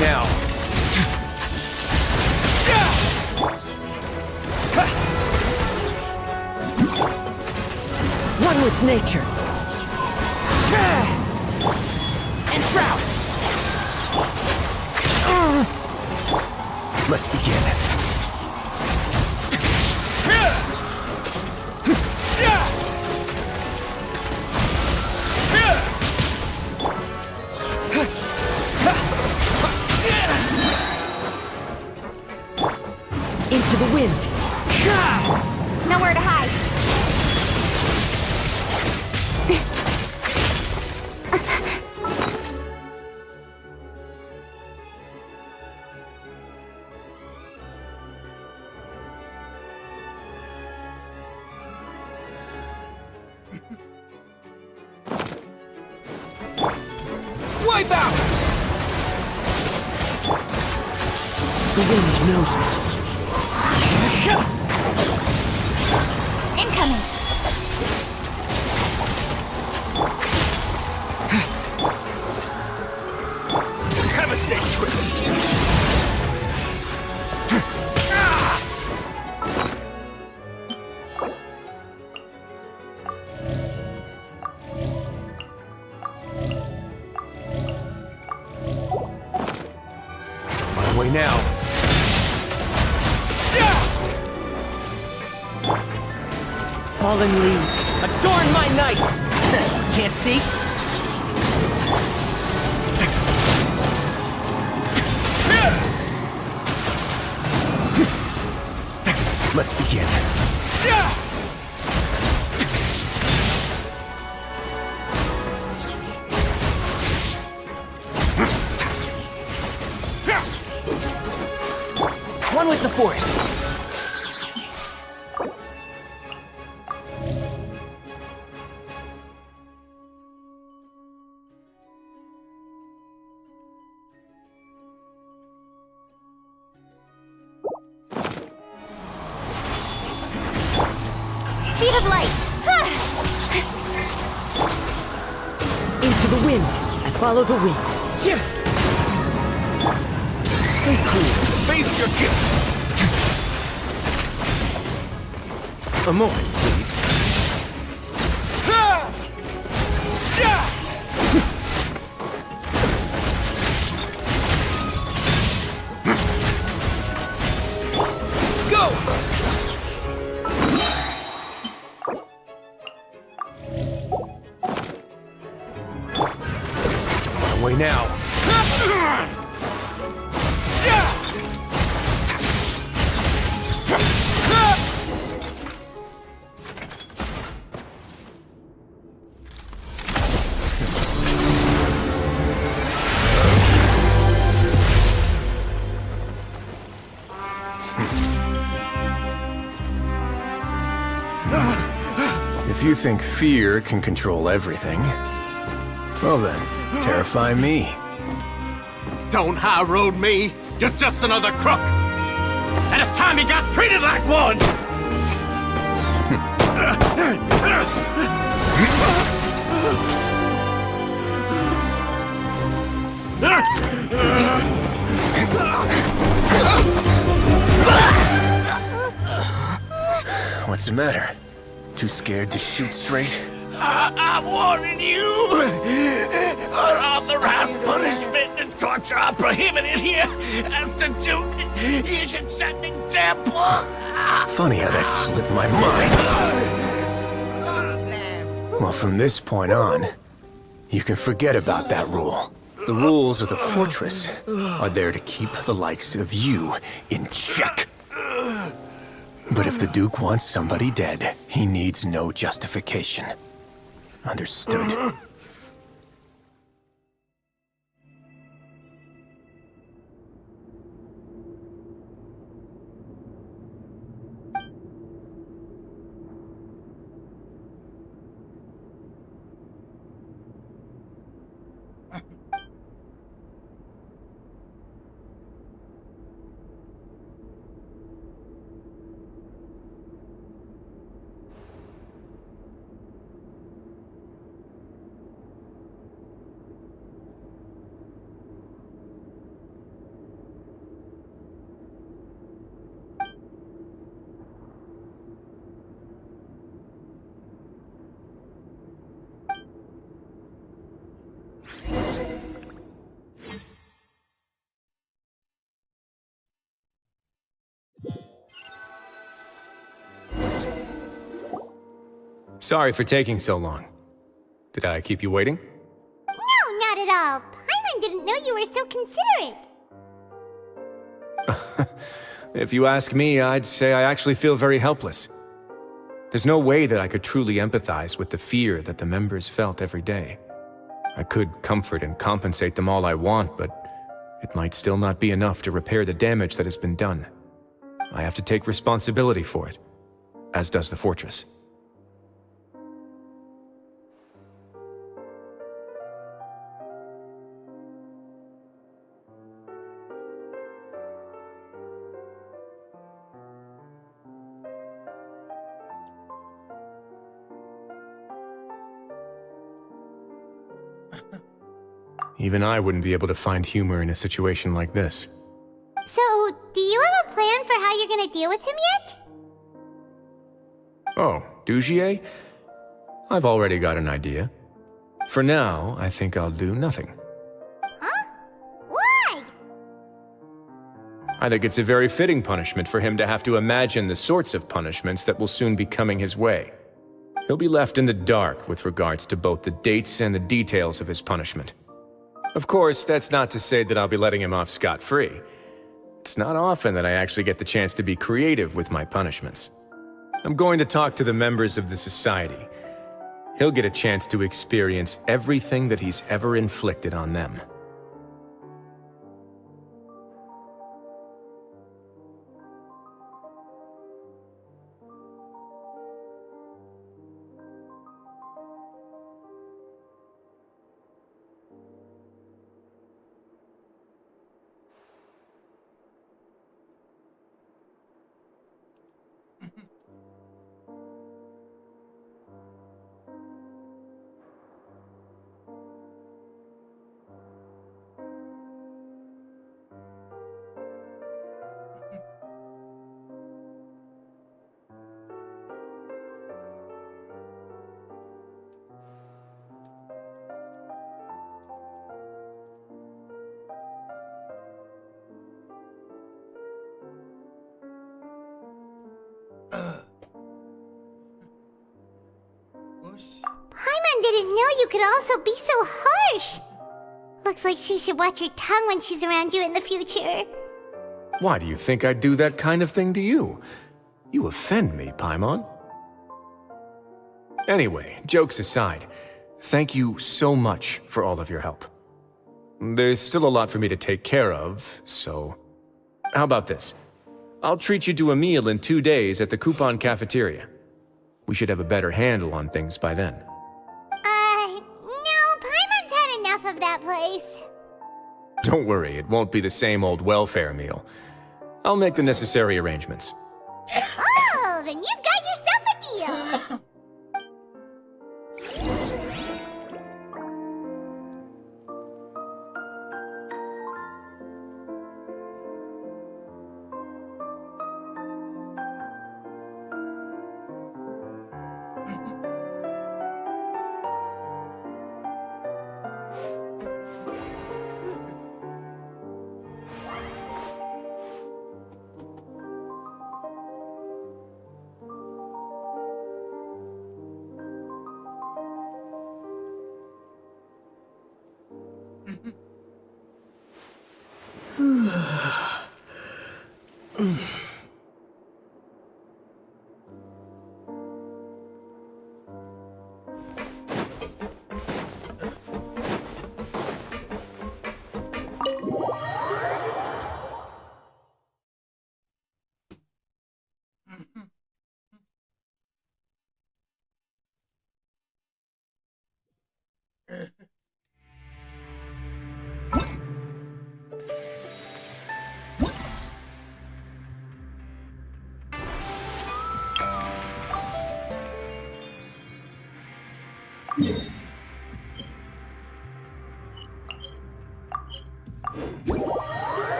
[SPEAKER 8] now.
[SPEAKER 1] One with nature. And shroud.
[SPEAKER 11] Let's begin.
[SPEAKER 1] Into the wind.
[SPEAKER 3] Nowhere to hide.
[SPEAKER 1] Wipe out! The wind knows me.
[SPEAKER 3] Incoming.
[SPEAKER 11] Have a safe trip.
[SPEAKER 8] My way now.
[SPEAKER 1] Fallen leaves, adorn my night! Can't see?
[SPEAKER 11] Let's begin.
[SPEAKER 1] One with the force.
[SPEAKER 3] Speed of light.
[SPEAKER 1] Into the wind. I follow the wind.
[SPEAKER 11] Stay cool. Face your guilt.
[SPEAKER 8] A moment, please.
[SPEAKER 1] Go!
[SPEAKER 8] My way now.
[SPEAKER 11] If you think fear can control everything, well then, terrify me.
[SPEAKER 17] Don't high road me. You're just another crook. And it's time you got treated like one.
[SPEAKER 11] What's the matter? Too scared to shoot straight?
[SPEAKER 17] I'm warning you. Unauthorized punishment and torture are prohibited here. As the Duke, you should set an example.
[SPEAKER 11] Funny how that slipped my mind. Well, from this point on, you can forget about that rule. The rules of the fortress are there to keep the likes of you in check. But if the Duke wants somebody dead, he needs no justification. Understood?
[SPEAKER 8] Sorry for taking so long. Did I keep you waiting?
[SPEAKER 5] No, not at all. Paimon didn't know you were so considerate.
[SPEAKER 8] If you ask me, I'd say I actually feel very helpless. There's no way that I could truly empathize with the fear that the members felt every day. I could comfort and compensate them all I want, but it might still not be enough to repair the damage that has been done. I have to take responsibility for it, as does the fortress. Even I wouldn't be able to find humor in a situation like this.
[SPEAKER 5] So, do you have a plan for how you're gonna deal with him yet?
[SPEAKER 8] Oh, Dugier? I've already got an idea. For now, I think I'll do nothing.
[SPEAKER 5] Huh? Why?
[SPEAKER 8] I think it's a very fitting punishment for him to have to imagine the sorts of punishments that will soon be coming his way. He'll be left in the dark with regards to both the dates and the details of his punishment. Of course, that's not to say that I'll be letting him off scot-free. It's not often that I actually get the chance to be creative with my punishments. I'm going to talk to the members of the society. He'll get a chance to experience everything that he's ever inflicted on them.
[SPEAKER 5] Paimon didn't know you could also be so harsh. Looks like she should watch her tongue when she's around you in the future.
[SPEAKER 8] Why do you think I'd do that kind of thing to you? You offend me, Paimon. Anyway, jokes aside, thank you so much for all of your help. There's still a lot for me to take care of, so... How about this? I'll treat you to a meal in 2 days at the Coupon Cafeteria. We should have a better handle on things by then.
[SPEAKER 5] No, Paimon's had enough of that place.
[SPEAKER 8] Don't worry, it won't be the same old welfare meal. I'll make the necessary arrangements.
[SPEAKER 5] Oh, then you've got yourself a deal.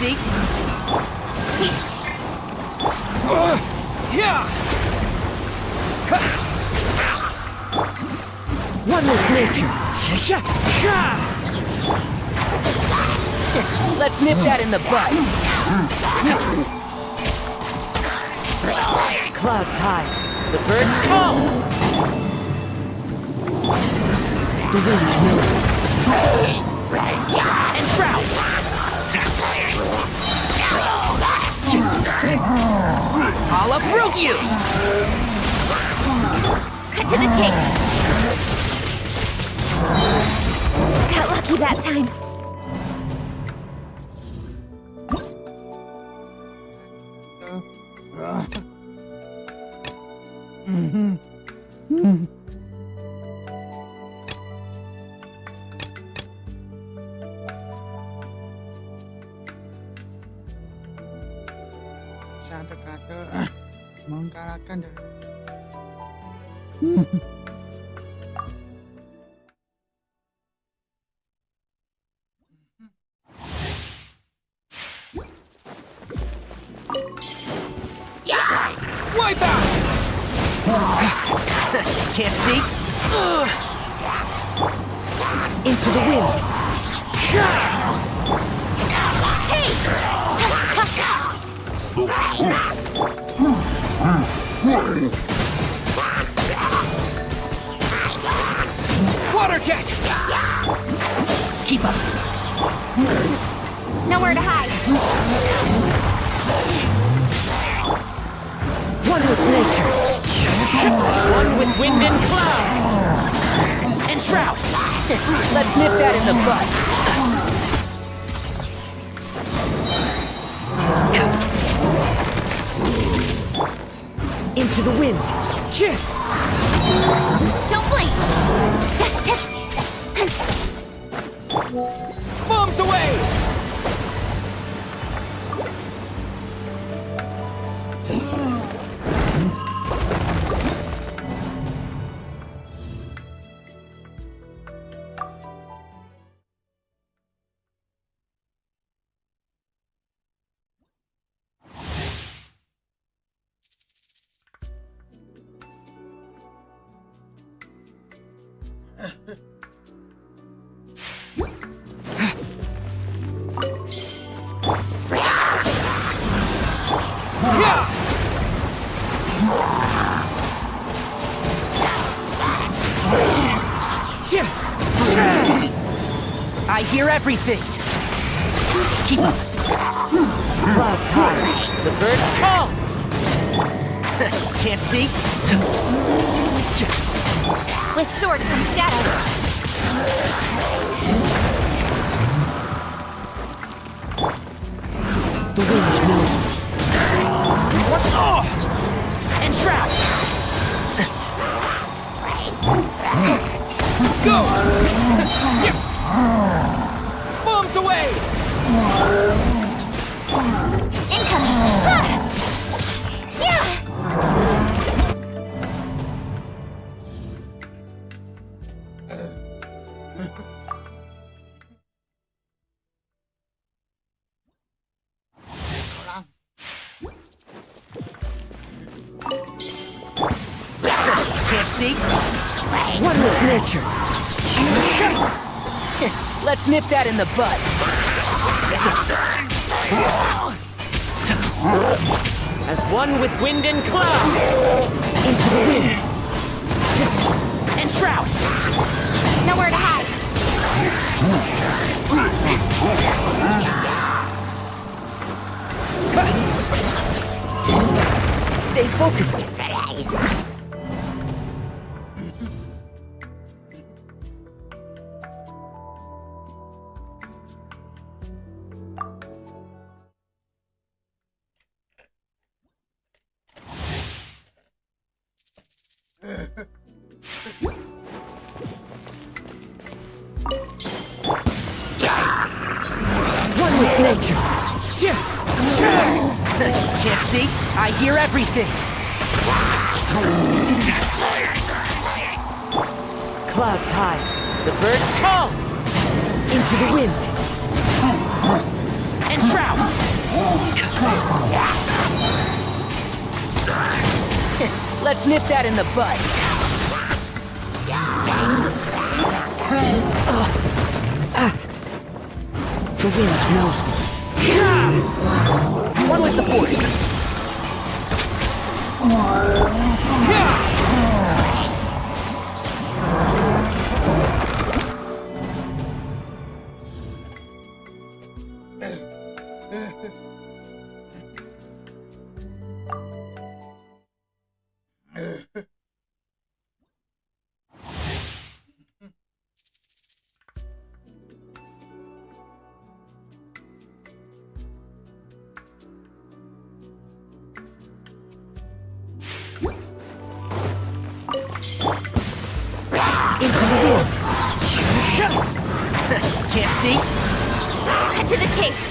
[SPEAKER 1] see? One with nature. Let's nip that in the bud. Clouds high. The birds call. The wind knows it. And shroud. I'll uproot you.
[SPEAKER 5] Cut to the chase. Got lucky that time.
[SPEAKER 4] Sampai kata menggalakkan dah.
[SPEAKER 1] Wipe out! Can't see? Into the wind.
[SPEAKER 5] Hey!
[SPEAKER 1] Water jet! Keep up.
[SPEAKER 5] Nowhere to hide.
[SPEAKER 1] One with nature. One with wind and cloud. And shroud. Let's nip that in the bud. Into the wind.
[SPEAKER 5] Don't blink.
[SPEAKER 1] Bombs away! I hear everything. Keep up. Clouds high. The birds call. Can't see?
[SPEAKER 5] With sword comes shadow.
[SPEAKER 1] The wind knows me. Oh! And shroud. Go! Bombs away!
[SPEAKER 5] Incoming! Yeah!
[SPEAKER 1] Can't see? One with nature. Let's nip that in the bud. As one with wind and cloud. Into the wind. And shroud.
[SPEAKER 5] Nowhere to hide.
[SPEAKER 1] Stay focused. One with nature. Can't see? I hear everything. Clouds high. The birds call. Into the wind. And shroud! Let's nip that in the bud. The wind knows me. One with the force. Into the wind. Can't see?
[SPEAKER 3] Cut to the chase.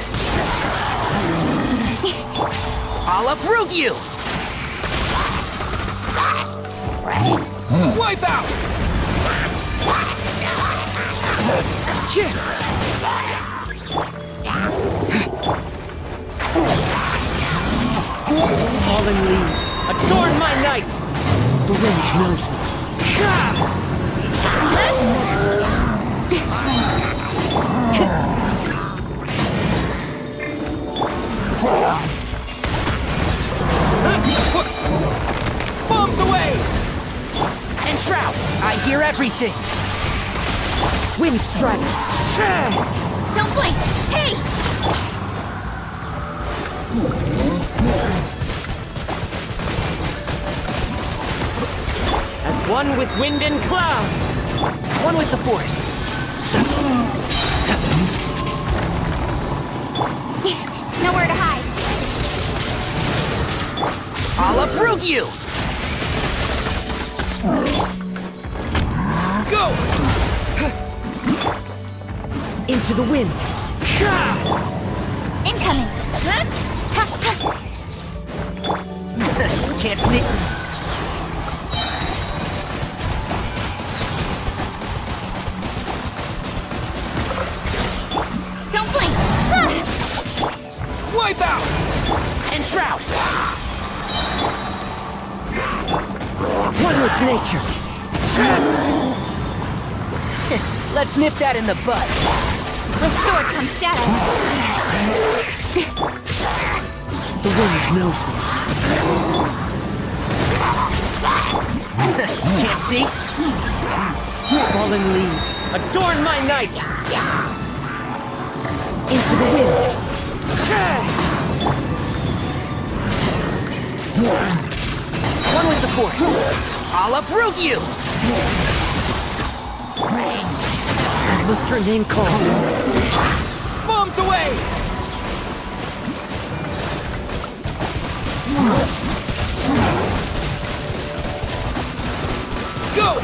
[SPEAKER 1] I'll uproot you! Wipe out! Fallen leaves, adorn my night! The wind knows me. Bombs away! And shroud! I hear everything! Wind strike!
[SPEAKER 3] Don't blink! Hey!
[SPEAKER 1] As one with wind and cloud! One with the force!
[SPEAKER 3] Nowhere to hide.
[SPEAKER 1] I'll uproot you! Go! Into the wind!
[SPEAKER 3] Incoming!
[SPEAKER 1] Can't see.
[SPEAKER 3] Don't blink!
[SPEAKER 1] Wipe out! And shroud! One with nature! Let's nip that in the bud!
[SPEAKER 3] With sword comes shadow!
[SPEAKER 1] The wind knows me. Can't see? Fallen leaves, adorn my night! Into the wind! One with the force! I'll uproot you! I must remain calm. Bombs away! Go!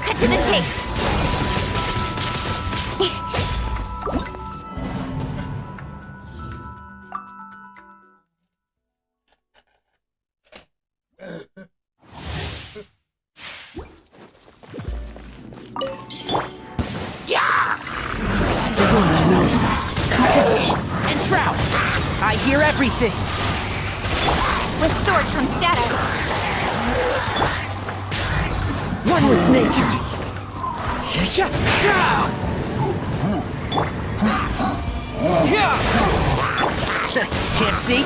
[SPEAKER 3] Cut to the chase!
[SPEAKER 1] The wind knows me. And shroud! I hear everything!
[SPEAKER 3] With sword comes shadow!
[SPEAKER 1] One with nature! Can't see?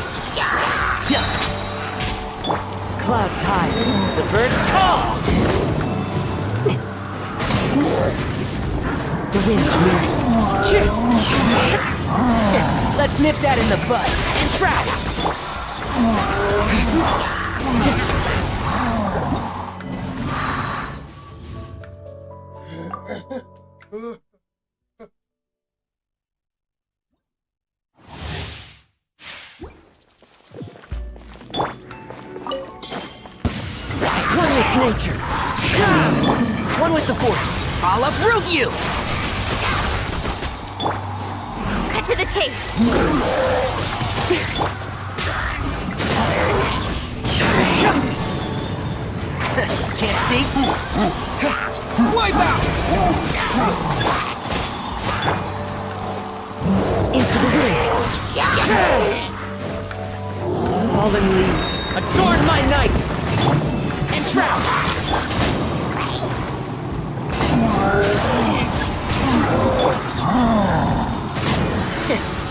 [SPEAKER 1] Clouds high, the birds call! The wind knows me. Let's nip that in the bud and shroud! One with nature. One with the force. I'll uproot you!
[SPEAKER 3] Cut to the chase!
[SPEAKER 1] Can't see? Wipe out! Into the wind! Fallen leaves, adorn my night! Enshroud!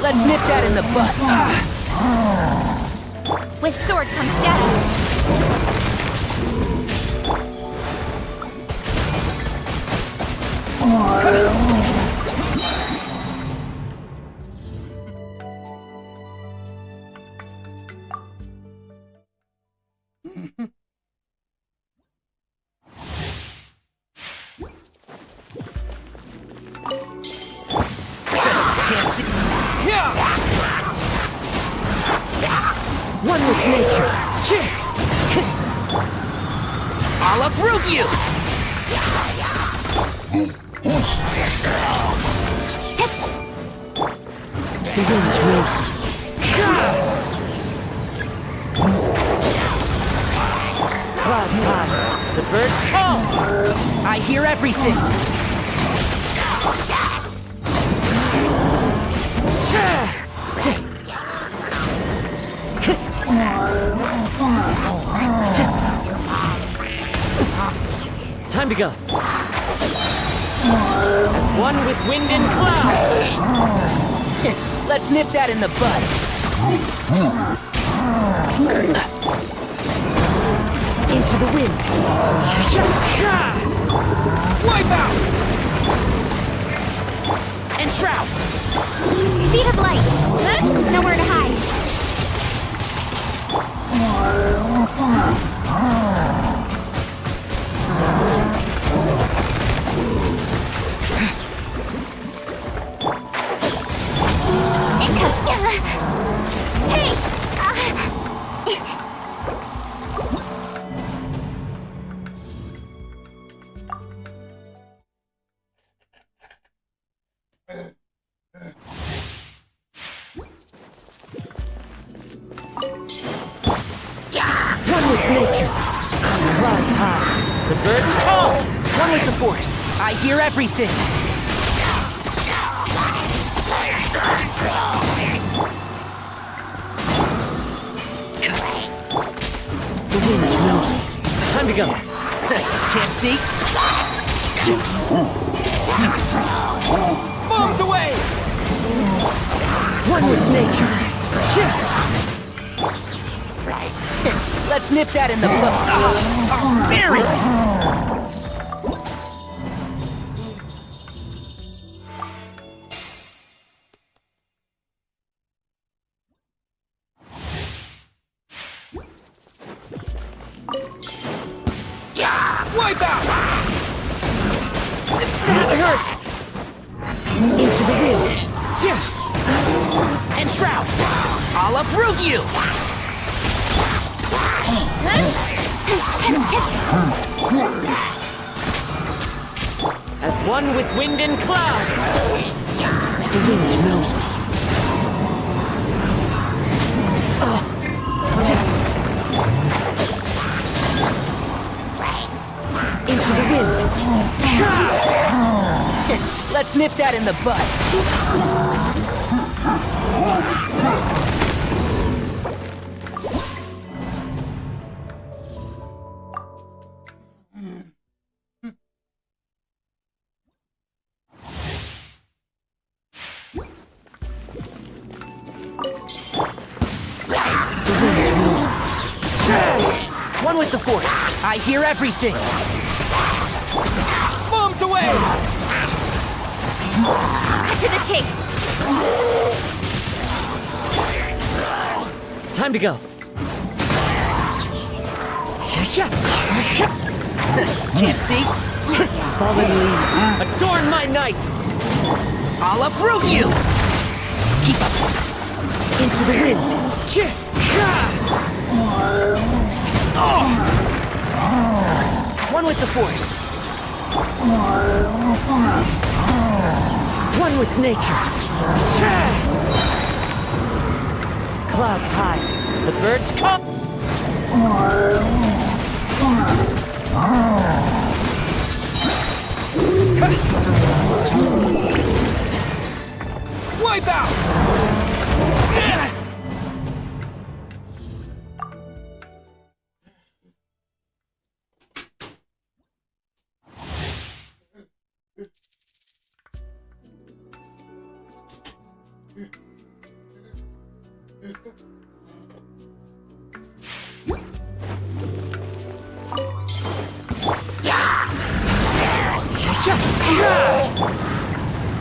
[SPEAKER 1] Let's nip that in the butt!
[SPEAKER 3] With sword comes shadow.
[SPEAKER 1] One with nature. I'll uproot you! The wind knows me. Clouds high, the birds call. I hear everything. Time to go. As one with wind and cloud. Let's nip that in the bud. Into the wind. Wipe out! Enshroud!
[SPEAKER 5] Speed of light. Nowhere to hide. Hey!
[SPEAKER 1] One with nature. Clouds high. The birds call. One with the forest. I hear everything. The wind knows me. Time to go. Can't see? Bombs away! One with nature. Let's nip that in the butt. Barely! Wipe out! That hurts! Into the wind! Enshroud! I'll uproot you! As one with wind and cloud! The wind knows me. Into the wind. Let's nip that in the bud. The wind knows me. One with the force. I hear everything. Bombs away!
[SPEAKER 3] Cut to the chase.
[SPEAKER 1] Time to go. Can't see? Fallen leaves, adorn my night! I'll uproot you! Keep up. Into the wind. One with the force. One with nature. Clouds high. The birds come. Wipe out!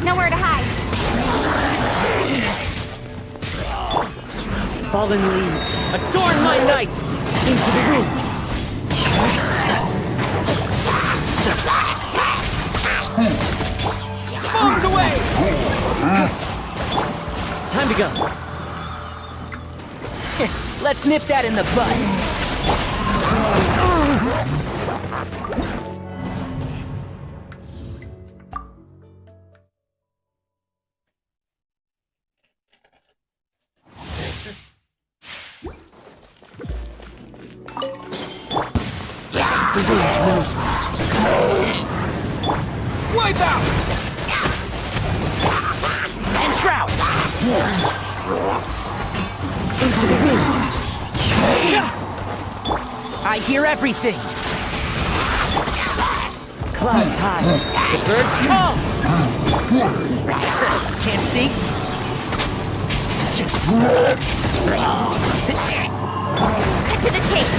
[SPEAKER 5] Nowhere to hide.
[SPEAKER 1] Fallen leaves, adorn my night! Into the wind! Bombs away! Time to go. Let's nip that in the bud. The wind knows me. Wipe out! And shroud! Into the wind! I hear everything! Clouds high, the birds call! Can't see?
[SPEAKER 5] Cut to the chase.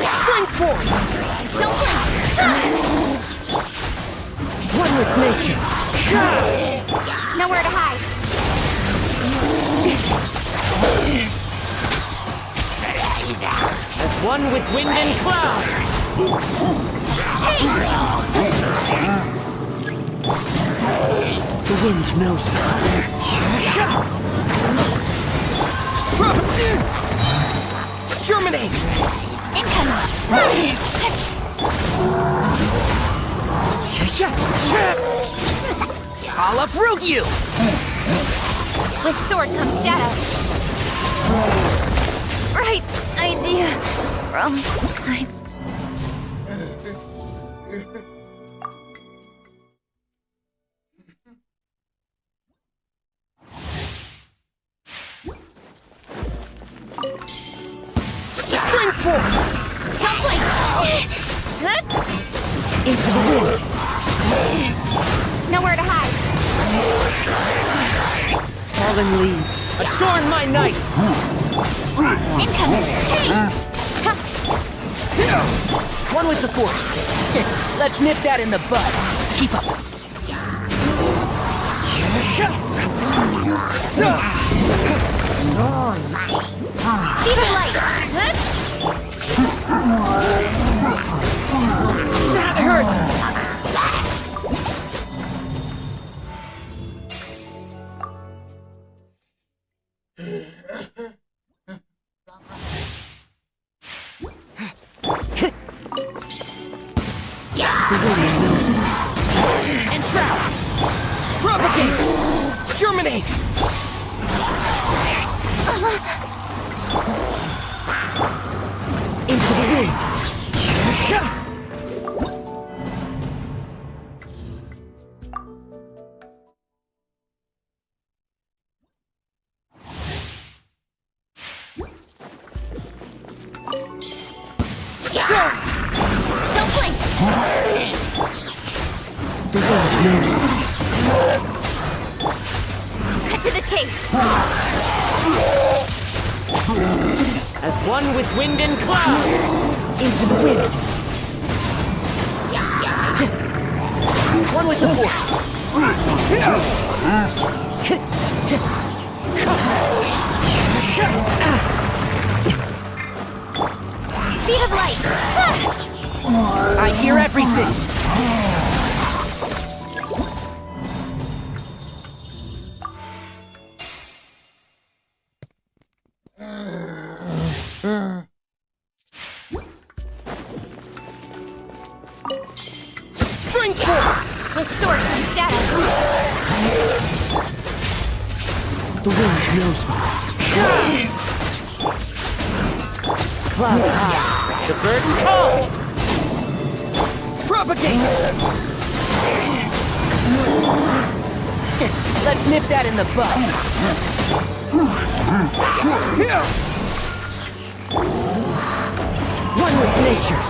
[SPEAKER 1] Spring forward!
[SPEAKER 5] Don't blink!
[SPEAKER 1] One with nature!
[SPEAKER 5] Nowhere to hide.
[SPEAKER 1] As one with wind and cloud! The wind knows me. Germinate!
[SPEAKER 5] Incoming!
[SPEAKER 1] I'll uproot you!
[SPEAKER 5] With sword comes shadow. Right idea. Wrong time.
[SPEAKER 1] Spring forth!
[SPEAKER 5] Don't blink!
[SPEAKER 1] Into the wind!
[SPEAKER 5] Nowhere to hide.
[SPEAKER 1] Fallen leaves, adorn my night!
[SPEAKER 5] Incoming! Hey!
[SPEAKER 1] One with the force. Let's nip that in the bud. Keep up.
[SPEAKER 3] Speed of light!
[SPEAKER 1] That hurts! Entrap! Propagate! Germinate! Into the wind!
[SPEAKER 3] Don't blink!
[SPEAKER 1] The wind knows me.
[SPEAKER 3] Cut to the chase!
[SPEAKER 1] As one with wind and cloud! Into the wind! One with the force!
[SPEAKER 3] Speed of light!
[SPEAKER 1] I hear everything! Spring forth!
[SPEAKER 3] With sword and shadow!
[SPEAKER 1] The wind knows me. Clouds high. The birds call! Propagate! Let's nip that in the bud. One with nature.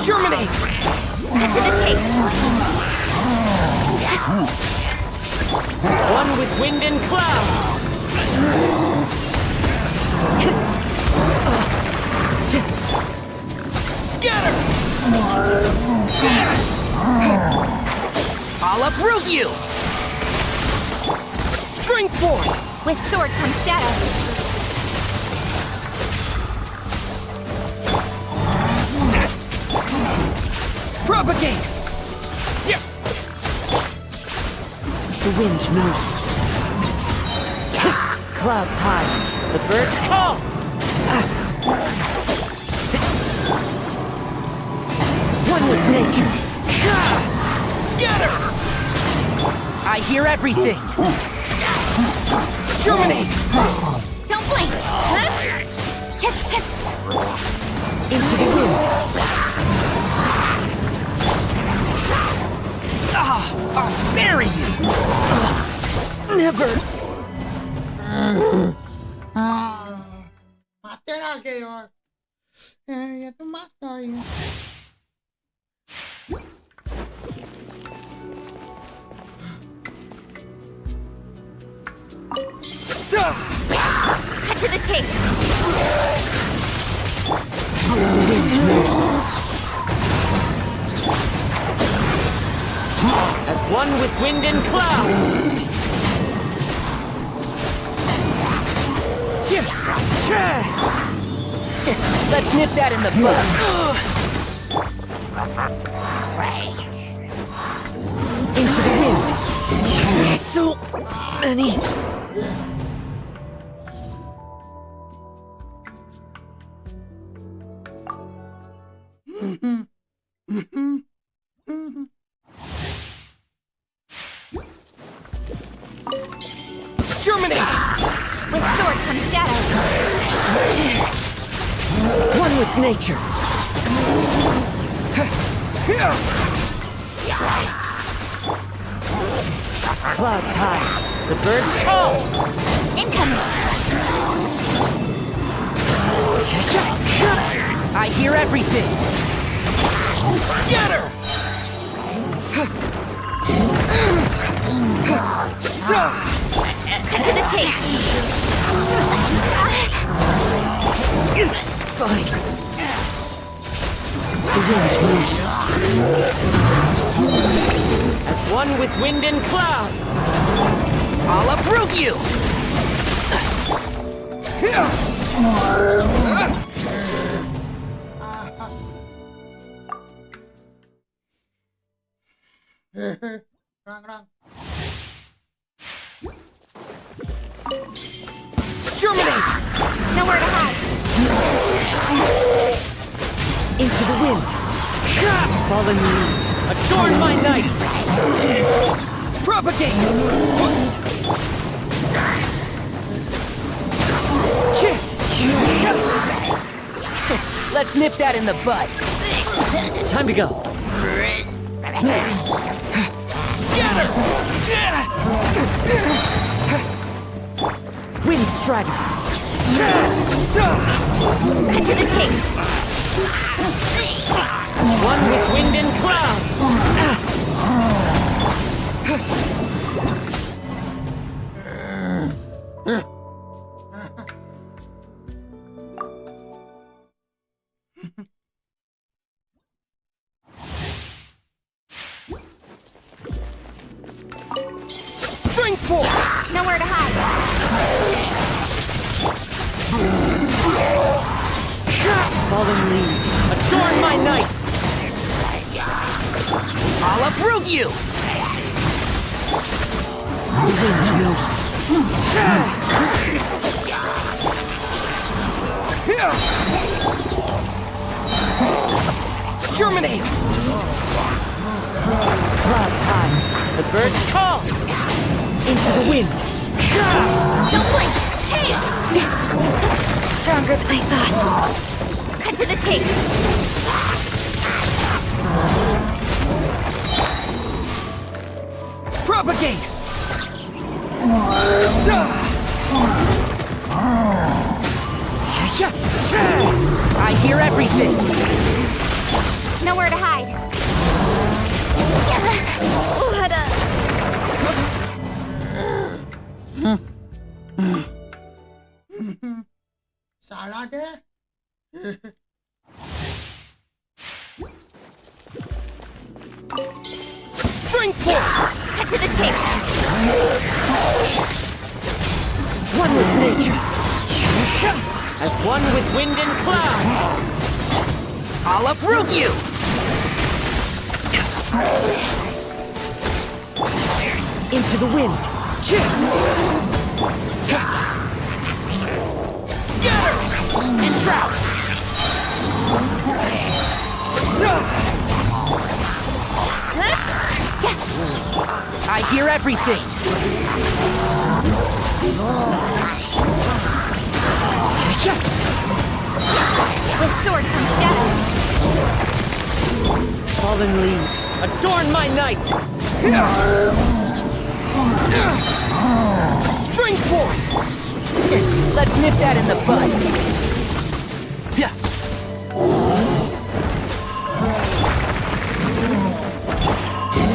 [SPEAKER 1] Germinate!
[SPEAKER 3] Cut to the chase!
[SPEAKER 1] As one with wind and cloud! Scatter! I'll uproot you! Spring forth!
[SPEAKER 3] With sword comes shadow!
[SPEAKER 1] Propagate! The wind knows me. Clouds high. The birds call! One with nature. Scatter! I hear everything. Germinate!
[SPEAKER 3] Don't blink!
[SPEAKER 1] Into the wind. I'll bury you! Never!
[SPEAKER 4] Mati na kayo. Ito matay.
[SPEAKER 3] Cut to the chase!
[SPEAKER 1] The wind knows me. As one with wind and cloud! Let's nip that in the bud. Into the wind. So many. Germinate!
[SPEAKER 3] With sword comes shadow!
[SPEAKER 1] One with nature! Clouds high. The birds call!
[SPEAKER 3] Incoming!
[SPEAKER 1] I hear everything! Scatter!
[SPEAKER 3] Cut to the chase!
[SPEAKER 1] It's fine. The wind knows me. As one with wind and cloud, I'll uproot you!
[SPEAKER 4] Rang.
[SPEAKER 1] Germinate!
[SPEAKER 5] Nowhere to hide.
[SPEAKER 1] Into the wind. Fallen leaves, adorn my night! Propagate! Let's nip that in the bud. Time to go. Scatter! Wind strider.
[SPEAKER 5] Cut to the chase.
[SPEAKER 1] One with wind and cloud. Spring forth!
[SPEAKER 5] Nowhere to hide.
[SPEAKER 1] Fallen leaves, adorn my night! I'll uproot you! The wind knows me. Germinate! Clouds high, the birds call! Into the wind!
[SPEAKER 5] Don't blink! Hey! Stronger than I thought. Cut to the chase.
[SPEAKER 1] Propagate! I hear everything!
[SPEAKER 5] Nowhere to hide. What a...
[SPEAKER 4] Salah deh.
[SPEAKER 1] Spring forth!
[SPEAKER 5] Cut to the chase.
[SPEAKER 1] One with nature. As one with wind and cloud. I'll uproot you! Into the wind. Scatter! Entrap! I hear everything!
[SPEAKER 5] With sword comes shadow.
[SPEAKER 1] Fallen leaves, adorn my night! Spring forth! Let's nip that in the bud.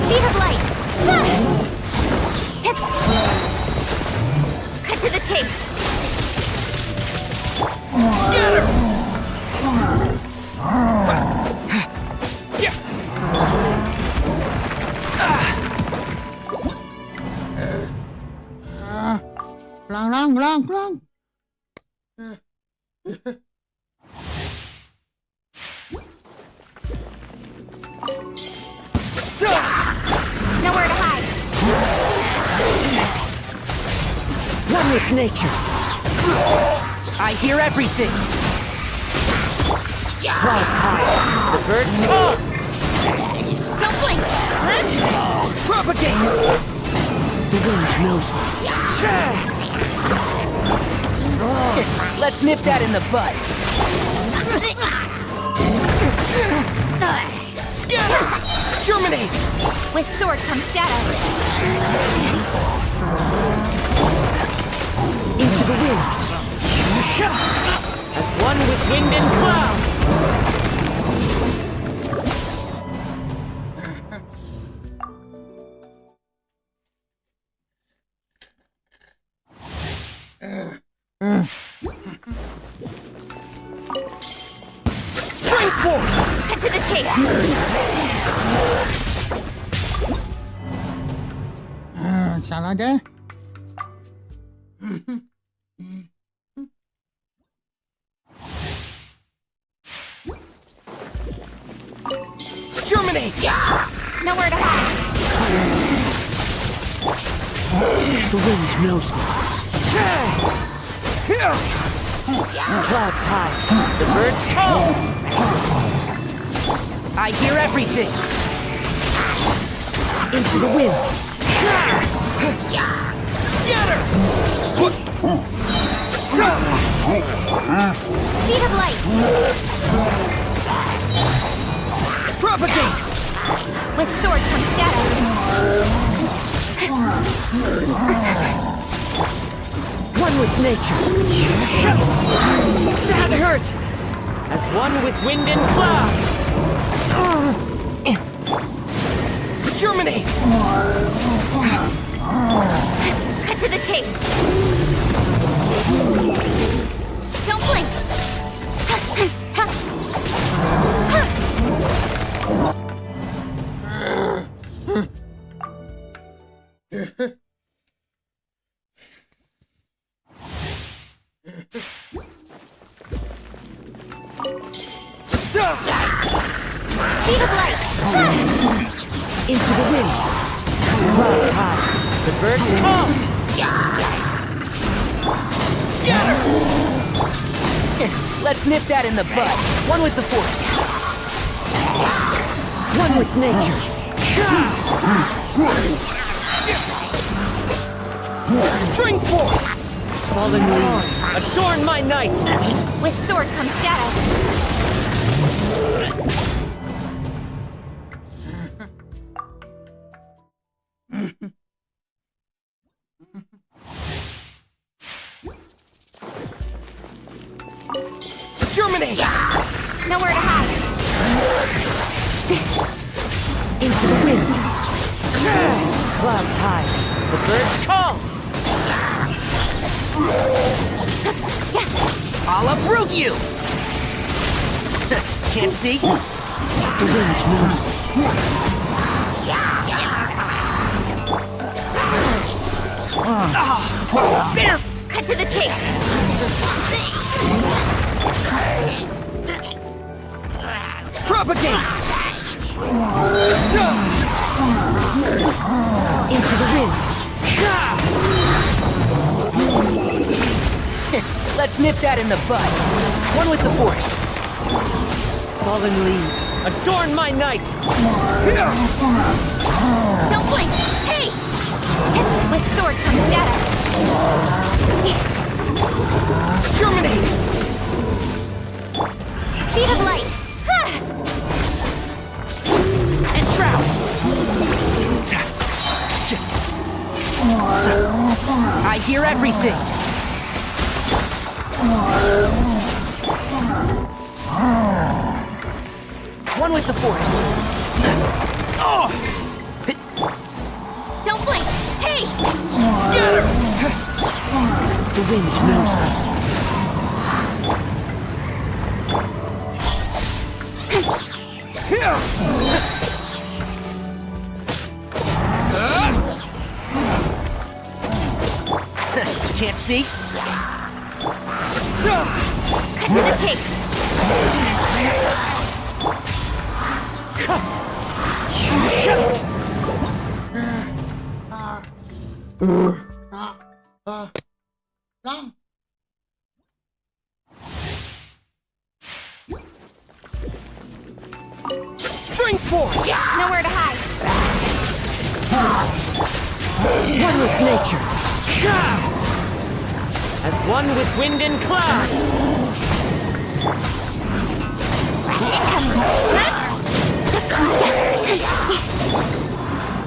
[SPEAKER 5] Speed of light. Cut to the chase.
[SPEAKER 1] Scatter!
[SPEAKER 4] Lang.
[SPEAKER 5] Nowhere to hide.
[SPEAKER 1] One with nature. I hear everything. Clouds high. The birds call.
[SPEAKER 5] Don't blink.
[SPEAKER 1] Propagate. The wind knows me. Let's nip that in the bud. Scatter! Germinate!
[SPEAKER 5] With sword comes shadow.
[SPEAKER 1] Into the wind. As one with wind and cloud. Spring forth!
[SPEAKER 5] Cut to the chase.
[SPEAKER 4] Salah deh.
[SPEAKER 1] Germinate!
[SPEAKER 3] Nowhere to hide.
[SPEAKER 1] The wind knows me. Clouds high. The birds call. I hear everything. Into the wind. Scatter!
[SPEAKER 5] Speed of light.
[SPEAKER 1] Propagate!
[SPEAKER 3] With sword comes shadow.
[SPEAKER 1] One with nature. That hurts! As one with wind and cloud. Germinate!
[SPEAKER 3] Cut to the chase. Don't blink. Speed of light.
[SPEAKER 1] Into the wind. Clouds high. The birds call. Scatter! Let's nip that in the bud. One with the force. One with nature. Spring forth! Fallen leaves, adorn my night!
[SPEAKER 3] With sword comes shadow.
[SPEAKER 1] Germinate!
[SPEAKER 3] Nowhere to hide.
[SPEAKER 1] Into the wind. Clouds high. The birds call. I'll uproot you! Can't see? The wind knows me. There!
[SPEAKER 3] Cut to the chase.
[SPEAKER 1] Propagate! Into the wind. Let's nip that in the bud. One with the force. Fallen leaves, adorn my night.
[SPEAKER 3] Don't blink. Hey! With sword comes shadow.
[SPEAKER 1] Germinate!
[SPEAKER 5] Speed of light.
[SPEAKER 1] Enshroud! I hear everything. One with the force. Oh!
[SPEAKER 3] Don't blink. Hey!
[SPEAKER 1] Scatter! The wind knows me. Can't see?
[SPEAKER 3] Cut to the chase.
[SPEAKER 4] Long.
[SPEAKER 1] Spring forth!
[SPEAKER 3] Nowhere to hide.
[SPEAKER 1] One with nature. As one with wind and cloud.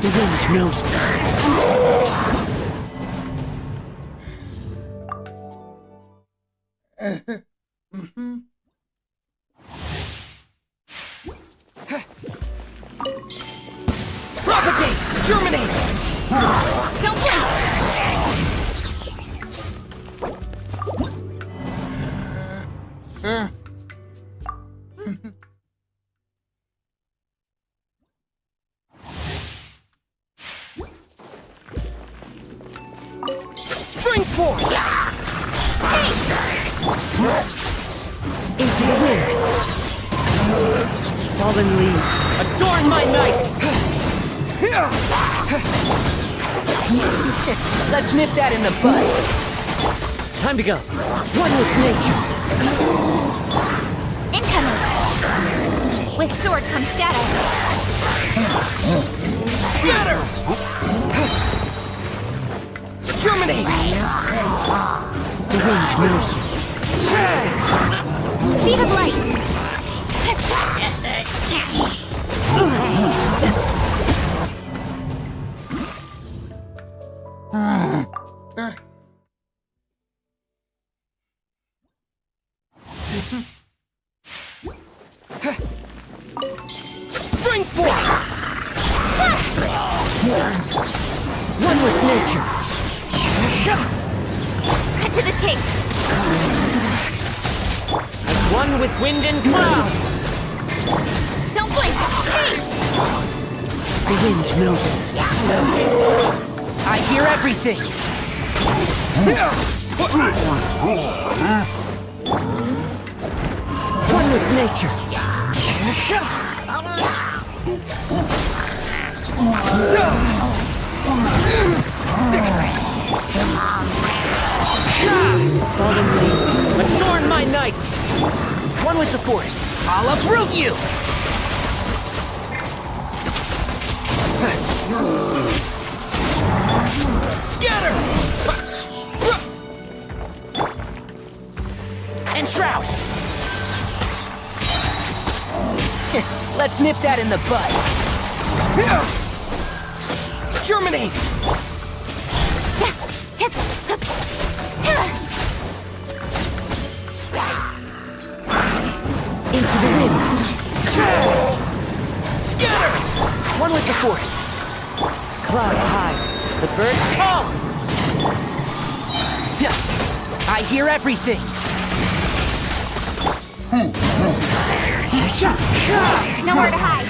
[SPEAKER 1] The wind knows me. Propagate! Germinate!
[SPEAKER 3] Don't blink!
[SPEAKER 1] Spring forth! Into the wind. Fallen leaves, adorn my night! Let's nip that in the bud. Time to go. One with nature.
[SPEAKER 3] Incoming! With sword comes shadow.
[SPEAKER 1] Scatter! Terminate! The wind knows me.
[SPEAKER 3] Speed of light!
[SPEAKER 1] Spring forth! One with nature.
[SPEAKER 3] Cut to the chase!
[SPEAKER 1] As one with wind and cloud!
[SPEAKER 3] Don't blink! Hey!
[SPEAKER 1] The wind knows me. I hear everything! One with nature. Fallen leaves, adorn my night! One with the force, I'll uproot you! Scatter! And shroud! Let's nip that in the bud. Germinate! Into the wind. Scatter! One with the force. Clouds hide. The birds call. I hear everything.
[SPEAKER 3] Nowhere to hide.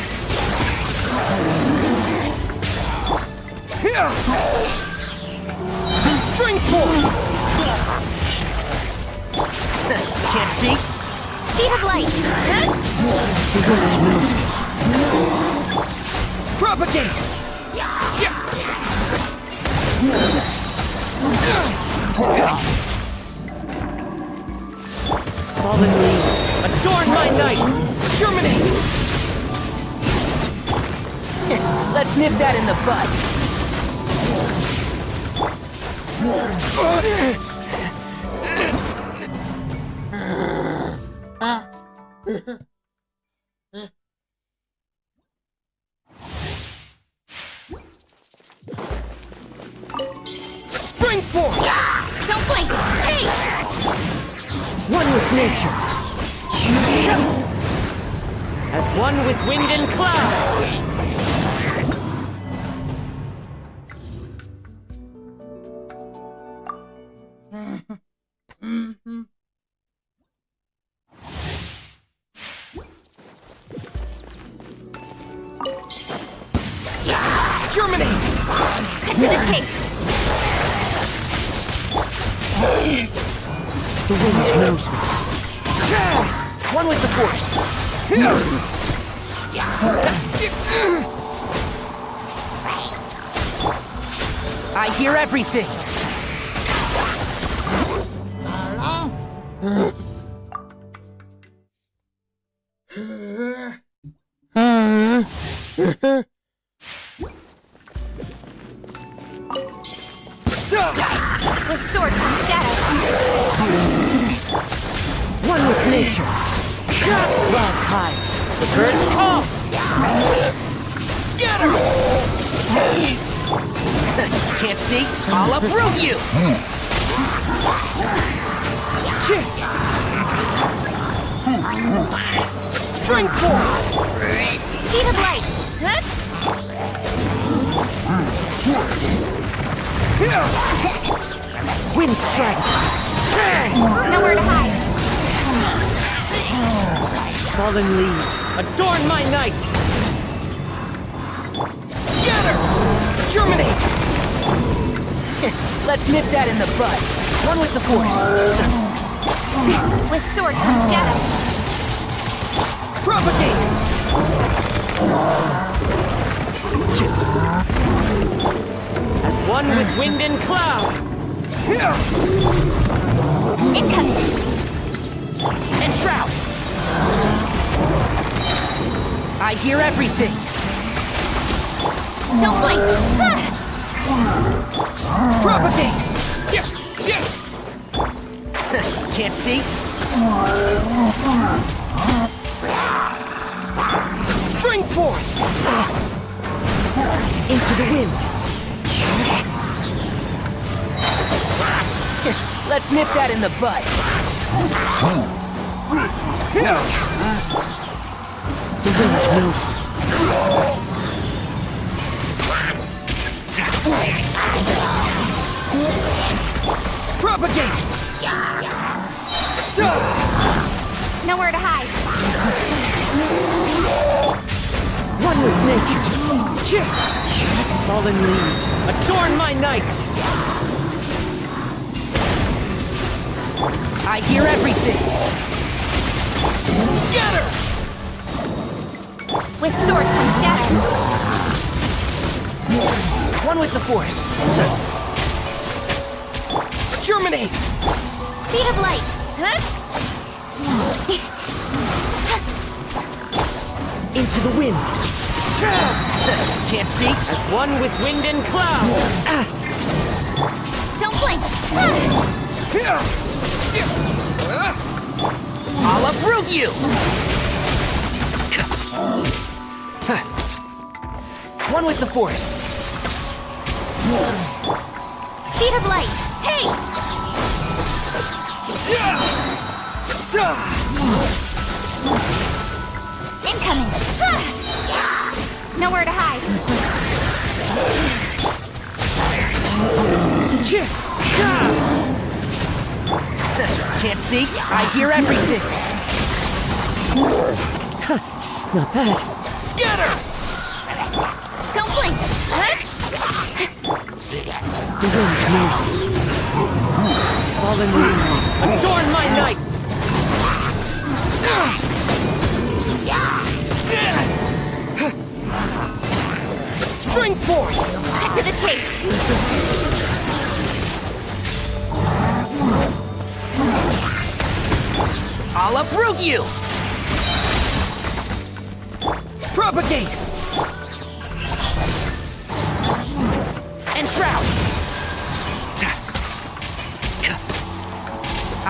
[SPEAKER 1] Spring forth! Can't see?
[SPEAKER 3] Speed of light.
[SPEAKER 1] The wind knows me. Propagate! Fallen leaves, adorn my night! Germinate! Let's nip that in the bud. Spring forth!
[SPEAKER 3] Don't blink! Hey!
[SPEAKER 1] One with nature. As one with wind and cloud. Germinate!
[SPEAKER 3] Cut to the chase!
[SPEAKER 1] The wind knows me. One with the force. I hear everything.
[SPEAKER 3] With sword comes shadow.
[SPEAKER 1] One with nature. Clouds hide. The birds call. Scatter! Can't see? I'll uproot you! Spring forth!
[SPEAKER 3] Speed of light.
[SPEAKER 1] Wind strike!
[SPEAKER 3] Nowhere to hide.
[SPEAKER 1] Fallen leaves, adorn my night! Scatter! Germinate! Let's nip that in the bud. One with the force.
[SPEAKER 3] With sword comes shadow.
[SPEAKER 1] Propagate! As one with wind and cloud.
[SPEAKER 5] Incoming.
[SPEAKER 1] Enshroud. I hear everything.
[SPEAKER 5] Don't blink.
[SPEAKER 1] Propagate. Can't see. Spring forth. Into the wind. Let's nip that in the bud. The wind knows me. Propagate!
[SPEAKER 5] Nowhere to hide.
[SPEAKER 1] One with nature. Fallen leaves, adorn my night! I hear everything! Scatter!
[SPEAKER 5] With sword comes shadow.
[SPEAKER 1] One with the force. Germinate!
[SPEAKER 5] Speed of light.
[SPEAKER 1] Into the wind. Can't see. As one with wind and cloud.
[SPEAKER 5] Don't blink.
[SPEAKER 1] I'll uproot you! One with the force.
[SPEAKER 5] Speed of light. Hey! Incoming. Nowhere to hide.
[SPEAKER 1] Can't see. I hear everything. Not bad. Scatter!
[SPEAKER 5] Don't blink.
[SPEAKER 1] The wind knows me. Fallen leaves, adorn my night! Spring forth!
[SPEAKER 5] Cut to the chase.
[SPEAKER 1] I'll uproot you! Propagate! Enshroud!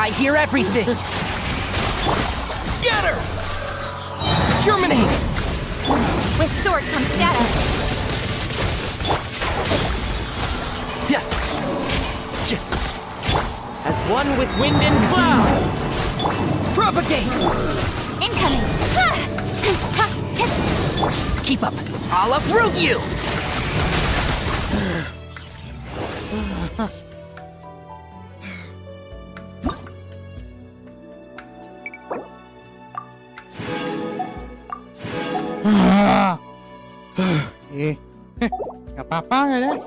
[SPEAKER 1] I hear everything! Scatter! Germinate!
[SPEAKER 5] With sword comes shadow.
[SPEAKER 1] As one with wind and cloud! Propagate!
[SPEAKER 5] Incoming.
[SPEAKER 1] Keep up! I'll uproot you!
[SPEAKER 4] Gak apa-apa ya deh.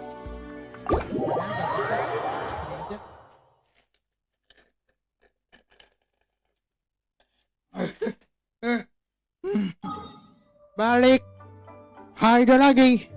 [SPEAKER 4] Balik. Hide lagi.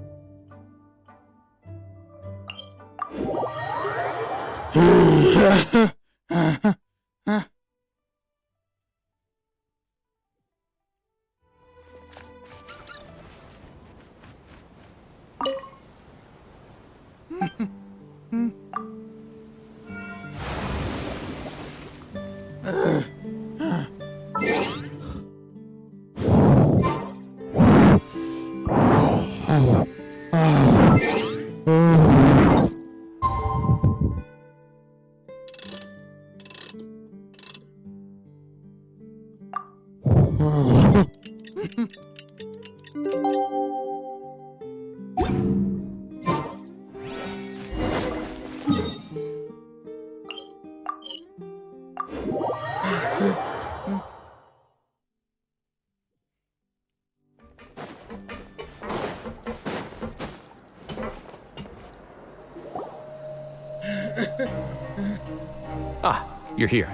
[SPEAKER 8] Ah, you're here.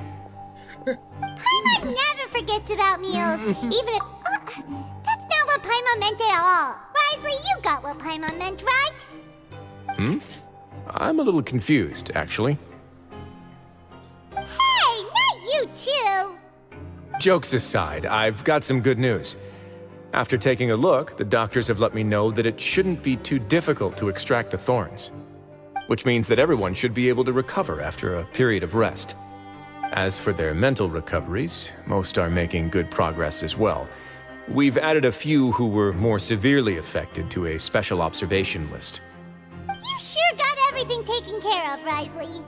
[SPEAKER 5] Paimon never forgets about meals, even if... that's not what Paimon meant at all. Wriothesley, you got what Paimon meant, right?
[SPEAKER 8] I'm a little confused, actually.
[SPEAKER 5] Hey, not you too!
[SPEAKER 8] Jokes aside, I've got some good news. After taking a look, the doctors have let me know that it shouldn't be too difficult to extract the thorns, which means that everyone should be able to recover after a period of rest. As for their mental recoveries, most are making good progress as well. We've added a few who were more severely affected to a special observation list.
[SPEAKER 5] You sure got everything taken care of, Wriothesley.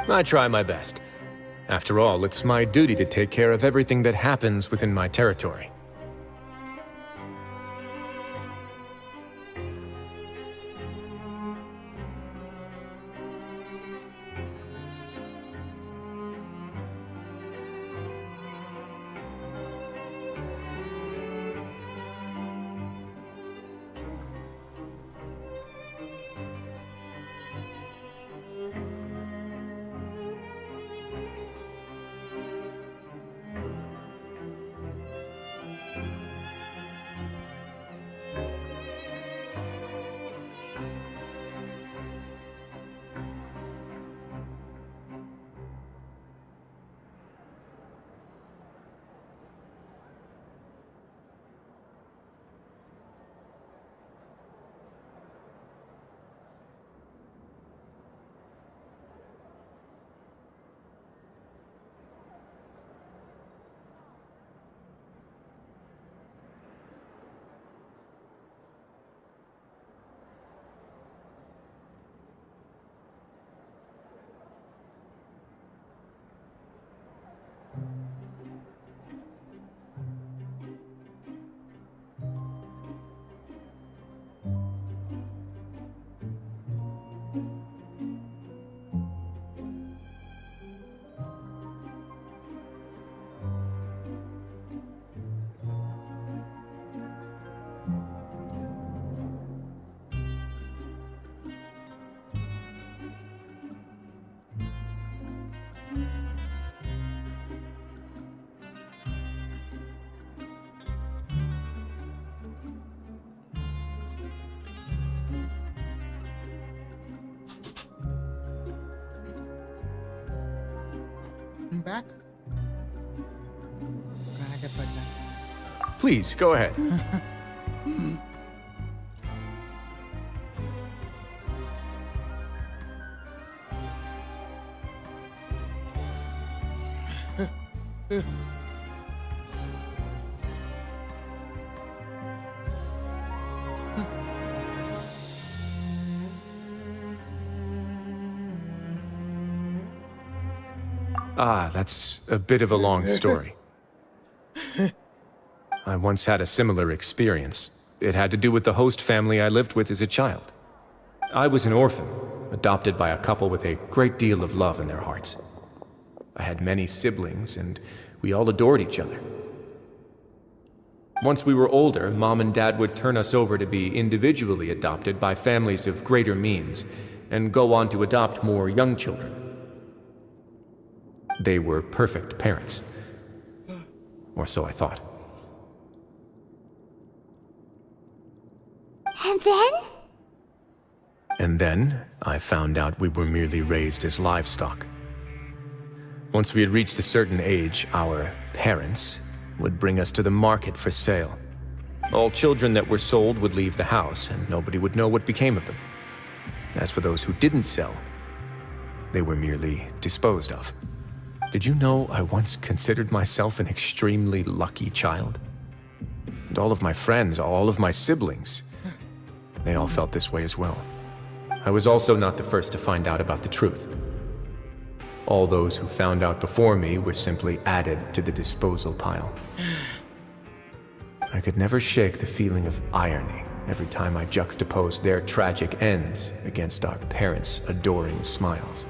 [SPEAKER 8] I try my best. After all, it's my duty to take care of everything that happens within my territory.
[SPEAKER 4] I'm back. Kada pala.
[SPEAKER 8] Please, go ahead. That's a bit of a long story. I once had a similar experience. It had to do with the host family I lived with as a child. I was an orphan, adopted by a couple with a great deal of love in their hearts. I had many siblings, and we all adored each other. Once we were older, Mom and Dad would turn us over to be individually adopted by families of greater means, and go on to adopt more young children. They were perfect parents. Or so I thought.
[SPEAKER 5] And then?
[SPEAKER 8] And then, I found out we were merely raised as livestock. Once we had reached a certain age, our parents would bring us to the market for sale. All children that were sold would leave the house, and nobody would know what became of them. As for those who didn't sell, they were merely disposed of. Did you know I once considered myself an extremely lucky child? And all of my friends, all of my siblings, they all felt this way as well. I was also not the first to find out about the truth. All those who found out before me were simply added to the disposal pile. I could never shake the feeling of irony every time I juxtaposed their tragic ends against our parents' adoring smiles.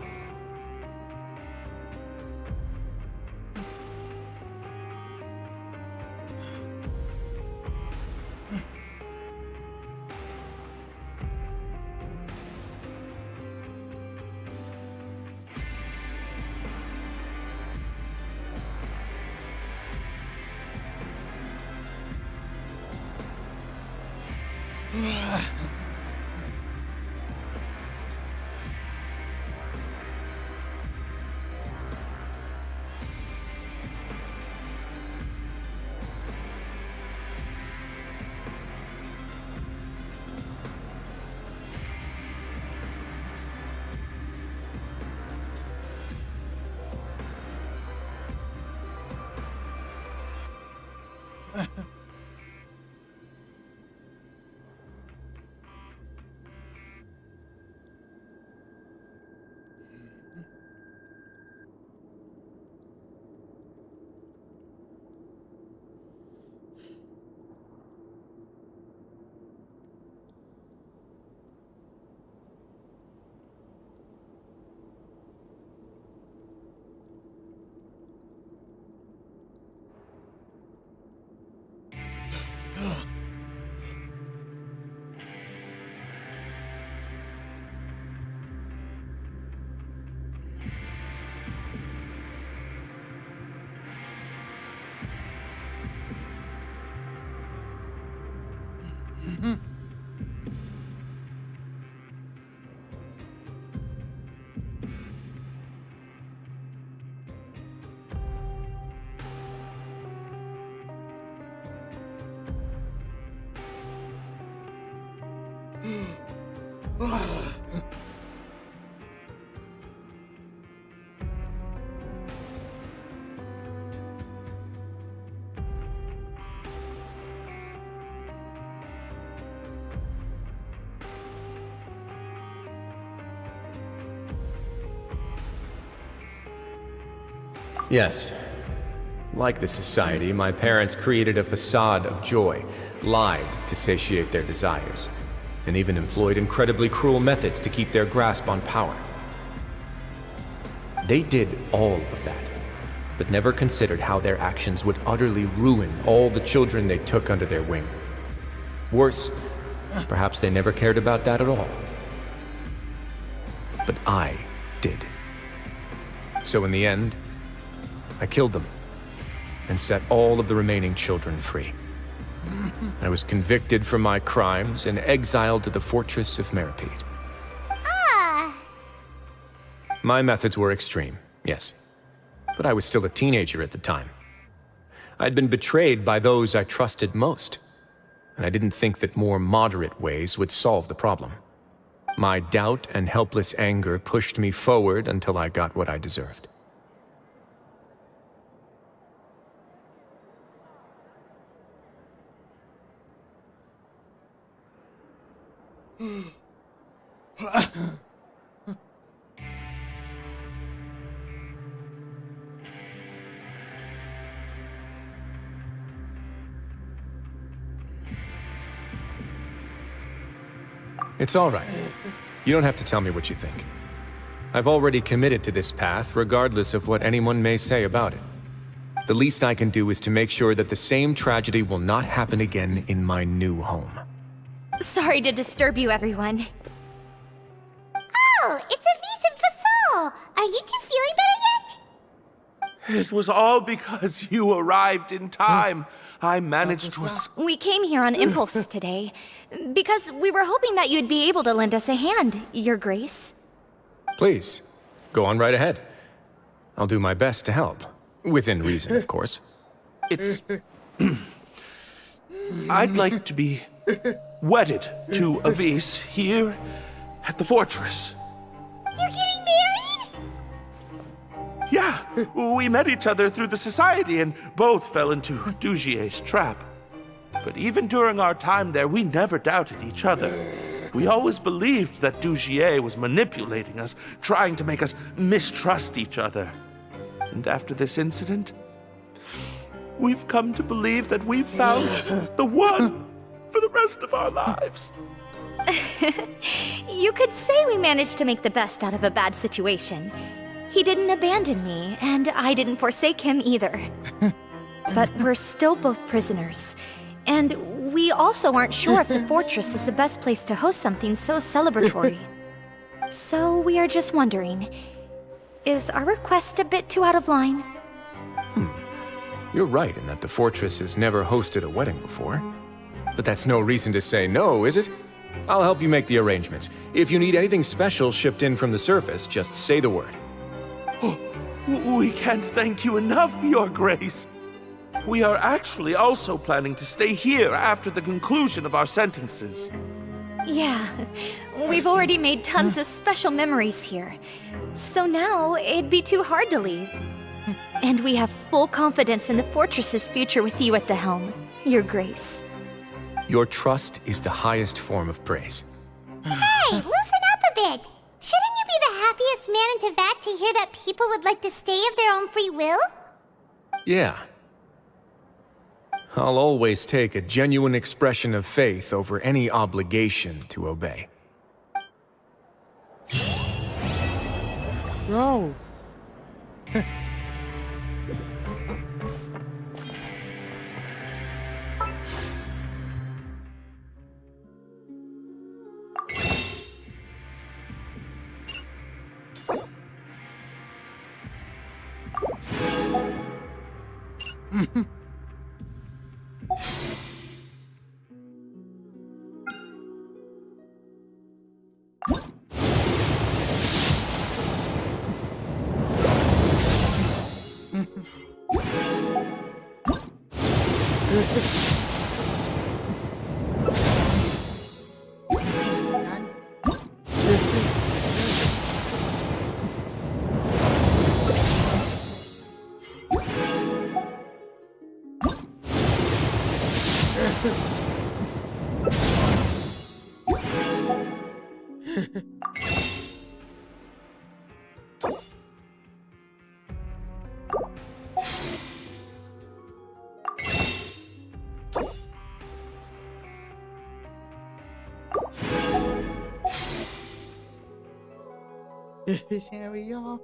[SPEAKER 8] Yes. Like the society, my parents created a facade of joy, lied to satiate their desires, and even employed incredibly cruel methods to keep their grasp on power. They did all of that, but never considered how their actions would utterly ruin all the children they took under their wing. Worse, perhaps they never cared about that at all. But I did. So in the end, I killed them and set all of the remaining children free. I was convicted for my crimes and exiled to the fortress of Meripede.
[SPEAKER 5] Ah!
[SPEAKER 8] My methods were extreme, yes. But I was still a teenager at the time. I'd been betrayed by those I trusted most, and I didn't think that more moderate ways would solve the problem. My doubt and helpless anger pushed me forward until I got what I deserved. It's all right. You don't have to tell me what you think. I've already committed to this path, regardless of what anyone may say about it. The least I can do is to make sure that the same tragedy will not happen again in my new home.
[SPEAKER 3] Sorry to disturb you, everyone.
[SPEAKER 5] Oh, it's a Visa Fasol! Are you two feeling better yet?
[SPEAKER 7] It was all because you arrived in time. I managed to escape.
[SPEAKER 3] We came here on impulse today, because we were hoping that you'd be able to lend us a hand, Your Grace.
[SPEAKER 8] Please, go on right ahead. I'll do my best to help. Within reason, of course.
[SPEAKER 7] It's... I'd like to be wedded to Avis here at the fortress.
[SPEAKER 5] You're getting married?
[SPEAKER 7] Yeah, we met each other through the society and both fell into Dugier's trap. But even during our time there, we never doubted each other. We always believed that Dugier was manipulating us, trying to make us mistrust each other. And after this incident, we've come to believe that we've found the one for the rest of our lives.
[SPEAKER 3] You could say we managed to make the best out of a bad situation. He didn't abandon me, and I didn't forsake him either. But we're still both prisoners. And we also aren't sure if the fortress is the best place to host something so celebratory. So we are just wondering, is our request a bit too out of line?
[SPEAKER 8] You're right in that the fortress has never hosted a wedding before. But that's no reason to say no, is it? I'll help you make the arrangements. If you need anything special shipped in from the surface, just say the word.
[SPEAKER 7] Oh, we can't thank you enough, Your Grace. We are actually also planning to stay here after the conclusion of our sentences.
[SPEAKER 3] Yeah, we've already made tons of special memories here. So now, it'd be too hard to leave. And we have full confidence in the fortress's future with you at the helm, Your Grace.
[SPEAKER 8] Your trust is the highest form of praise.
[SPEAKER 5] Hey, loosen up a bit! Shouldn't you be the happiest man in Teyvat to hear that people would like to stay of their own free will?
[SPEAKER 8] Yeah. I'll always take a genuine expression of faith over any obligation to obey.
[SPEAKER 4] Bro. Here we are.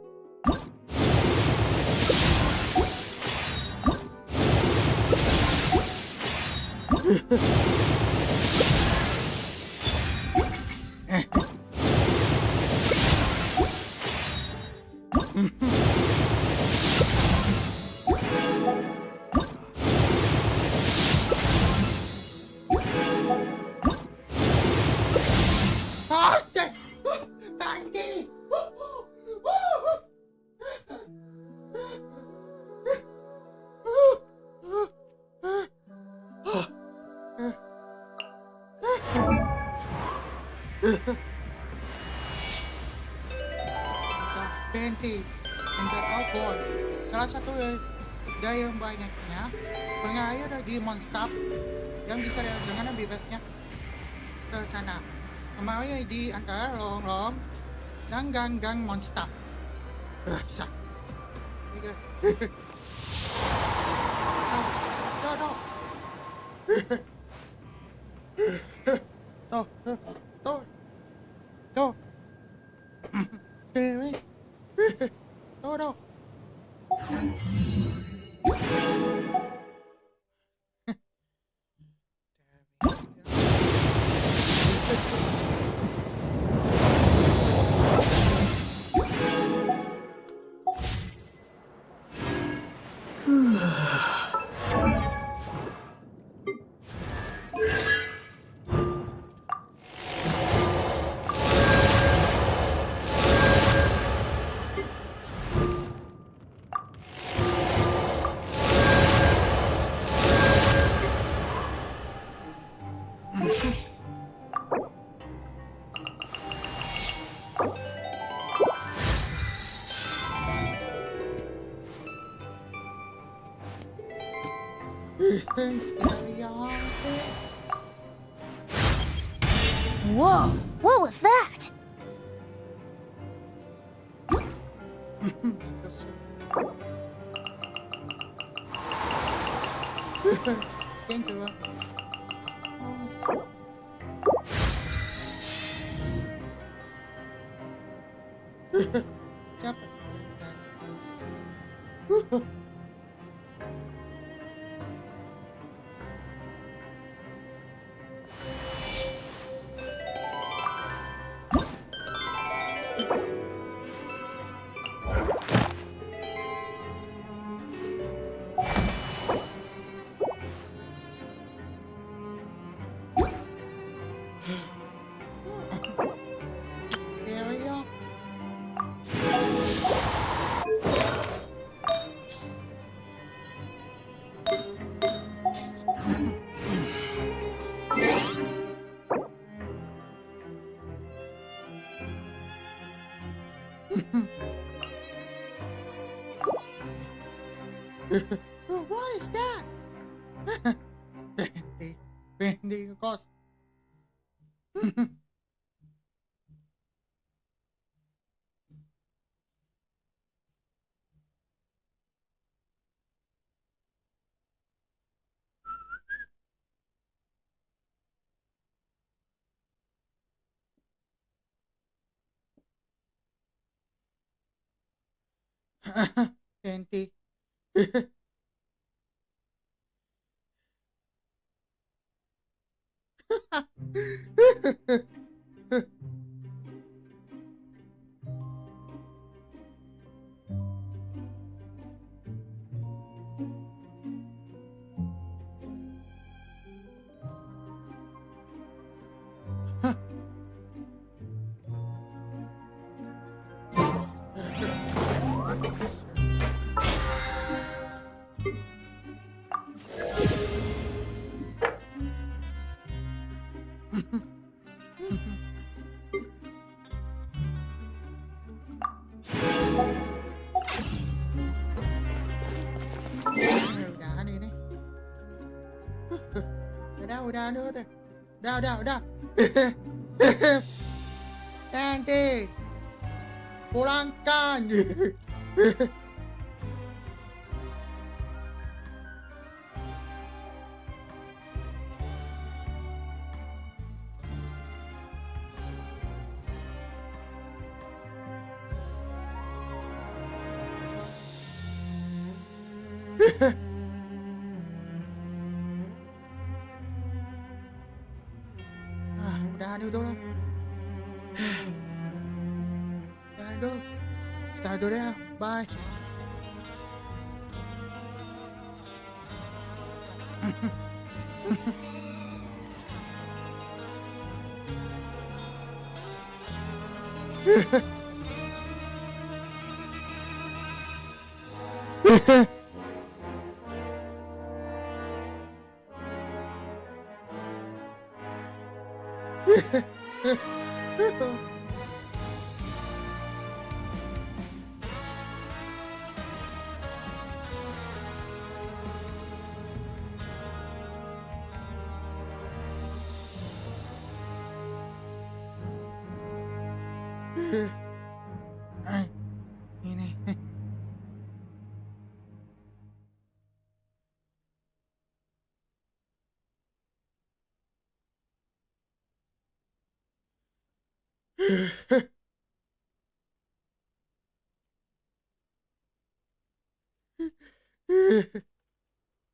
[SPEAKER 4] Benti, Angel Cowboy. Salah satu daya yang banyaknya mengalir di monster yang bisa dengan bebasnya ke sana. Kemarin di antara lorong-lorong dan gang-gang monster. Bisa. Tuh.
[SPEAKER 3] Whoa, what was that?
[SPEAKER 4] Thank you. Siapa? Stereo. What is that? Pending cost. Tenti. Udah ini. Udah. Nanti pulangkan. Udahan dulu. Udahan dulu. Start dulu ya. Bye. Ini.